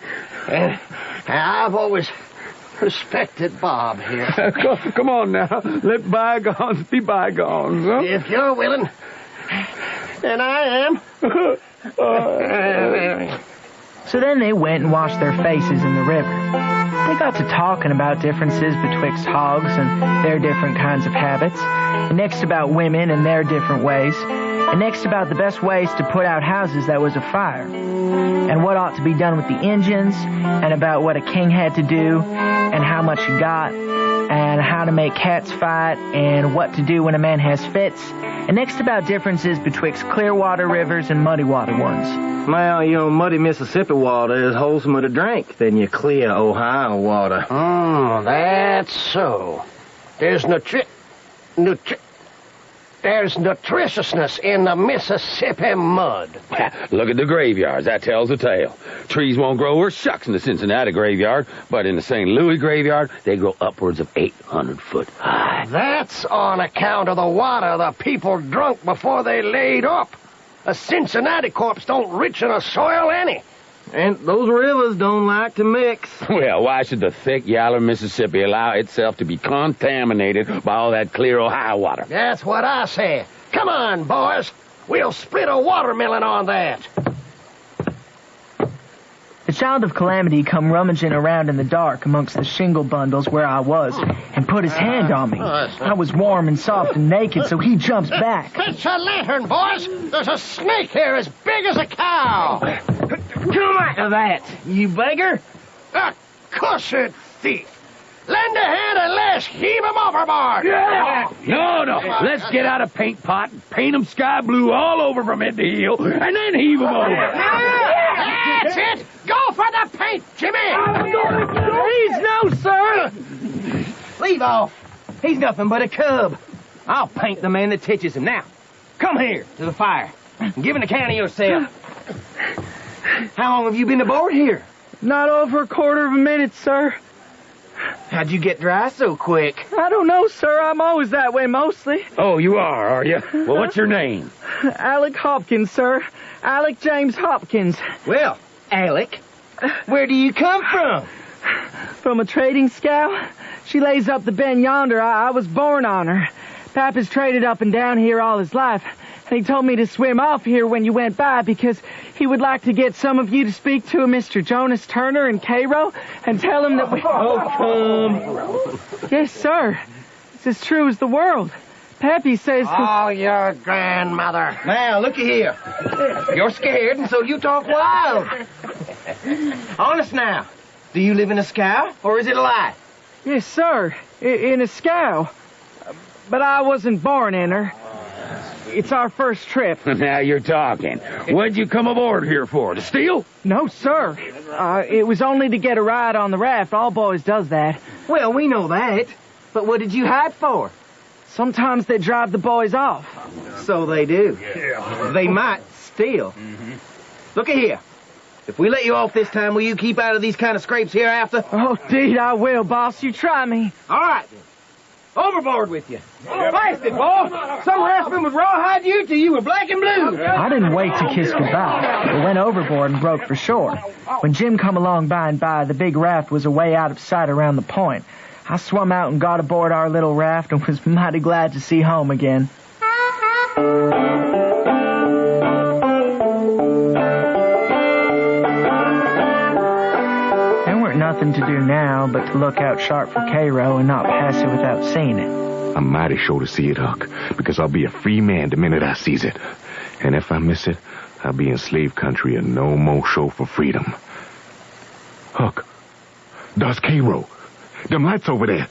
And I've always respected Bob here. Come on now. Let bygones be bygones, huh? If you're willing. And I am. So then they went and washed their faces in the river. They got to talking about differences betwixt hogs and their different kinds of habits, and next about women and their different ways, and next about the best ways to put out houses that was afire, and what ought to be done with the engines, and about what a king had to do, and how much he got, and how to make cats fight, and what to do when a man has fits, and next about differences betwixt clear water rivers and muddy water ones. Well, you know, muddy Mississippi water is wholesomer to drink than your clear Ohio water. Oh, that's so. There's There's nutritiousness in the Mississippi mud. Look at the graveyards. That tells the tale. Trees won't grow worth shucks in the Cincinnati graveyard, but in the St. Louis graveyard, they grow upwards of 800 foot high. That's on account of the water the people drunk before they laid up. A Cincinnati corpse don't rich in a soil any. And those rivers don't like to mix. Well, why should the thick, yaller Mississippi allow itself to be contaminated by all that clear Ohio water? That's what I say. Come on, boys. We'll split a watermelon on that. The Child of Calamity come rummaging around in the dark amongst the shingle bundles where I was and put his hand on me. I was warm and soft and naked, so he jumps back. Fetch a lantern, boys. There's a snake here as big as a cow. Come out of that, you beggar. A cussed thief. Lend a hand and let's heave him overboard. Yeah. No. Let's get out a paint pot and paint him sky blue all over from head to heel, and then heave him over. That's it. Go for the paint, Jimmy. Please, no, sir. Leave off. He's nothing but a cub. I'll paint the man that touches him. Now, come here to the fire and give an account of yourself. How long have you been aboard here? Not over a quarter of a minute, sir. How'd you get dry so quick? I don't know, sir. I'm always that way, mostly. Oh, you are you? Well, what's your name? Alec Hopkins, sir. Alec James Hopkins. Well, Alec, where do you come from? From a trading scow. She lays up the bend yonder. I was born on her. Papa's traded up and down here all his life. And he told me to swim off here when you went by because he would like to get some of you to speak to Mr. Jonas Turner in Cairo and tell him that we... Oh, come. Yes, sir. It's as true as the world. Pappy says... Oh, your grandmother. Now, looky here. You're scared, and so you talk wild. Honest now, do you live in a scow, or is it a lie? Yes, sir. In a scow. But I wasn't born in her. It's our first trip. Now you're talking. What'd you come aboard here for? To steal? No, sir. It was only to get a ride on the raft. All boys does that. Well, we know that. But what did you hide for? Sometimes they drive the boys off. So they do. They might steal. Looky here. If we let you off this time, will you keep out of these kind of scrapes hereafter? Oh, deed I will, boss. You try me. All right, then. Overboard with you. Blast it, boy. Some rascalman would rawhide you till you were black and blue. I didn't wait to kiss goodbye. I went overboard and broke for shore. When Jim come along by and by, the big raft was away out of sight around the point. I swum out and got aboard our little raft and was mighty glad to see home again. Nothing to do now but to look out sharp for Cairo and not pass it without seeing it. I'm mighty sure to see it, Huck, because I'll be a free man the minute I sees it. And if I miss it, I'll be in slave country and no more show for freedom. Huck, there's Cairo. Them lights over there.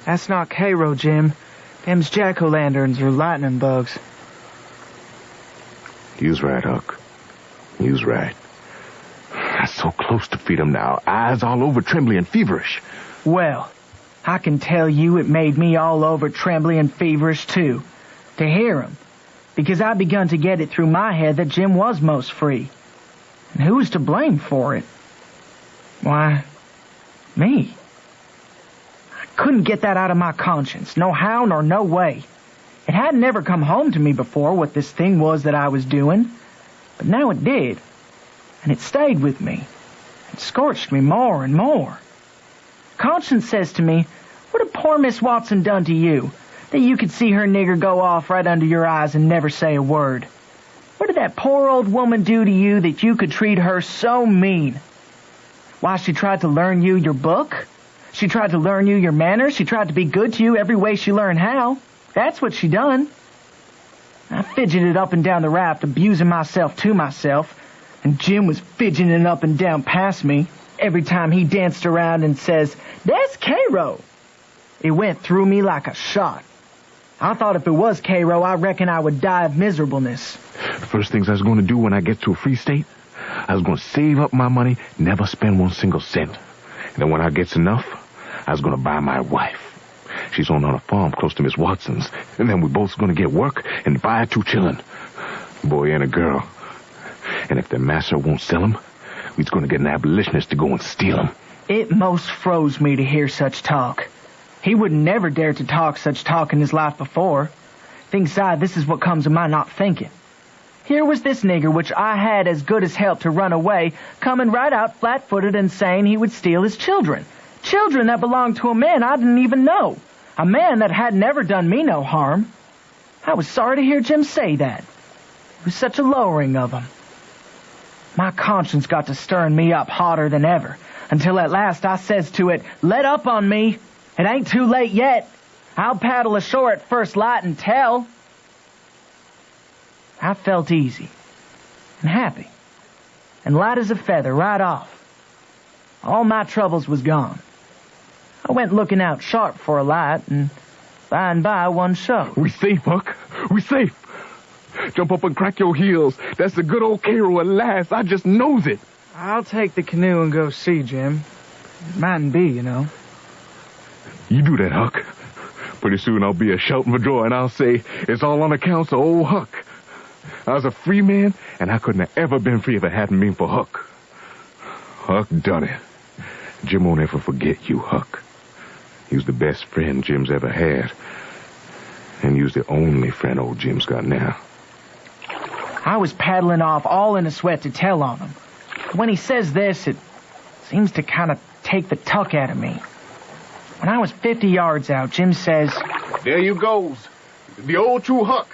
That's not Cairo, Jim. Them's jack-o'-lanterns or lightning bugs. You's right, Huck. You's right. I'm so close to freedom now, eyes all over trembly and feverish. Well, I can tell you it made me all over trembly and feverish, too, to hear him, because I begun to get it through my head that Jim was most free. And who was to blame for it? Why, me. I couldn't get that out of my conscience, no how nor no way. It hadn't ever come home to me before what this thing was that I was doing, but now it did. And it stayed with me. It scorched me more and more. Conscience says to me, what had poor Miss Watson done to you, that you could see her nigger go off right under your eyes and never say a word? What did that poor old woman do to you that you could treat her so mean? Why, she tried to learn you your book. She tried to learn you your manners. She tried to be good to you every way she learned how. That's what she done. I fidgeted up and down the raft, abusing myself to myself. And Jim was fidgeting up and down past me every time he danced around and says, "That's Cairo." It went through me like a shot. I thought if it was Cairo, I reckon I would die of miserableness. First things I was going to do when I get to a free state, I was going to save up my money, never spend one single cent. And then when I gets enough, I was going to buy my wife. She's on a farm close to Miss Watson's. And then we both going to get work and buy 2 children, boy and a girl. And if the master won't sell them, we's going to get an abolitionist to go and steal them. It most froze me to hear such talk. He would never dare to talk such talk in his life before. Thinks I, this is what comes of my not thinking. Here was this nigger, which I had as good as help to run away, coming right out flat-footed and saying he would steal his children. Children that belonged to a man I didn't even know. A man that had never done me no harm. I was sorry to hear Jim say that. It was such a lowering of him. My conscience got to stirring me up hotter than ever, until at last I says to it, let up on me. It ain't too late yet. I'll paddle ashore at first light and tell. I felt easy and happy and light as a feather right off. All my troubles was gone. I went looking out sharp for a light, and by and by one showed. We safe, Huck. We safe. Jump up and crack your heels. That's the good old Cairo at last. I just knows it. I'll take the canoe and go see, Jim. It mightn't be, you know. You do that, Huck. Pretty soon I'll be a shouting for joy, and I'll say, it's all on account of old Huck. I was a free man, and I couldn't have ever been free if it hadn't been for Huck. Huck done it. Jim won't ever forget you, Huck. You was the best friend Jim's ever had. And you was the only friend old Jim's got now. I was paddling off all in a sweat to tell on him. When he says this, it seems to kind of take the tuck out of me. When I was 50 yards out, Jim says, there you goes. The old true Huck.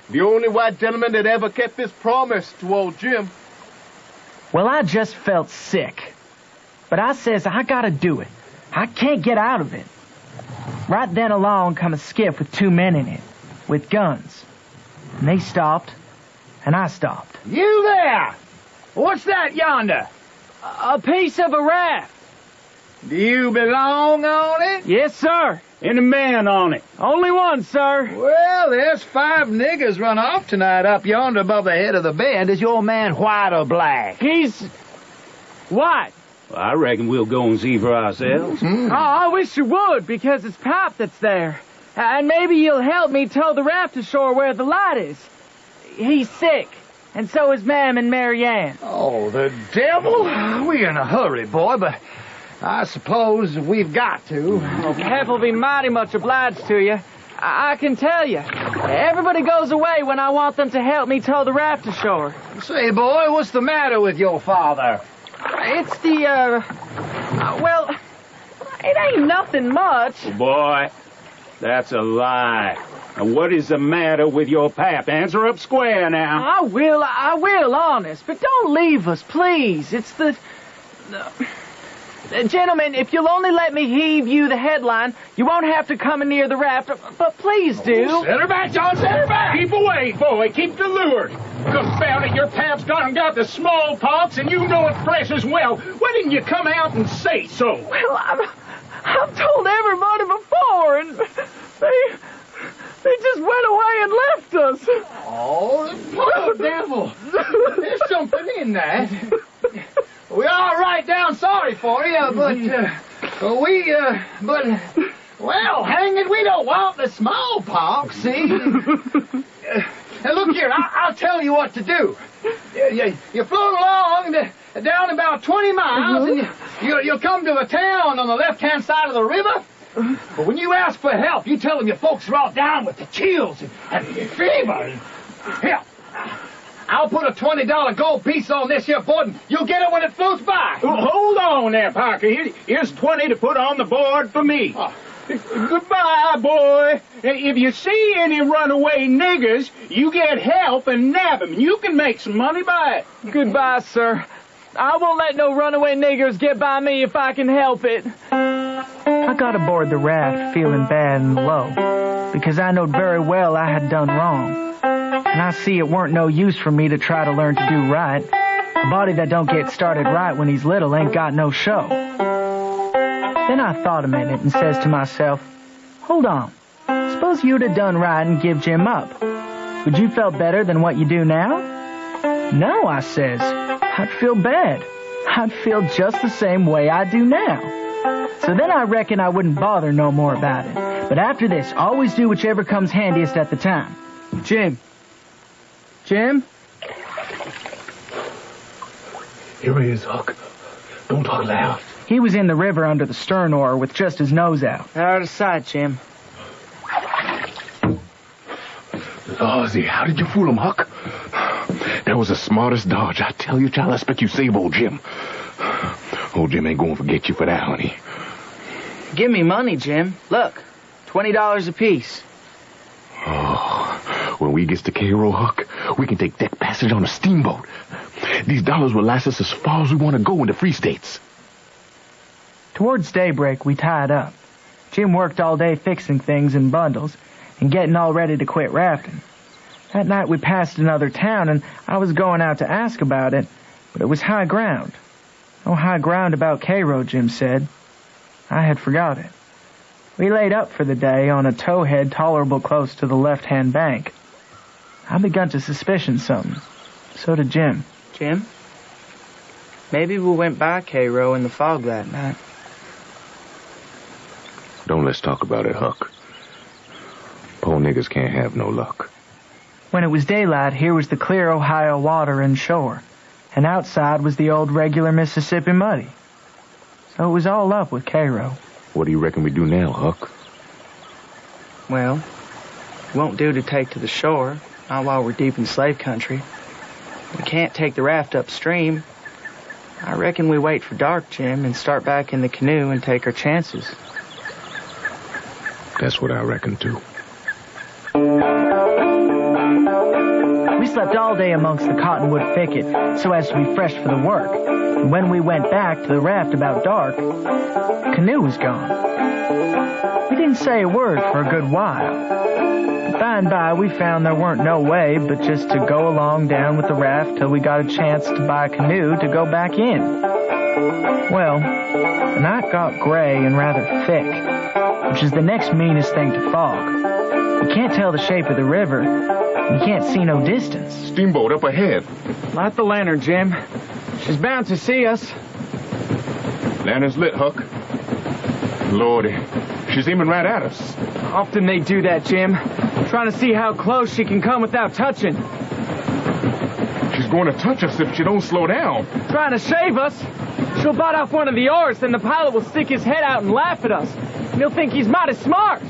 The only white gentleman that ever kept his promise to old Jim. Well, I just felt sick. But I says, I gotta do it. I can't get out of it. Right then along come a skiff with 2 men in it, with guns. And they stopped, and I stopped. You there! What's that yonder? A piece of a raft. Do you belong on it? Yes, sir. Any man on it? Only one, sir. Well, there's 5 niggers run off tonight up yonder above the head of the bend. Is your man white or black? He's white. Well, I reckon we'll go and see for ourselves. Oh, I wish you would, because it's Pop that's there. And maybe you'll help me tow the raft ashore where the light is. He's sick, and so is Ma'am and Mary Ann. Oh, the devil! We're in a hurry, boy, but I suppose we've got to. Oh, Pep will be mighty much obliged to you. I can tell you. Everybody goes away when I want them to help me tow the raft ashore. Say, boy, what's the matter with your father? It's the, well, it ain't nothing much. Boy, that's a lie. Now, what is the matter with your pap? Answer up square now. I will, honest. But don't leave us, please. It's the... Gentlemen, if you'll only let me heave you the headline, you won't have to come near the raft, but please do. Set her back, John, set her back! Keep away, boy, keep the lure. Confound it, your pap's got the smallpox, and you know it fresh as well. Why didn't you come out and say so? Well, I've told everybody before, and they just went away and left us. Oh, the poor devil. There's something in that. We are right down sorry for you, but well, hang it, we don't want the smallpox, see? Look here, I'll tell you what to do. You float along down about 20 miles, and you'll come to a town on the left-hand side of the river. But when you ask for help, you tell them your folks are all down with the chills and fever. Here, I'll put a $20 gold piece on this here board, and you'll get it when it floats by. Hold on there, Parker. Here's 20 to put on the board for me. Goodbye, boy. If you see any runaway niggers, you get help and nab them. You can make some money by it. Goodbye, sir. I won't let no runaway niggers get by me if I can help it. I got aboard the raft feeling bad and low, because I knowed very well I had done wrong. And I see it weren't no use for me to try to learn to do right. A body that don't get started right when he's little ain't got no show. Then I thought a minute and says to myself, hold on, suppose you'd have done right and give Jim up. Would you felt better than what you do now? No, I says, I'd feel bad. I'd feel just the same way I do now. So then I reckon I wouldn't bother no more about it. But after this, always do whichever comes handiest at the time. Jim? Here he is, Huck. Don't talk loud. He was in the river under the stern oar with just his nose out. Out of sight, Jim. Lord he? How did you fool him, Huck? That was the smartest dodge. I tell you, child, I expect you save old Jim. Old Jim ain't gonna forget you for that, honey. Give me money, Jim. Look, $20 apiece. Oh, when we gets to Cairo, Huck, we can take deck passage on a steamboat. These dollars will last us as far as we want to go in the Free States. Towards daybreak, we tied up. Jim worked all day fixing things in bundles and getting all ready to quit rafting. That night we passed another town, and I was going out to ask about it, but it was high ground. No high ground about Cairo, Jim said. I had forgot it. We laid up for the day on a towhead tolerable close to the left-hand bank. I begun to suspicion something. So did Jim. Jim? Maybe we went by Cairo in the fog that night. Don't let's talk about it, Huck. Poor niggas can't have no luck. When it was daylight, here was the clear Ohio water and shore, and outside was the old regular Mississippi muddy. So it was all up with Cairo. What do you reckon we do now, Huck? Well, it won't do to take to the shore, not while we're deep in slave country. We can't take the raft upstream. I reckon we wait for dark, Jim, and start back in the canoe and take our chances. That's what I reckon, too. We slept all day amongst the cottonwood thicket so as to be fresh for the work. And when we went back to the raft about dark, the canoe was gone. We didn't say a word for a good while. But by and by, we found there weren't no way but just to go along down with the raft till we got a chance to buy a canoe to go back in. Well, the night got gray and rather thick, which is the next meanest thing to fog. You can't tell the shape of the river. You can't see no distance. Steamboat up ahead. Light the lantern, Jim. She's bound to see us. Lantern's lit, Huck. Lordy, she's aiming right at us. Often they do that, Jim. Trying to see how close she can come without touching. She's going to touch us if she don't slow down. Trying to shave us. She'll bite off one of the oars, then the pilot will stick his head out and laugh at us. And he'll think he's mighty smart.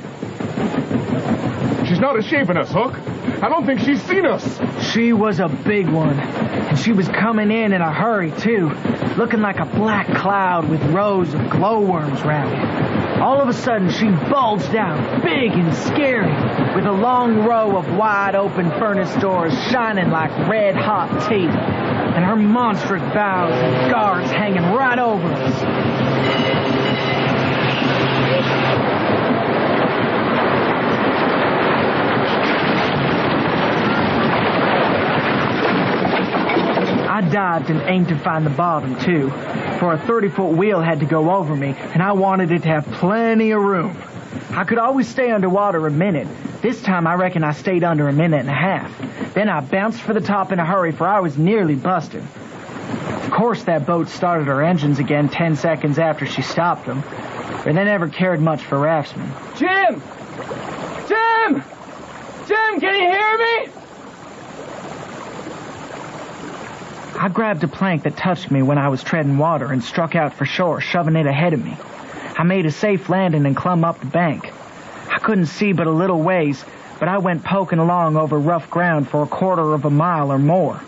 She's not a-shaving us, Huck. I don't think she's seen us. She was a big one. And she was coming in a hurry, too. Looking like a black cloud with rows of glowworms round it. All of a sudden, she bulged out, big and scary, with a long row of wide-open furnace doors shining like red-hot teeth, and her monstrous bows and guards hanging right over us. I dived and aimed to find the bottom, too, for a 30-foot wheel had to go over me, and I wanted it to have plenty of room. I could always stay underwater a minute. This time, I reckon I stayed under a minute and a half. Then I bounced for the top in a hurry, for I was nearly busted. Of course, that boat started her engines again 10 seconds after she stopped them, but they never cared much for raftsmen. Jim! Jim! Jim, can you hear me? I grabbed a plank that touched me when I was treading water and struck out for shore, shoving it ahead of me. I made a safe landing and clumb up the bank. I couldn't see but a little ways, but I went poking along over rough ground for a quarter of a mile or more.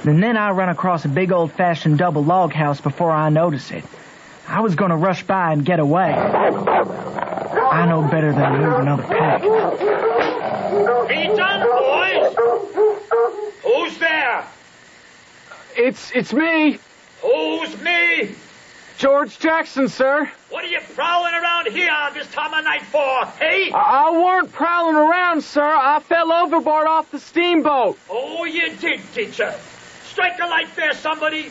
And then I ran across a big old-fashioned double log house before I noticed it. I was going to rush by and get away. I know better than to lose another pack. Be done, boys! Who's there? It's me. Who's me? George Jackson, sir. What are you prowling around here on this time of night for, hey? I weren't prowling around, sir. I fell overboard off the steamboat. Oh, you did you? Strike a light there, somebody.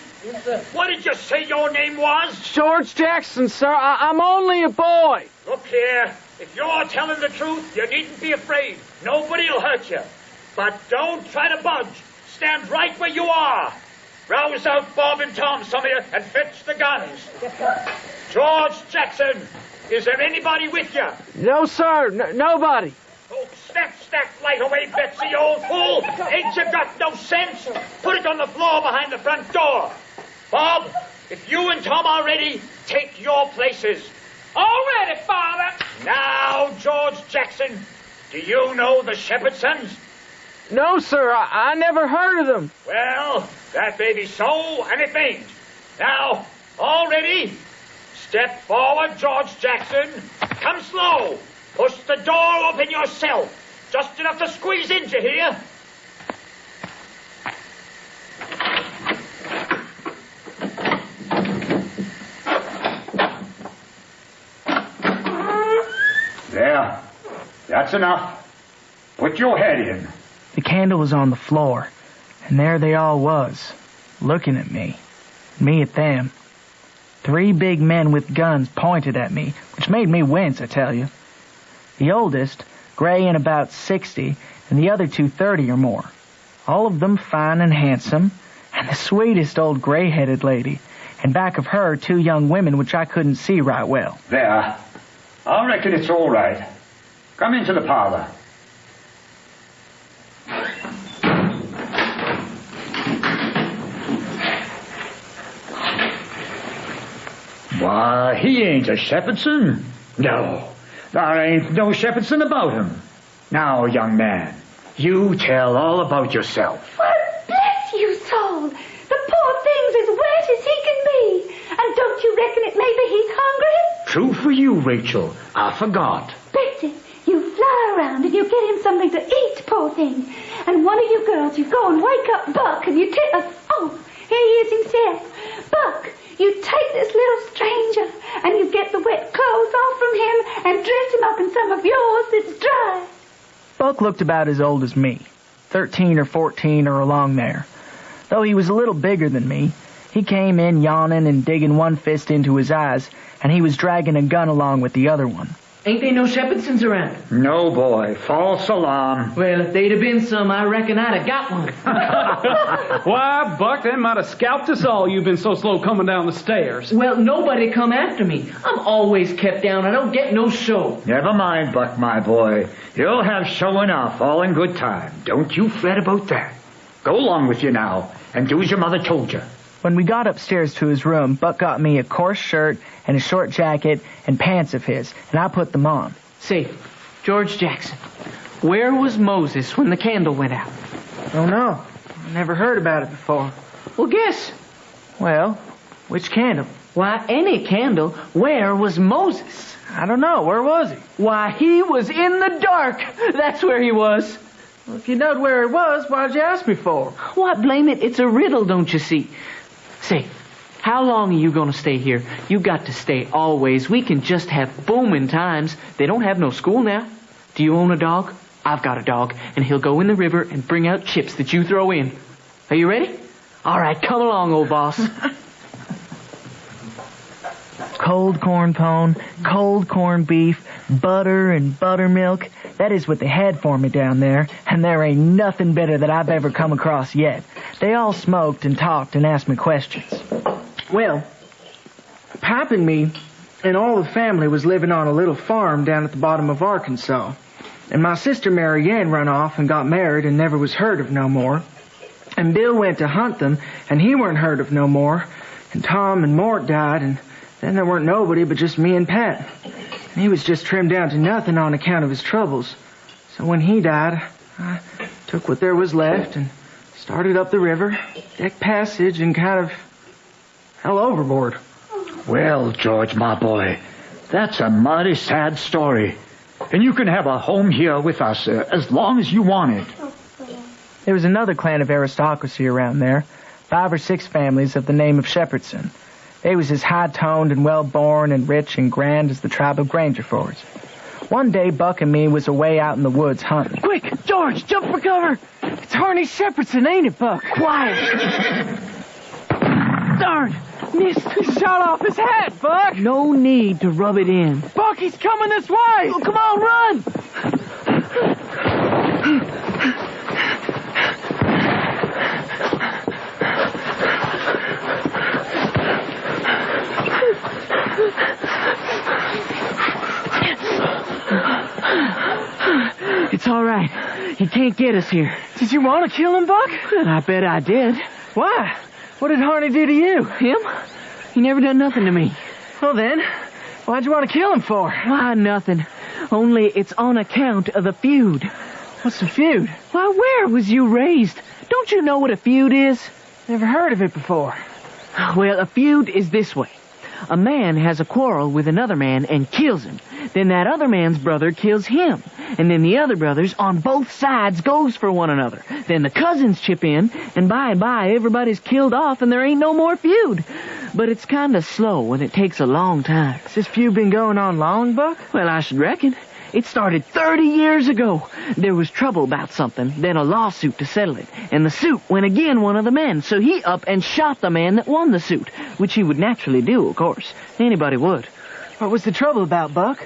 What did you say your name was? George Jackson, sir. I'm only a boy. Look here. If you're telling the truth, you needn't be afraid. Nobody'll hurt you. But don't try to budge. Stand right where you are. Rouse out Bob and Tom, some of you, and fetch the guns. George Jackson, is there anybody with you? No, sir. Nobody. Oh, snatch that light away, Betsy, old fool. Ain't you got no sense? Put it on the floor behind the front door. Bob, if you and Tom are ready, take your places. All ready, Father. Now, George Jackson, do you know the Shepherdsons? No, sir, I never heard of them. Well, that may be so, and it mayn't. Now, all ready? Step forward, George Jackson. Come slow. Push the door open yourself. Just enough to squeeze into here. There. That's enough. Put your head in. The candle was on the floor, and there they all was, looking at me at them. 3 big men with guns pointed at me, which made me wince, I tell you. The oldest, gray and about 60, and the other 2 30 or more. All of them fine and handsome, and the sweetest old gray-headed lady, and back of her 2 young women which I couldn't see right well. There. I reckon it's all right. Come into the parlor. Why, he ain't a Shepherdson. No, there ain't no Shepherdson about him. Now, young man, you tell all about yourself. Well, bless you, soul. The poor thing's as wet as he can be. And don't you reckon it maybe he's hungry? True for you, Rachel. I forgot. Betsy, you fly around and you get him something to eat, poor thing. And one of you girls, you go and wake up Buck and you tell us, oh, here he is himself. Buck, you take this little stranger and you get the wet clothes off from him and dress him up in some of yours that's dry. Buck looked about as old as me, 13 or 14 or along there. Though he was a little bigger than me, he came in yawning and digging one fist into his eyes, and he was dragging a gun along with the other one. Ain't there no Shepherdsons around? No, boy. False alarm. Well, if they'd have been some, I reckon I'd have got one. Why, Buck, they might have scalped us all. You've been so slow coming down the stairs. Well, nobody come after me. I'm always kept down. I don't get no show. Never mind, Buck, my boy. You'll have show enough, all in good time. Don't you fret about that. Go along with you now, and do as your mother told you. When we got upstairs to his room, Buck got me a coarse shirt and a short jacket and pants of his, and I put them on. Say, George Jackson, where was Moses when the candle went out? Oh, no. I never heard about it before. Well, guess. Well, which candle? Why, any candle. Where was Moses? I don't know. Where was he? Why, he was in the dark. That's where he was. Well, if you knowed where he was, why'd you ask me for? What, blame it? It's a riddle, don't you see? Say, how long are you going to stay here? You got to stay always. We can just have booming times. They don't have no school now. Do you own a dog? I've got a dog, and he'll go in the river and bring out chips that you throw in. Are you ready? All right, come along, old boss. Cold corn pone, cold corned beef, butter and buttermilk. That is what they had for me down there, and there ain't nothing better that I've ever come across yet. They all smoked and talked and asked me questions. Well, Pop and me and all the family was living on a little farm down at the bottom of Arkansas. And my sister Mary Ann run off and got married and never was heard of no more. And Bill went to hunt them, and he weren't heard of no more. And Tom and Mort died, and then there weren't nobody but just me and Pat. And he was just trimmed down to nothing on account of his troubles. So when he died, I took what there was left and started up the river, deck passage, and kind of fell overboard. Well, George, my boy, that's a mighty sad story. And you can have a home here with us as long as you want it. There was another clan of aristocracy around there, 5 or 6 families of the name of Shepherdson. They was as high-toned and well-born and rich and grand as the tribe of Grangerfords. One day, Buck and me was away out in the woods hunting. Quick, George, jump for cover. It's Harney Shepherdson, ain't it, Buck? Quiet. Darn, missed. Shot off his hat, Buck. No need to rub it in. Buck, he's coming this way. Oh, come on, run. It's all right. He can't get us here. Did you want to kill him, Buck? I bet I did. Why? What did Harney do to you? Him? He never done nothing to me. Well then, why'd you want to kill him for? Why, nothing. Only it's on account of the feud. What's a feud? Why, where was you raised? Don't you know what a feud is? Never heard of it before. Well, a feud is this way. A man has a quarrel with another man and kills him. Then that other man's brother kills him. And then the other brothers on both sides goes for one another. Then the cousins chip in, and by everybody's killed off and there ain't no more feud. But it's kind of slow and it takes a long time. Has this feud been going on long, Buck? Well, I should reckon. It started 30 years ago. There was trouble about something, then a lawsuit to settle it. And the suit went again one of the men, so he up and shot the man that won the suit, which he would naturally do, of course. Anybody would. What was the trouble about, Buck?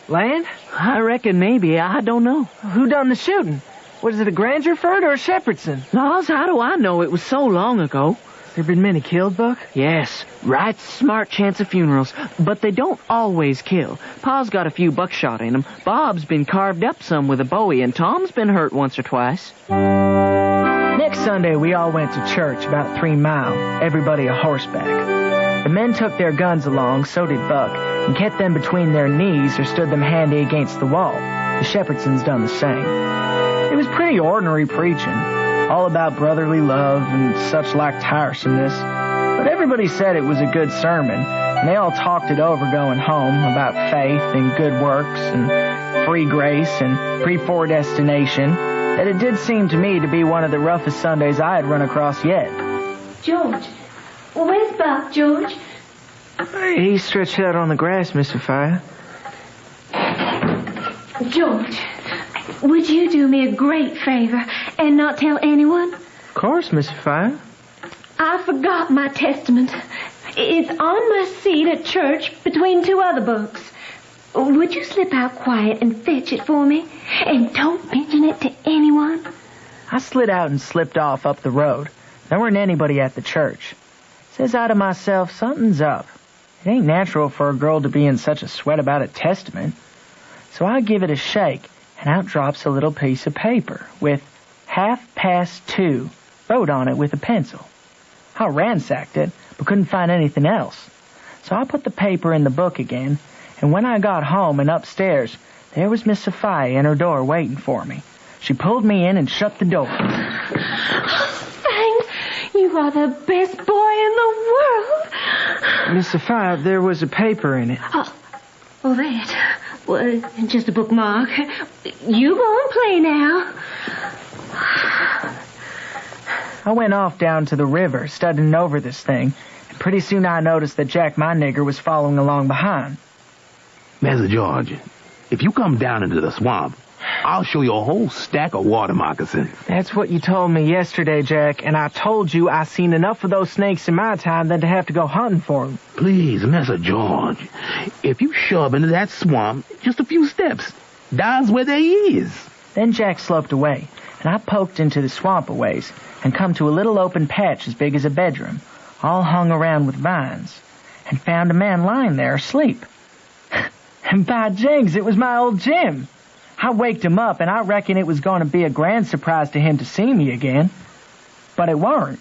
Land? I reckon maybe. I don't know. Who done the shooting? Was it a Grangerford or a Shepherdson? Laws, how do I know? It was so long ago. There been many killed, Buck? Yes, right smart chance of funerals, but they don't always kill. Pa's got a few buckshot in him. Bob's been carved up some with a bowie, and Tom's been hurt once or twice. Next Sunday, we all went to church, about 3 miles, everybody a horseback. The men took their guns along, so did Buck, and kept them between their knees or stood them handy against the wall. The Shepherdsons done the same. It was pretty ordinary preaching, all about brotherly love and such like tiresomeness. But everybody said it was a good sermon, and they all talked it over going home about faith and good works and free grace and predestination, that it did seem to me to be one of the roughest Sundays I had run across yet. George. Where's Buck, George? He's stretched out on the grass, Miss Sophia. George, would you do me a great favor and not tell anyone? Of course, Miss Sophia. I forgot my testament. It's on my seat at church between 2 other books. Would you slip out quiet and fetch it for me? And don't mention it to anyone. I slid out and slipped off up the road. There weren't anybody at the church. Says I to myself, something's up. It ain't natural for a girl to be in such a sweat about a testament. So I give it a shake, and out drops a little piece of paper with 2:30 wrote on it with a pencil. I ransacked it, but couldn't find anything else. So I put the paper in the book again, and when I got home and upstairs, there was Miss Sophia in her door waiting for me. She pulled me in and shut the door. Thanks. You are the best boy in the world. Miss Sophia, there was a paper in it. Oh, that. Well, just a bookmark. You go and play now. I went off down to the river, studying over this thing, and pretty soon I noticed that Jack, my nigger, was following along behind. Master George, if you come down into the swamp, I'll show you a whole stack of water moccasins. That's what you told me yesterday, Jack, and I told you I seen enough of those snakes in my time than to have to go hunting for them. Please, Master George, if you shove into that swamp just a few steps, that's where they is. Then Jack sloped away, and I poked into the swamp a ways and come to a little open patch as big as a bedroom, all hung around with vines, and found a man lying there asleep. And by jings, it was my old Jim. I waked him up, and I reckon it was going to be a grand surprise to him to see me again. But it weren't.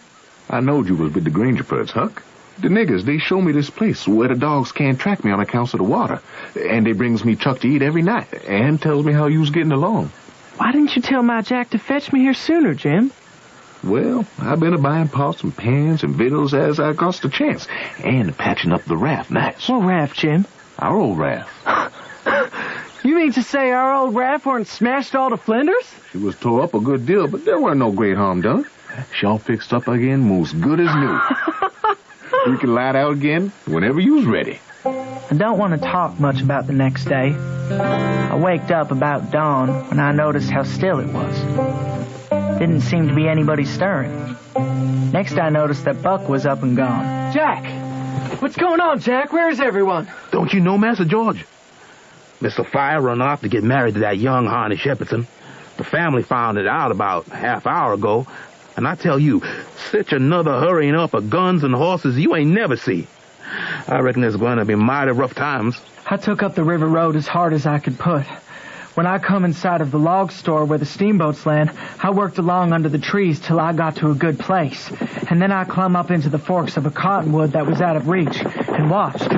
I knowed you was with the Grangerfords, Huck. The niggers, they show me this place where the dogs can't track me on account of the water. And they brings me chuck to eat every night and tells me how you was getting along. Why didn't you tell my Jack to fetch me here sooner, Jim? Well, I've been a-buying pots and pans and victuals as I got the chance. And patching up the raft nice. What raft, Jim? Our old raft. You mean to say our old raft weren't smashed all to flinders? She was tore up a good deal, but there weren't no great harm done. She all fixed up again, most good as new. We can light out again whenever you was ready. I don't want to talk much about the next day. I waked up about dawn when I noticed how still it was. Didn't seem to be anybody stirring. Next I noticed that Buck was up and gone. Jack! What's going on, Jack? Where is everyone? Don't you know, Master George? Miss Sophia run off to get married to that young Harney Shepherdson. The family found it out about half hour ago, and I tell you, such another hurrying up of guns and horses you ain't never see. I reckon there's going to be mighty rough times. I took up the river road as hard as I could put. When I come inside of the log store where the steamboats land, I worked along under the trees till I got to a good place, and then I clumb up into the forks of a cottonwood that was out of reach and watched.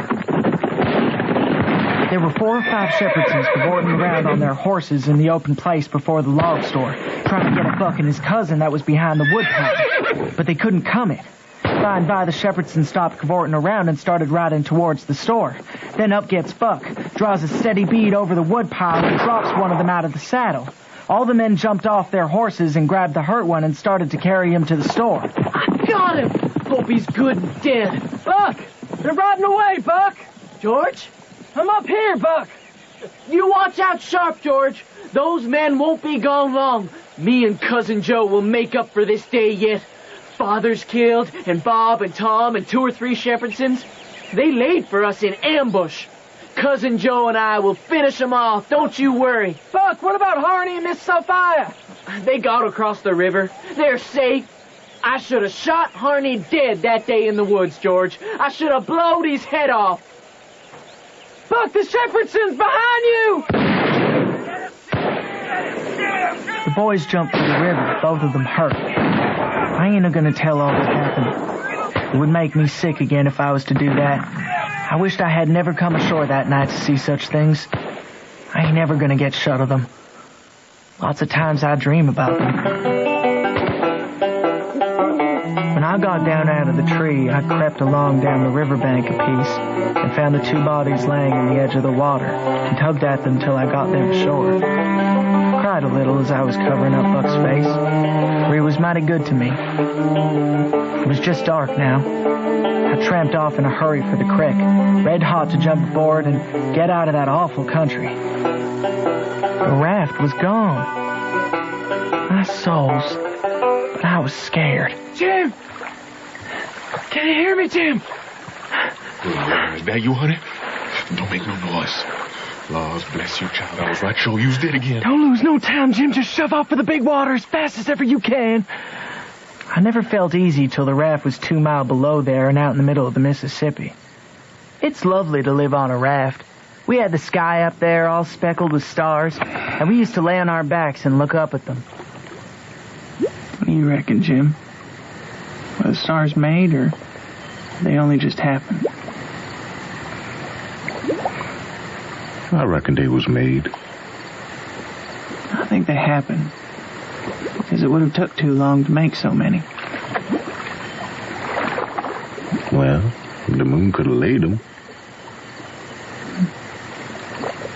There were 4 or 5 Shepherdsons cavorting around on their horses in the open place before the log store, trying to get at Buck and his cousin that was behind the wood pile. But they couldn't come it. By and by, the Shepherdsons stopped cavorting around and started riding towards the store. Then up gets Buck, draws a steady bead over the wood pile and drops one of them out of the saddle. All the men jumped off their horses and grabbed the hurt one and started to carry him to the store. I got him! Hope he's good and dead. Buck! They're riding away, Buck! George? I'm up here, Buck! You watch out sharp, George. Those men won't be gone long. Me and Cousin Joe will make up for this day yet. Father's killed, and Bob and Tom and 2 or 3 Shepherdsons. They laid for us in ambush. Cousin Joe and I will finish them off, don't you worry. Buck, what about Harney and Miss Sophia? They got across the river. They're safe. I should have shot Harney dead that day in the woods, George. I should have blowed his head off. Buck, the Shepherdsons behind you! The boys jumped to the river, both of them hurt. I ain't gonna tell all that happened. It would make me sick again if I was to do that. I wished I had never come ashore that night to see such things. I ain't never gonna get shut of them. Lots of times I dream about them. When I got down out of the tree, I crept along down the riverbank a piece and found the 2 bodies laying on the edge of the water and tugged at them till I got them ashore. I cried a little as I was covering up Buck's face, for he was mighty good to me. It was just dark now. I tramped off in a hurry for the creek, red hot to jump aboard and get out of that awful country. The raft was gone. My souls, but I was scared. Jim! Can you hear me, Jim? Is that you, honey? Don't make no noise. Laws bless you, child. I was right sure you did again. Don't lose no time, Jim. Just shove off for the big water as fast as ever you can. I never felt easy till the raft was 2 miles below there and out in the middle of the Mississippi. It's lovely to live on a raft. We had the sky up there all speckled with stars, and we used to lay on our backs and look up at them. What do you reckon, Jim? Were the stars made, or they only just happened? I reckon they was made. I think they happened, because it would have took too long to make so many. Well, the moon could have laid them.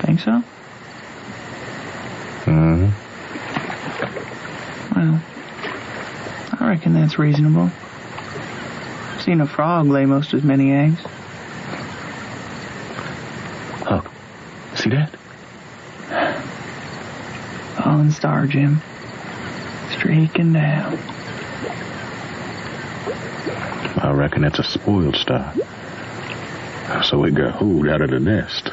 Think so? Mm-hmm. Well, I reckon that's reasonable. I've seen a frog lay most as many eggs. Huck, see that? Falling star, Jim. Streaking down. I reckon that's a spoiled star. So it got hoed out of the nest.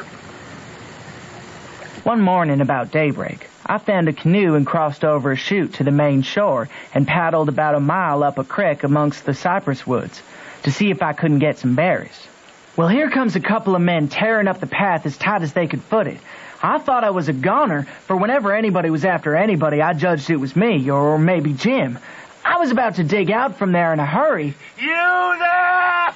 One morning about daybreak, I found a canoe and crossed over a chute to the main shore and paddled about a mile up a creek amongst the cypress woods to see if I couldn't get some berries. Well, here comes a couple of men tearing up the path as tight as they could foot it. I thought I was a goner, for whenever anybody was after anybody, I judged it was me, or maybe Jim. I was about to dig out from there in a hurry. You there!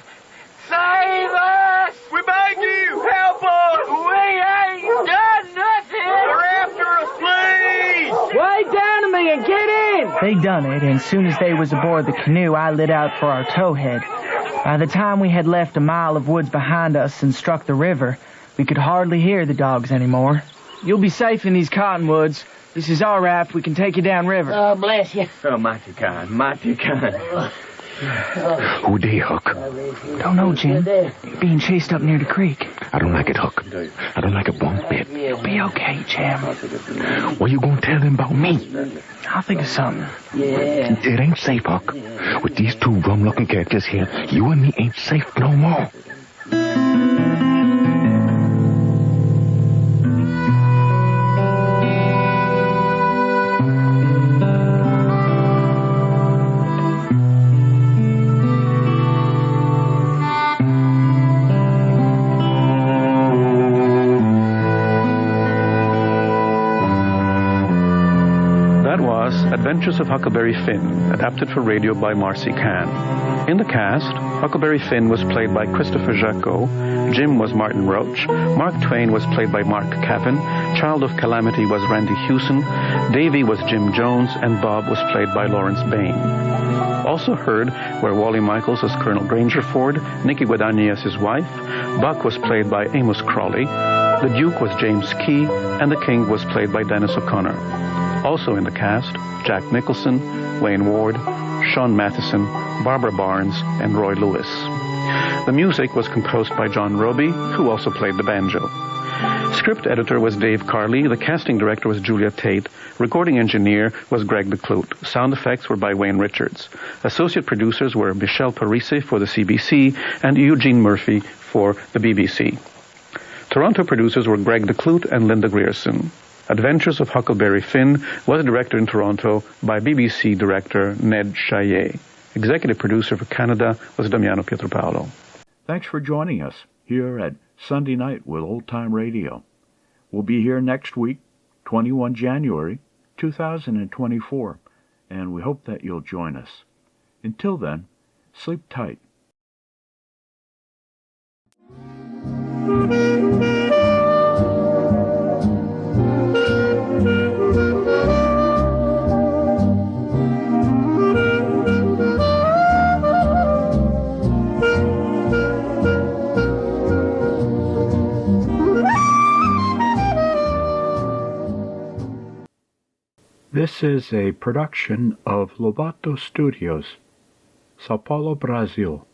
Save us! We beg you! Help us! We ain't done nothing! They're after us, please! Wait down to me and get in! They done it, and as soon as they was aboard the canoe, I lit out for our towhead. By the time we had left a mile of woods behind us and struck the river, we could hardly hear the dogs anymore. You'll be safe in these cottonwoods. This is our raft. We can take you downriver. Oh, bless you. Oh, mighty kind, mighty kind. Who they, Huck? Don't know, Jim. You're being chased up near the creek. I don't like it, Huck. I don't like it one bit. You'll be okay, Jim. What you gonna tell them about me? I'll think of something. It ain't safe, Huck. With these 2 rum-looking characters here, you and me ain't safe no more. Adventures of Huckleberry Finn, adapted for radio by Marcy Cann. In the cast, Huckleberry Finn was played by Christopher Jacot, Jim was Martin Roach, Mark Twain was played by Mark Cavan, Child of Calamity was Randy Hewson, Davy was Jim Jones, and Bob was played by Lawrence Bain. Also heard were Wally Michaels as Colonel Grangerford, Nicky Guadagni as his wife, Buck was played by Amos Crawley, the Duke was James Key, and the King was played by Dennis O'Connor. Also in the cast, Jack Nicholson, Wayne Ward, Sean Matheson, Barbara Barnes, and Roy Lewis. The music was composed by John Roby, who also played the banjo. Script editor was Dave Carley, the casting director was Julia Tate, recording engineer was Greg DeClute, sound effects were by Wayne Richards. Associate producers were Michelle Parisi for the CBC and Eugene Murphy for the BBC. Toronto producers were Greg DeClute and Linda Grierson. Adventures of Huckleberry Finn was directed in Toronto by BBC director Ned Chaillet. Executive producer for Canada was Damiano Pietropaolo. Thanks for joining us here at Sunday Night with Old Time Radio. We'll be here next week, 21 January 2024, and we hope that you'll join us. Until then, sleep tight. This is a production of Lobato Studios, Sao Paulo, Brazil.